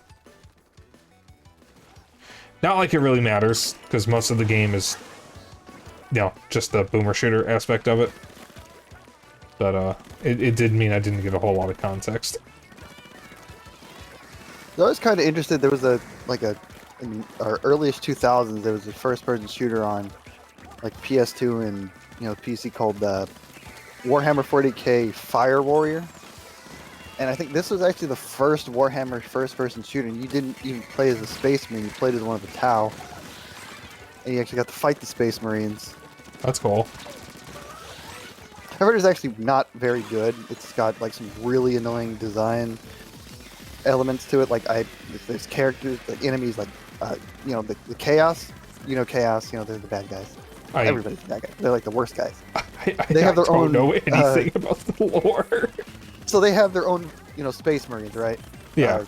Not like it really matters, because most of the game is, you know, just the boomer shooter aspect of it. But, It did mean I didn't get a whole lot of context. I was kind of interested. There was in our earliest 2000s, there was a first-person shooter on like PS2 and PC called Warhammer 40K Fire Warrior. And I think this was actually the first Warhammer first-person shooter. And you didn't even play as a spaceman; you played as one of the Tau, and you actually got to fight the Space Marines. That's cool. However, it's actually not very good. It's got like some really annoying design elements to it. Like there's characters, like enemies, like the Chaos. Chaos. They're the bad guys. Everybody's the bad guys. They're like the worst guys. They have their own. I don't know anything about the lore. So they have their own, Space Marines, right? Yeah.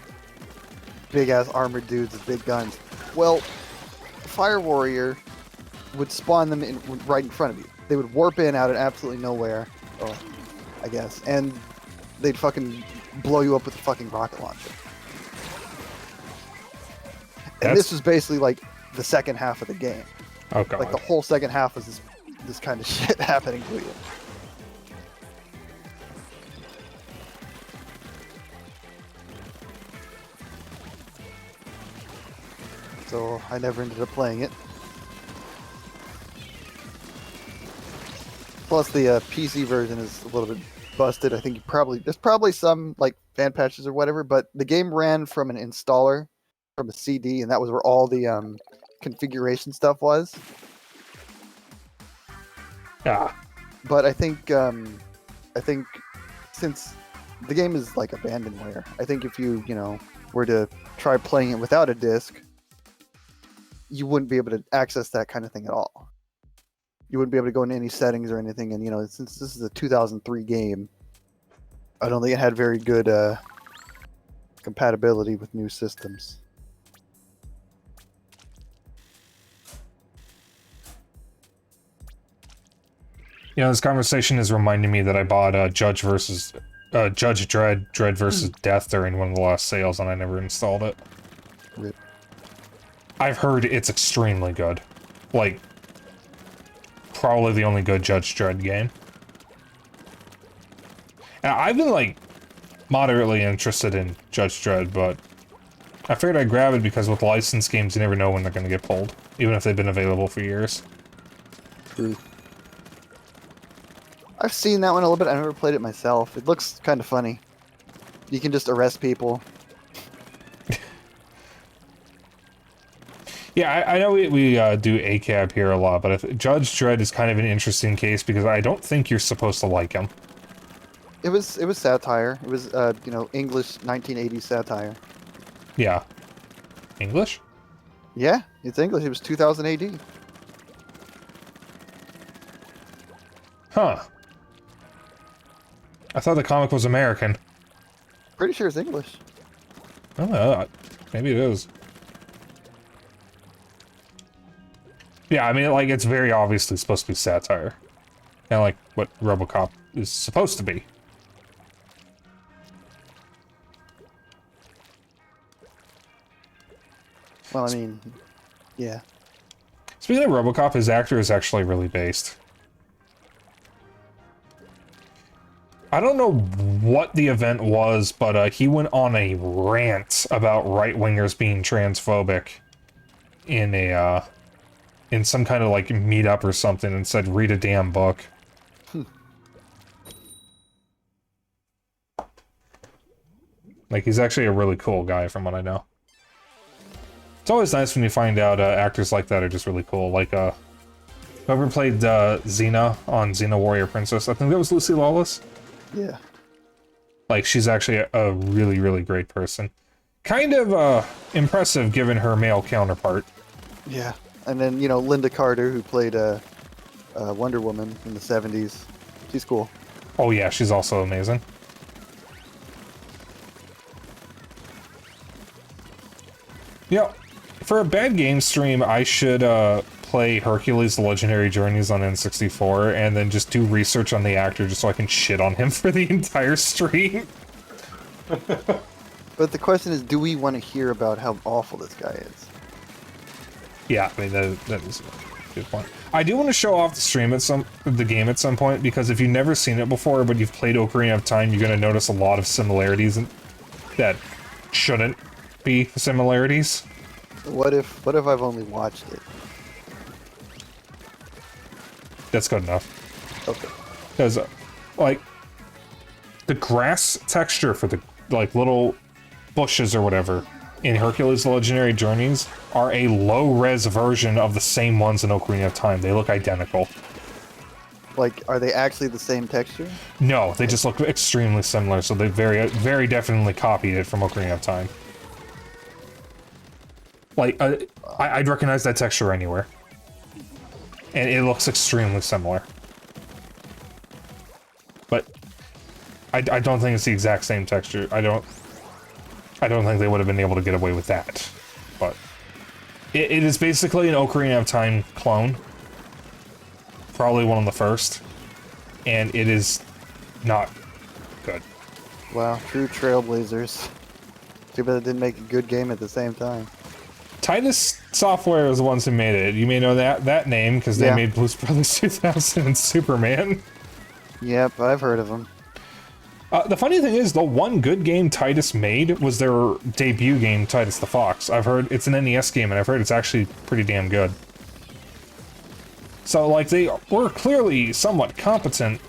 Big ass armored dudes with big guns. Well, Fire Warrior would spawn them right in front of you. They would warp in out of absolutely nowhere, I guess, and they'd fucking blow you up with a fucking rocket launcher. And this was basically like the second half of the game. Oh god. Like the whole second half was this kind of shit happening to you. So I never ended up playing it. Plus the PC version is a little bit busted. I think there's probably some like fan patches or whatever, but the game ran from an installer from a CD, and that was where all the configuration stuff was. Yeah. But I think since the game is like abandonware, I think if you were to try playing it without a disc, you wouldn't be able to access that kind of thing at all. You wouldn't be able to go into any settings or anything, and since this is a 2003 game, I don't think it had very good compatibility with new systems. This conversation is reminding me that I bought Judge Dredd versus Death during one of the last sales, and I never installed it. Rip. I've heard it's extremely good. Like, probably the only good Judge Dredd game. And I've been, like, moderately interested in Judge Dredd, but I figured I'd grab it because with licensed games, you never know when they're going to get pulled, even if they've been available for years. True. I've seen that one a little bit. I never played it myself. It looks kind of funny. You can just arrest people. Yeah, I know we do ACAB here a lot, but Judge Dredd is kind of an interesting case because I don't think you're supposed to like him. It was satire. It was English 1980s satire. Yeah. English? Yeah, it's English. It was 2000 AD. Huh. I thought the comic was American. Pretty sure it's English. Oh, maybe it is. Yeah, I mean, like, it's very obviously supposed to be satire. Kind of like what RoboCop is supposed to be. Well, I mean, yeah. Speaking of RoboCop, his actor is actually really based. I don't know what the event was, but he went on a rant about right-wingers being transphobic in a in some kind of like meetup or something, and said, "Read a damn book." Like, he's actually a really cool guy, from what I know. It's always nice when you find out actors like that are just really cool. Like, whoever played Xena on Xena Warrior Princess, I think that was Lucy Lawless. Yeah. Like, she's actually a really, really great person. Kind of impressive given her male counterpart. Yeah. And then, Linda Carter, who played Wonder Woman in the 70s. She's cool. Oh yeah, she's also amazing. Yeah, for a bad game stream, I should play Hercules: The Legendary Journeys on N64 and then just do research on the actor just so I can shit on him for the entire stream. But the question is, do we want to hear about how awful this guy is? Yeah, I mean, that is... Good point. I do want to show off the game at some point, because if you've never seen it before, but you've played Ocarina of Time, you're going to notice a lot of similarities that shouldn't be similarities. What if I've only watched it? That's good enough. Okay. Because, like, the grass texture for the, like, little bushes or whatever in Hercules Legendary Journeys are a low-res version of the same ones in Ocarina of Time. They look identical. Like, are they actually the same texture? No, they just look extremely similar, so they very, very definitely copied it from Ocarina of Time. Like, I'd recognize that texture anywhere. And it looks extremely similar. But I don't think it's the exact same texture. I don't think they would have been able to get away with that. But it is basically an Ocarina of Time clone. Probably one of the first. And it is not good. Wow, true trailblazers. Too bad it didn't make a good game at the same time. Titus Software is the ones who made it. You may know that name because they made Blues Brothers 2000 and Superman. Yep, I've heard of them. The funny thing is, the one good game Titus made was their debut game, Titus the Fox. I've heard it's an NES game, and I've heard it's actually pretty damn good. So, like, they were clearly somewhat competent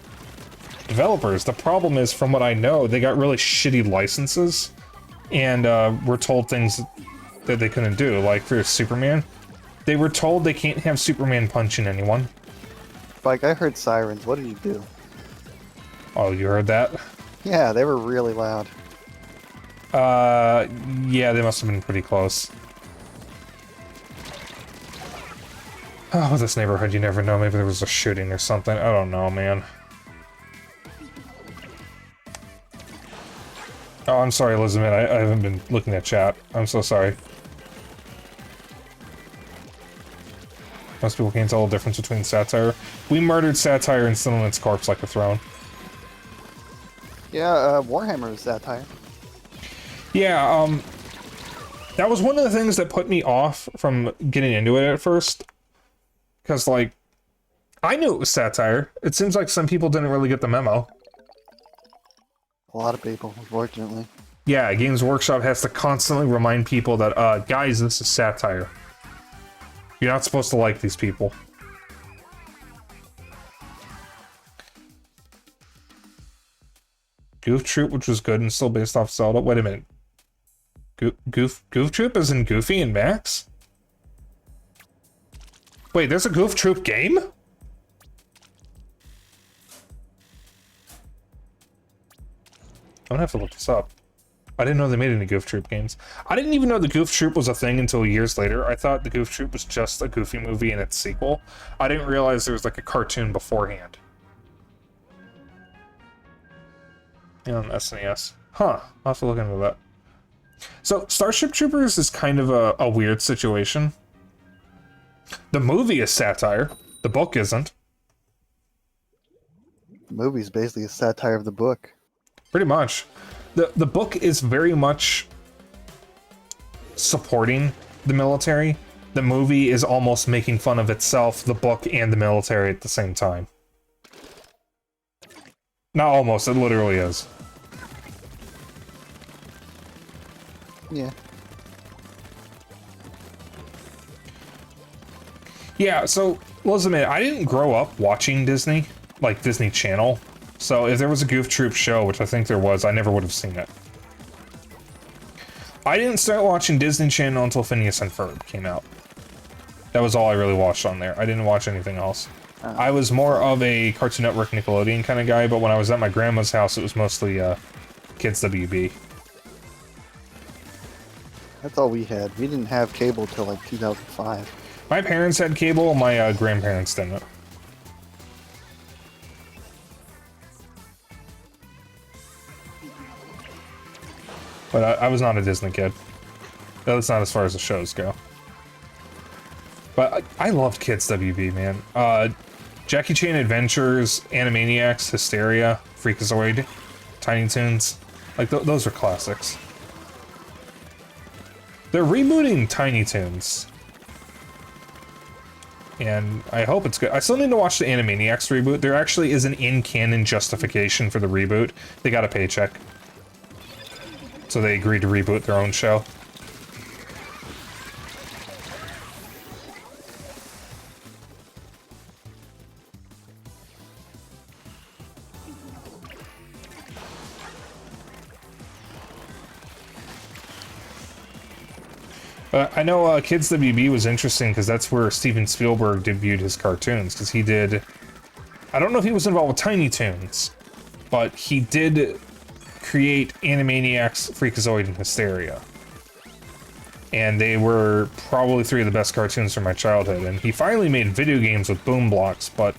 developers. The problem is, from what I know, they got really shitty licenses, and were told things that they couldn't do. Like, for Superman, they were told they can't have Superman punching anyone. Spike, I heard sirens. What did you do? Oh, you heard that? Yeah, they were really loud. Yeah, they must have been pretty close. Oh, with this neighborhood, you never know. Maybe there was a shooting or something. I don't know, man. Oh, I'm sorry, Elizabeth. I haven't been looking at chat. I'm so sorry. Most people can't tell the difference between satire. We murdered satire and stood on its corpse like a throne. Yeah, Warhammer is satire. Yeah, that was one of the things that put me off from getting into it at first. Because, like, I knew it was satire. It seems like some people didn't really get the memo. A lot of people, unfortunately. Yeah, Games Workshop has to constantly remind people that, guys, this is satire. You're not supposed to like these people. Goof Troop, which was good and still based off Zelda. Wait a minute. Goof Troop is in Goofy and Max? Wait, there's a Goof Troop game? I'm gonna have to look this up. I didn't know they made any Goof Troop games. I didn't even know the Goof Troop was a thing until years later. I thought the Goof Troop was just a Goofy movie and its sequel. I didn't realize there was like a cartoon beforehand. Yeah, on SNES. Huh, I'll have to look into that. So, Starship Troopers is kind of a weird situation. The movie is satire. The book isn't. The movie's basically a satire of the book. Pretty much. The book is very much supporting the military. The movie is almost making fun of itself, the book, and the military at the same time. Not almost, it literally is. Yeah. Yeah, so, let's admit, I didn't grow up watching Disney, like Disney Channel. So if there was a Goof Troop show, which I think there was, I never would have seen it. I didn't start watching Disney Channel until Phineas and Ferb came out. That was all I really watched on there. I didn't watch anything else. I was more of a Cartoon Network Nickelodeon kind of guy, but when I was at my grandma's house, it was mostly Kids WB. That's all we had. We didn't have cable till like 2005. My parents had cable, my grandparents didn't. But I was not a Disney kid. That's not as far as the shows go. But I loved Kids WB, man. Jackie Chan Adventures, Animaniacs, Hysteria, Freakazoid, Tiny Toons. Like, those are classics. They're rebooting Tiny Toons. and I hope it's good. I still need to watch the Animaniacs reboot. There actually is an in-canon justification for the reboot. They got a paycheck. So they agreed to reboot their own show. I know Kids WB was interesting because that's where Steven Spielberg debuted his cartoons, because he did... I don't know if he was involved with Tiny Toons, but he did create Animaniacs, Freakazoid, and Hysteria. And they were probably 3 of the best cartoons from my childhood. And he finally made video games with Boom Blocks, but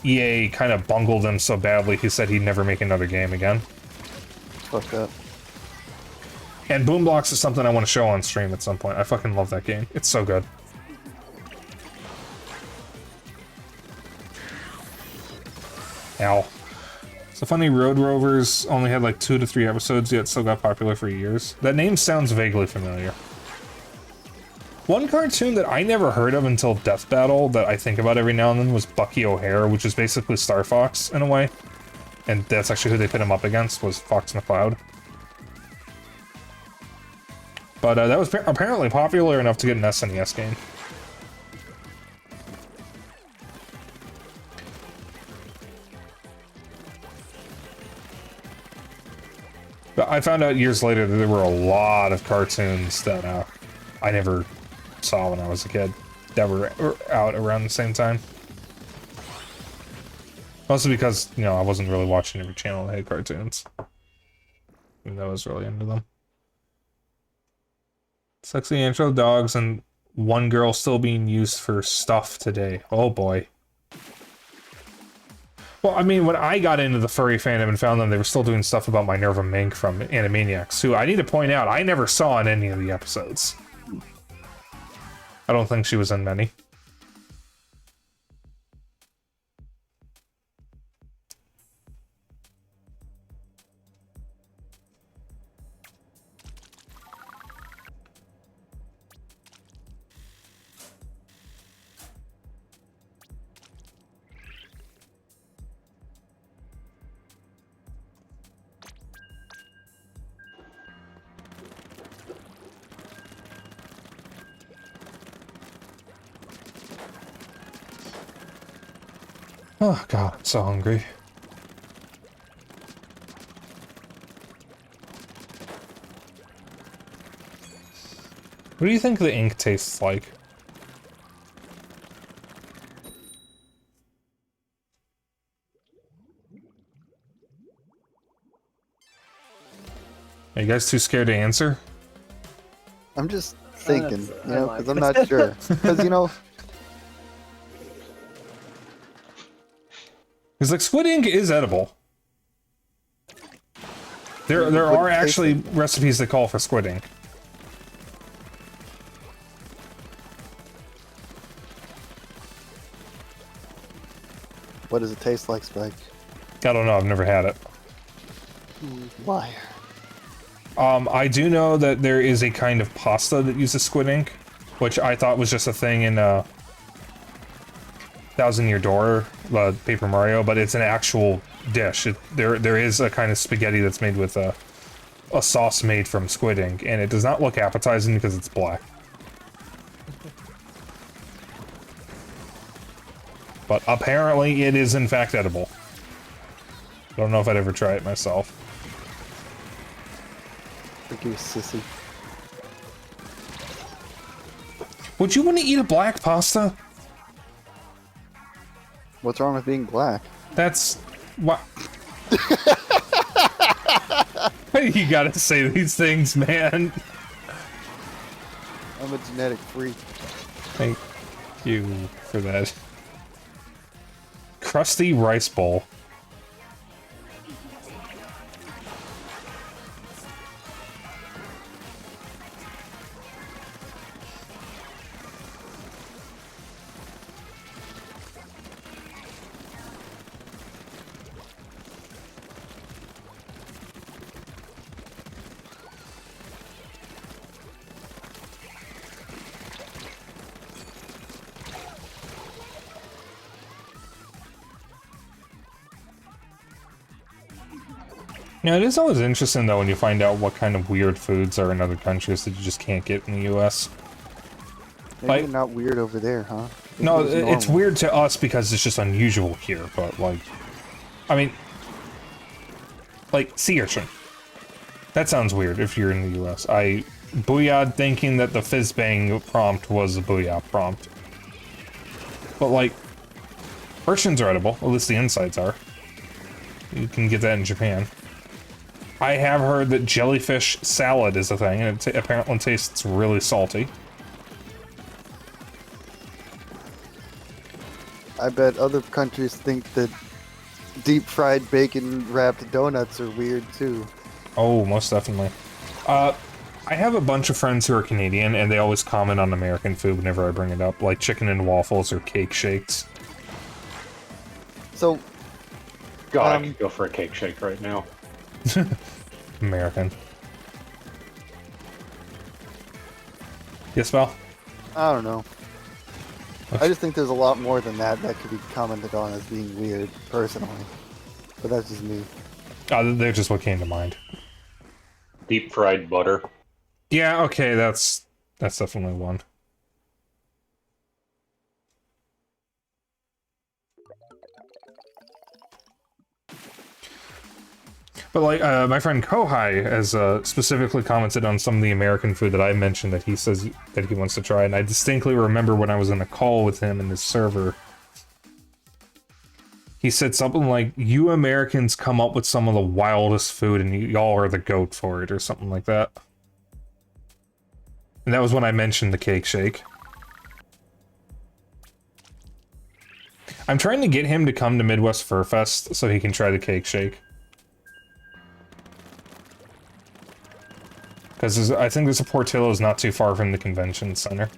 EA kind of bungled them so badly he said he'd never make another game again. Fucked up. And Boom Blocks is something I want to show on stream at some point. I fucking love that game. It's so good. Ow. So funny, Road Rovers only had like 2 to 3 episodes, yet still got popular for years. That name sounds vaguely familiar. One cartoon that I never heard of until Death Battle that I think about every now and then was Bucky O'Hare, which is basically Star Fox in a way. And that's actually who they put him up against, was Fox McCloud. But that was apparently popular enough to get an SNES game. But I found out years later that there were a lot of cartoons that I never saw when I was a kid that were out around the same time. Mostly because, you know, I wasn't really watching every channel that had cartoons. Even though I was really into them. Sexy intro dogs and one girl still being used for stuff today. Oh boy. Well, I mean, when I got into the furry fandom and found them, they were still doing stuff about Minerva Mink from Animaniacs, who I need to point out, I never saw in any of the episodes. I don't think she was in many. Oh god, I'm so hungry. What do you think the ink tastes like? Are you guys too scared to answer? I'm just thinking, you know, because I'm not sure. Because, you know... Because, like, squid ink is edible. There are actually recipes that call for squid ink. What does it taste like, Spike? I don't know, I've never had it. Liar. I do know that there is a kind of pasta that uses squid ink, which I thought was just a thing in, Thousand Year Door, Paper Mario, but it's an actual dish. There is a kind of spaghetti that's made with a sauce made from squid ink, and it does not look appetizing because it's black. But apparently it is in fact edible. I don't know if I'd ever try it myself. Thank you, sissy. Would you want to eat a black pasta? What's wrong with being black? That's... what? You gotta say these things, man. I'm a genetic freak. Thank you for that. Crusty rice bowl. Yeah, it is always interesting though when you find out what kind of weird foods are in other countries that you just can't get in the U.S. Maybe Like- they're not weird over there, huh? Maybe No, it's it's normal. weird to us because it's just unusual here, but like, I mean, like sea urchin. That sounds weird if you're in the U.S. I booyah thinking that the fizz bang prompt was a booyah prompt. But like, urchins are edible, at least the insides are. You can get that in Japan. I have heard that jellyfish salad is a thing, and it apparently tastes really salty. I bet other countries think that deep fried bacon wrapped donuts are weird too. Oh, most definitely. I have a bunch of friends who are Canadian, and they always comment on American food whenever I bring it up, like chicken and waffles or cake shakes. So God, I could go for a cake shake right now. American. Yes, Val? I don't know. I just think there's a lot more than that that could be commented on as being weird, personally. But that's just me. They're just what came to mind. Deep fried butter. Yeah, okay, that's definitely one. But like, my friend Kohai has specifically commented on some of the American food that I mentioned that he says that he wants to try, and I distinctly remember when I was in a call with him in his server, he said something like, "You Americans come up with some of the wildest food, and y'all are the goat for it," or something like that. And that was when I mentioned the cake shake. I'm trying to get him to come to Midwest Fur Fest so he can try the cake shake. Because I think there's a Portillo's not too far from the convention center.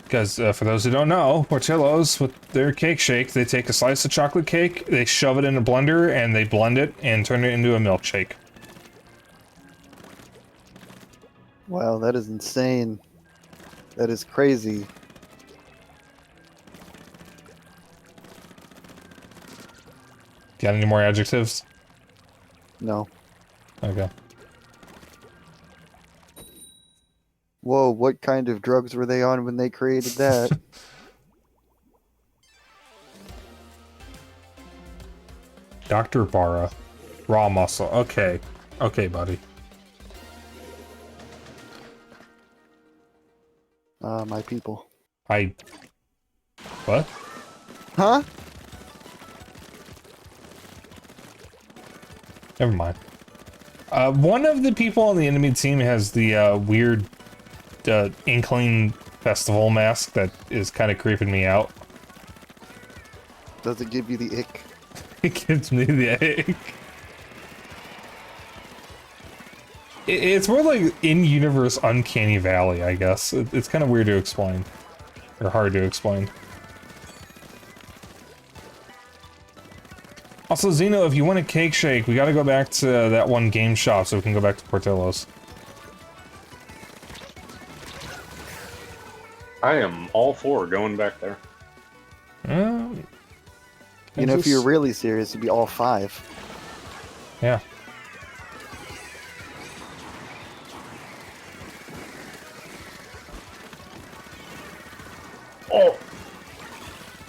Because for those who don't know, Portillo's, with their cake shake, they take a slice of chocolate cake, they shove it in a blender, and they blend it and turn it into a milkshake. Wow, that is insane. That is crazy. Got any more adjectives? No. Okay. Whoa, what kind of drugs were they on when they created that? Dr. Barra. Raw muscle. Okay. Okay, buddy. My people. What? Huh? Never mind. One of the people on the enemy team has the weird Inkling Festival mask that is kind of creeping me out. Does it give you the ick? It gives me the ick. It's more like in-universe uncanny valley, I guess. It's kind of weird to explain. Or hard to explain. Also, Zeno, if you want a cake shake, we gotta go back to that one game shop so we can go back to Portillo's. I am all for going back there. You know, if you're really serious, it'd be all 5. Yeah. Oh!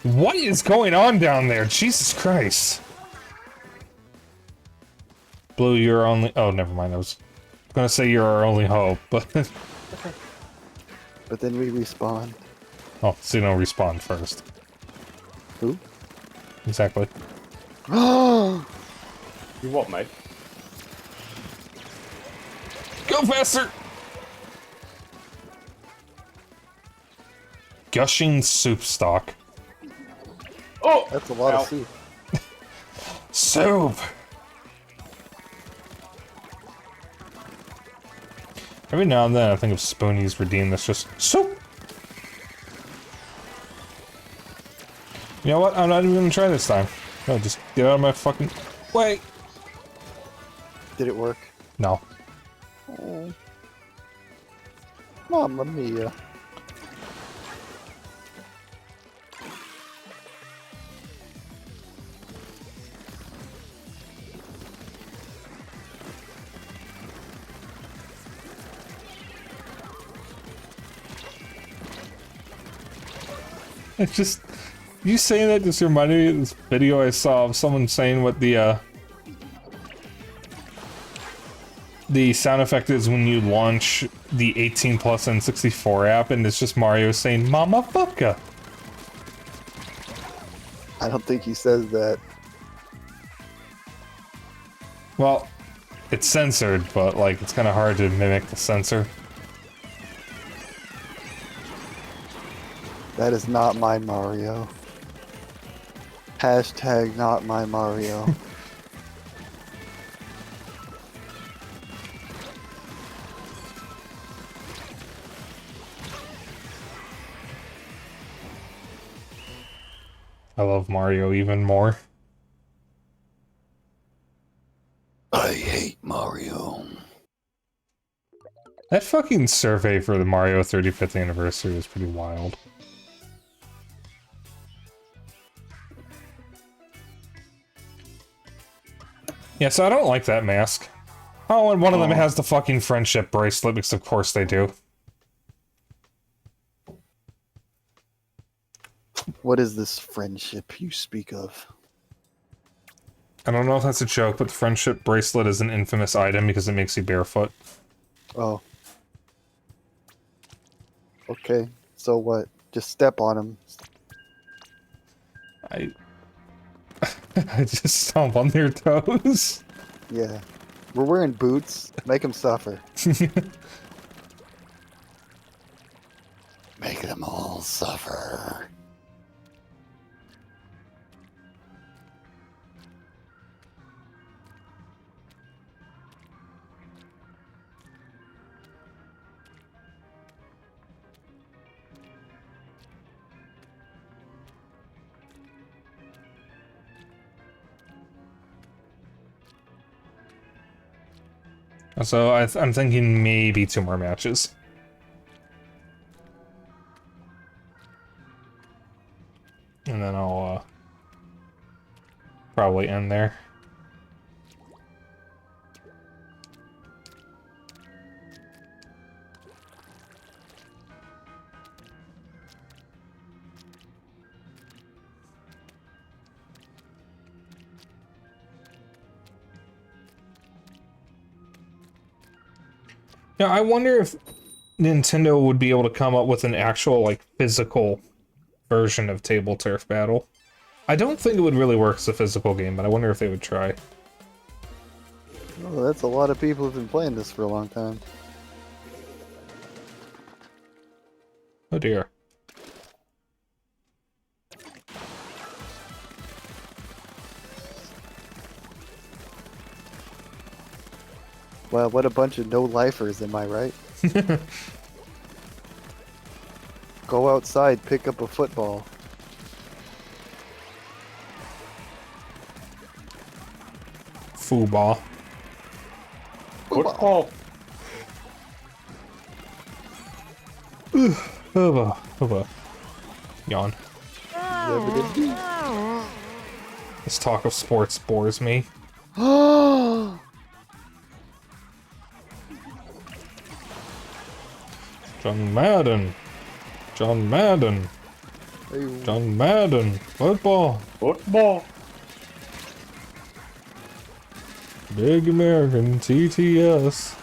What is going on down there? Jesus Christ. Blue, you're only... Oh, never mind. I was gonna say you're our only hope, but... But then we respawn. Oh, Zeno respawned first. Who? Exactly. Oh! You what, mate? Go faster! Gushing soup stock. Oh! That's a lot Ow. of soup. Soup! Every now and then I think of Spoonie's Redeem that's just soup! You know what? I'm not even gonna try this time. No, just get out of my fucking way! Did it work? No. Oh. Mamma mia. It's just, you saying that just reminded me of this video I saw of someone saying what the sound effect is when you launch the 18 plus N64 app, and it's just Mario saying "Mama fucka." I don't think he says that. Well, it's censored, but like it's kind of hard to mimic the censor. That is not my Mario. Hashtag not my Mario. I love Mario even more. I hate Mario. That fucking survey for the Mario 35th anniversary was pretty wild. Yeah, so I don't like that mask. Oh, and one of them has the fucking friendship bracelet, because of course they do. What is this friendship you speak of? I don't know if that's a joke, but the friendship bracelet is an infamous item because it makes you barefoot. Oh. Okay, so what? Just step on him. I just stomp on their toes. Yeah. We're wearing boots. Make him suffer. Make them all suffer. So I'm thinking maybe 2 more matches. And then I'll probably end there. Yeah, I wonder if Nintendo would be able to come up with an actual, like, physical version of Table Turf Battle. I don't think it would really work as a physical game, but I wonder if they would try. Oh, that's a lot of people who've been playing this for a long time. Oh dear. Well, what a bunch of no-lifers, am I right? Go outside, pick up a football. Football. Football. Hubba. Yawn. Never This talk of sports bores me. did. John Madden. John Madden. Hey, John Madden. Football. Football. Big American TTS.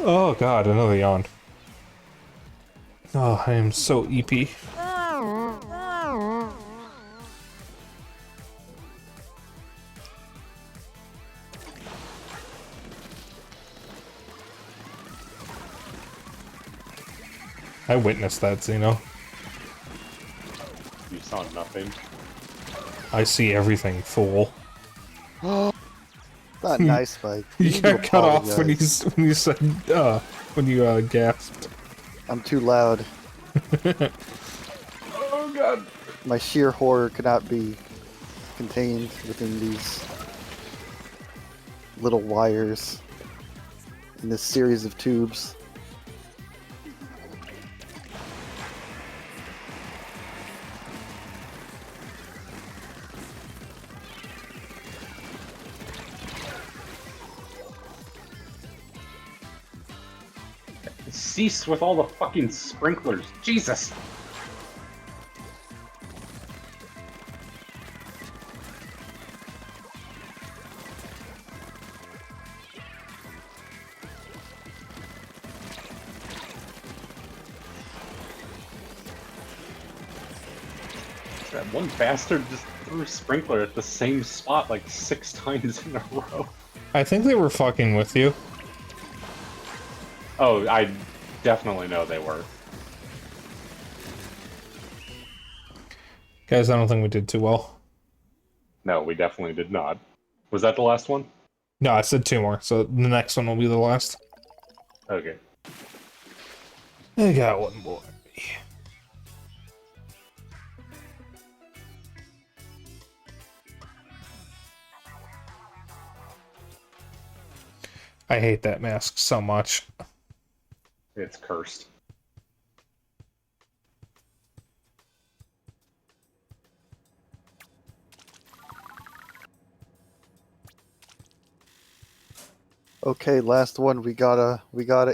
Oh god, another yawn. Oh, I am so EP. I witnessed that, Xeno. You saw nothing. I see everything, fool. Not nice, Spike. You need to got cut off when you apologize. said when you gasped. I'm too loud. Oh god. My sheer horror cannot be contained within these little wires in this series of tubes. Cease with all the fucking sprinklers. Jesus. That one bastard just threw a sprinkler at the same spot like 6 times in a row. I think they were fucking with you. Oh, I definitely know they were. Guys, I don't think we did too well. No, we definitely did not. Was that the last one? No, I said 2 more, so the next one will be the last. Okay. I got 1 more. I hate that mask so much. It's cursed. Okay, last one. We gotta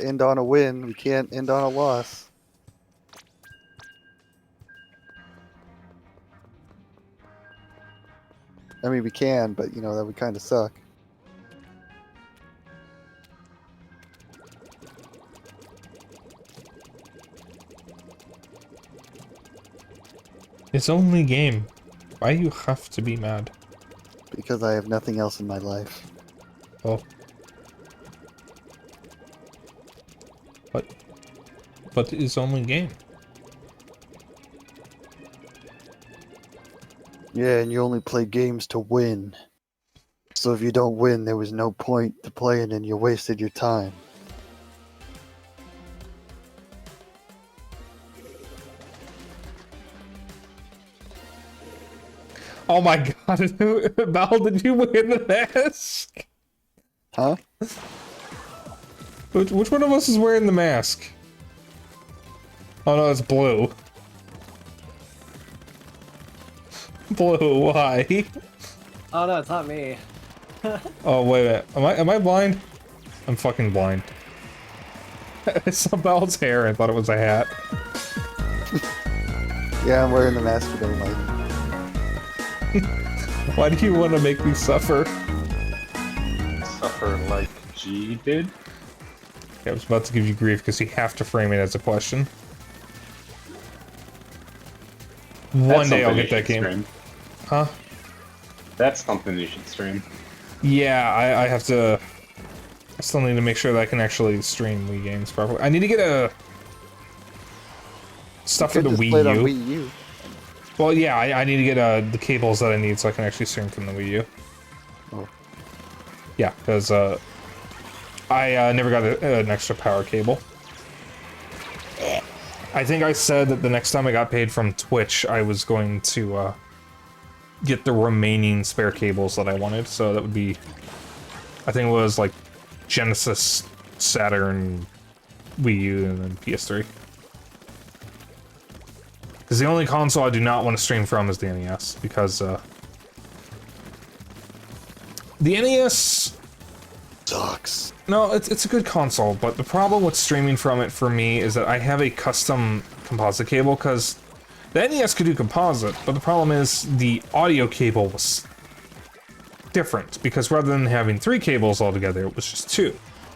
end on a win. We can't end on a loss. I mean, we can, but you know that would kind of suck. It's only game. Why you have to be mad? Because I have nothing else in my life. Oh. But it's only game. Yeah, and you only play games to win. So if you don't win, there was no point to playing and you wasted your time. Oh my god, Val, did you win the mask? Huh? Which one of us is wearing the mask? Oh no, it's blue. Blue, why? Oh no, it's not me. Oh wait a minute. Am I blind? I'm fucking blind. I saw Val's hair and thought it was a hat. Yeah, I'm wearing the mask for the light. Why do you want to make me suffer? Suffer like G did? I was about to give you grief because you have to frame it as a question. One day I'll get that game. Stream. Huh? That's something you should stream. Yeah, I have to... I still need to make sure that I can actually stream Wii games properly. I need to get a... stuff for the Could just play it on Wii U. Wii U. Well, yeah, I need to get the cables that I need so I can actually stream from the Wii U. Oh. Yeah, because I never got an extra power cable. I think I said that the next time I got paid from Twitch, I was going to get the remaining spare cables that I wanted. So that would be, I think it was like Genesis, Saturn, Wii U, and then PS3. Because the only console I do not want to stream from is the NES, because the NES Sucks. No, it's a good console, but the problem with streaming from it for me is that I have a custom composite cable, because the NES could do composite, but the problem is the audio cable was different, because rather than having 3 cables altogether, it was just 2.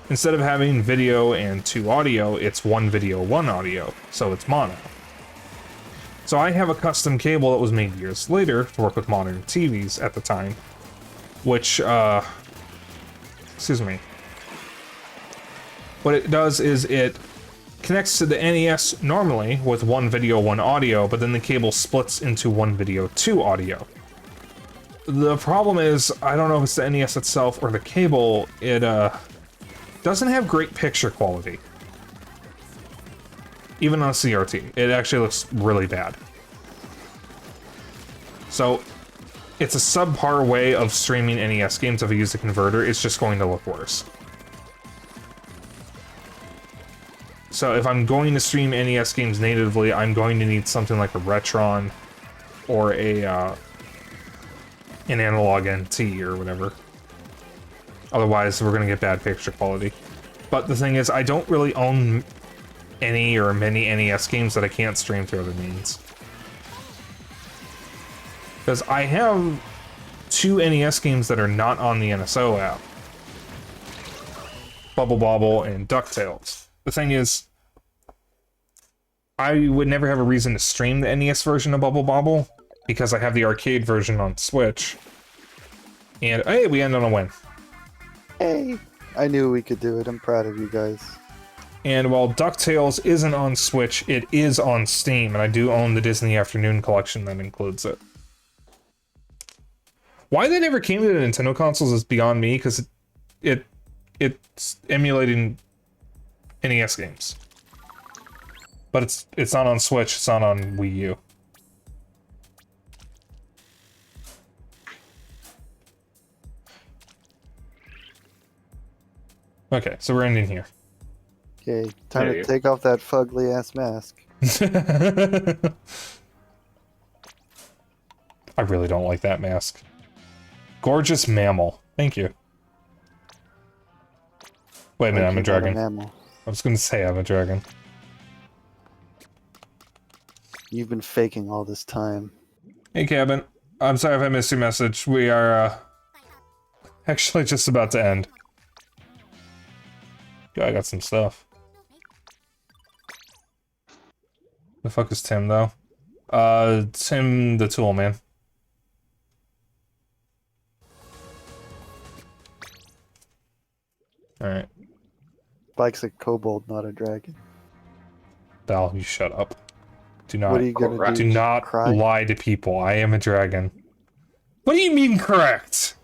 Instead of having video and 2 audio, it's 1 video, 1 audio, so it's mono. So I have a custom cable that was made years later to work with modern TVs at the time, which, excuse me. What it does is it connects to the NES normally with one video, one audio, but then the cable splits into one video, two audio. The problem is, I don't know if it's the NES itself or the cable, it doesn't have great picture quality. Even on CRT, it actually looks really bad. So, it's a subpar way of streaming NES games. If I use a converter, it's just going to look worse. So if I'm going to stream NES games natively, I'm going to need something like a Retron or a an analog NT or whatever. Otherwise, we're going to get bad picture quality. But the thing is, I don't really own any or many NES games that I can't stream through other means. Because I have 2 NES games that are not on the NSO app. Bubble Bobble and DuckTales. The thing is, I would never have a reason to stream the NES version of Bubble Bobble, because I have the arcade version on Switch. And, hey, we end on a win. Hey! I knew we could do it. I'm proud of you guys. And while DuckTales isn't on Switch, it is on Steam, and I do own the Disney Afternoon collection that includes it. Why they never came to the Nintendo consoles is beyond me, because it's emulating NES games. But it's not on Switch, it's not on Wii U. Okay, so we're ending here. Okay, time There to you- take off that fugly ass mask. I really don't like that mask. Gorgeous mammal. Thank you. Wait a minute, I'm a Like you're not dragon. mammal. I was gonna say I'm a dragon. You've been faking all this time. Hey, Cabin. I'm sorry if I missed your message. We are, actually just about to end. Yeah, I got some stuff. The fuck is Tim, though? Tim the Tool Man. Alright. Spike's a kobold, not a dragon. Val, you shut up. Do not, What are you gonna correct. do do? not Cry? lie to people. I am a dragon. What do you mean correct?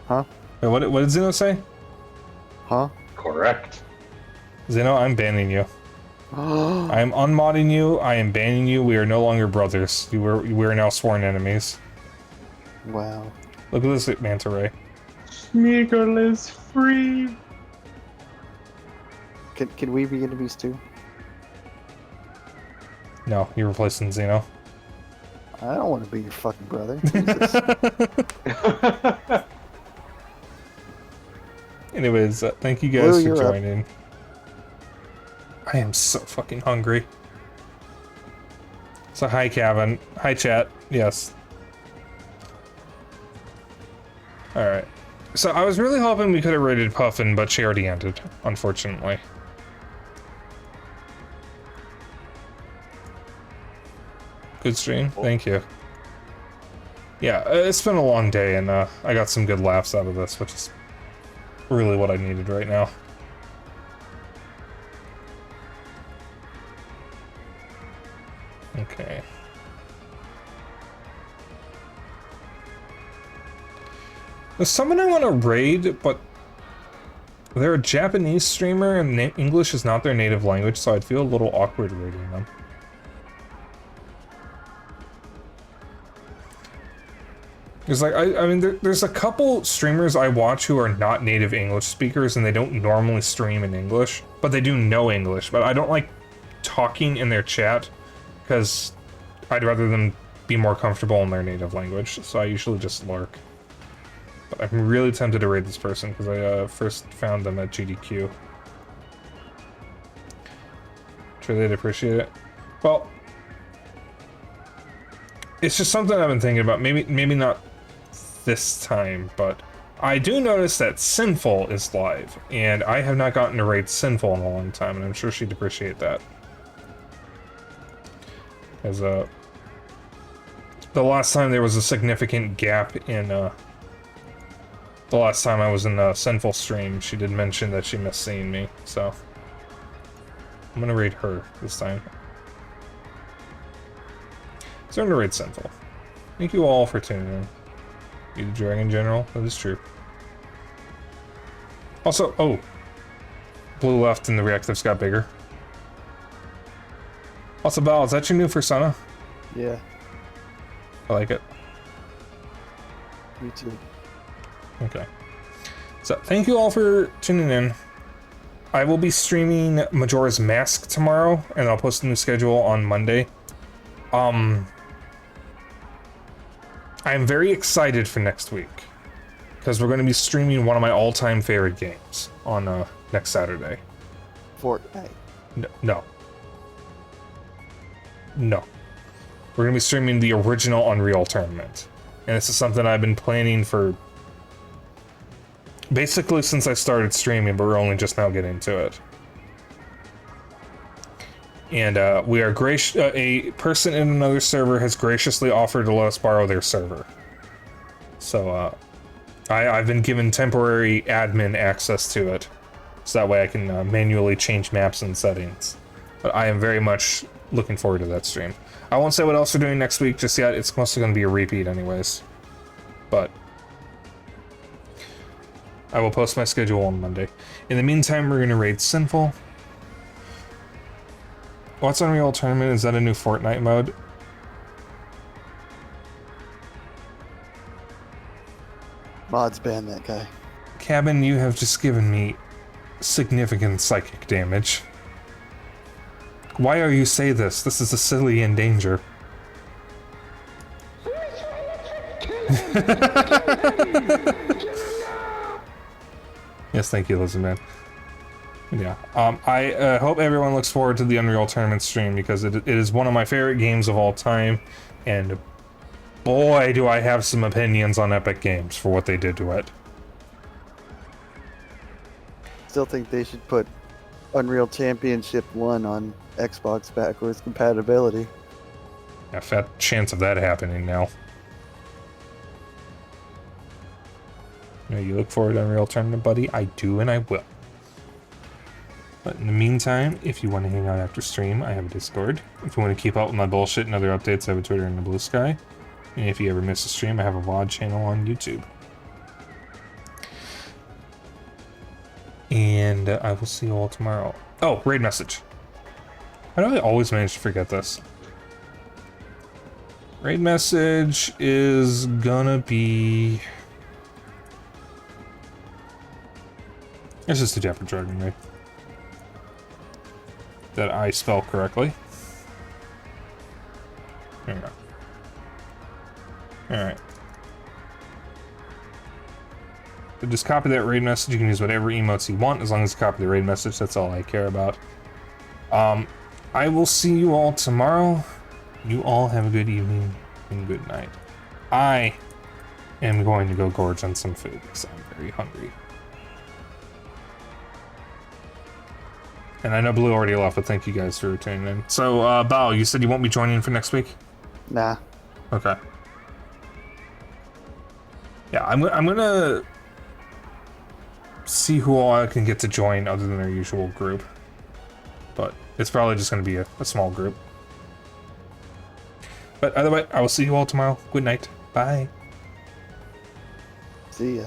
Huh? Wait, what did Zeno say? Huh? Correct. Zeno, I'm banning you. I am unmodding you. I am banning you. We are no longer brothers. We are now sworn enemies. Wow. Look at this manta ray. Smeagol is free. Can we be enemies too? No, you're replacing Zeno. I don't want to be your fucking brother. Jesus. Anyways, thank you Blue, guys for you're up. joining. I am so fucking hungry. So hi, Kevin. Hi, chat. Yes. Alright. So I was really hoping we could have rated Puffin, but she already ended, unfortunately. Good stream. Thank you. Yeah, it's been a long day, and I got some good laughs out of this, which is really what I needed right now. Okay. There's someone I want to raid, but they're a Japanese streamer and English is not their native language, so I'd feel a little awkward raiding them. Because, like, I mean, there's a couple streamers I watch who are not native English speakers and they don't normally stream in English, but they do know English, but I don't like talking in their chat because I'd rather them be more comfortable in their native language, so I usually just lurk. But I'm really tempted to raid this person because I first found them at GDQ. Sure they'd appreciate it. Well, it's just something I've been thinking about. Maybe not this time, but I do notice that Sinful is live, and I have not gotten to raid Sinful in a long time, and I'm sure she'd appreciate that. As the last time there was a significant gap in the last time I was in a Sinful stream, she did mention that she missed seeing me, so I'm gonna raid her this time. So I'm gonna raid Sinful. Thank you all for tuning in. You the Dragon General, that is true. Also, oh, blue left and the reactives got bigger. Also, Bal, is that your new persona? Yeah, I like it. me too. Okay. So, thank you all for tuning in. I will be streaming Majora's Mask tomorrow, and I'll post a new schedule on Monday. I'm very excited for next week, because we're going to be streaming one of my all-time favorite games on next Saturday. Fortnite. No. We're going to be streaming the original Unreal Tournament. And this is something I've been planning for basically since I started streaming, but we're only just now getting to it. And we are a person in another server has graciously offered to let us borrow their server. So I've been given temporary admin access to it, so that way I can manually change maps and settings. But I am very much looking forward to that stream. I won't say what else we're doing next week just yet. It's mostly going to be a repeat anyways. But I will post my schedule on Monday. In the meantime, we're going to raid Sinful. What's Unreal Tournament? Is that a new Fortnite mode? Mods ban that guy. Cabin, you have just given me significant psychic damage. Why are you say this? This is a silly in danger. Yes, thank you, Lizardman. Yeah, I hope everyone looks forward to the Unreal Tournament stream, because it is one of my favorite games of all time, and boy, do I have some opinions on Epic Games for what they did to it. Still think they should put Unreal Championship 1 on Xbox backwards compatibility. Yeah, fat chance of that happening now. You look forward to Unreal Tournament, buddy? I do, and I will. But in the meantime, if you want to hang out after stream, I have a Discord. If you want to keep up with my bullshit and other updates, I have a Twitter and a Blue Sky. And if you ever miss a stream, I have a VOD channel on YouTube. And I will see you all tomorrow. Oh, raid message. How do I always manage to forget this? Raid message is gonna be... It's just a Jeopardy Dragon raid. That I spell correctly. There we go. Alright. So just copy that raid message. You can use whatever emotes you want as long as you copy the raid message. That's all I care about. I will see you all tomorrow. You all have a good evening and good night. I am going to go gorge on some food because I'm very hungry. And I know Blue already left, but thank you guys for tuning in. So, Bao, you said you won't be joining for next week? Nah. Okay. Yeah, I'm gonna see who all I can get to join other than their usual group. But it's probably just gonna be a small group. But either way, I will see you all tomorrow. Good night. Bye. See ya.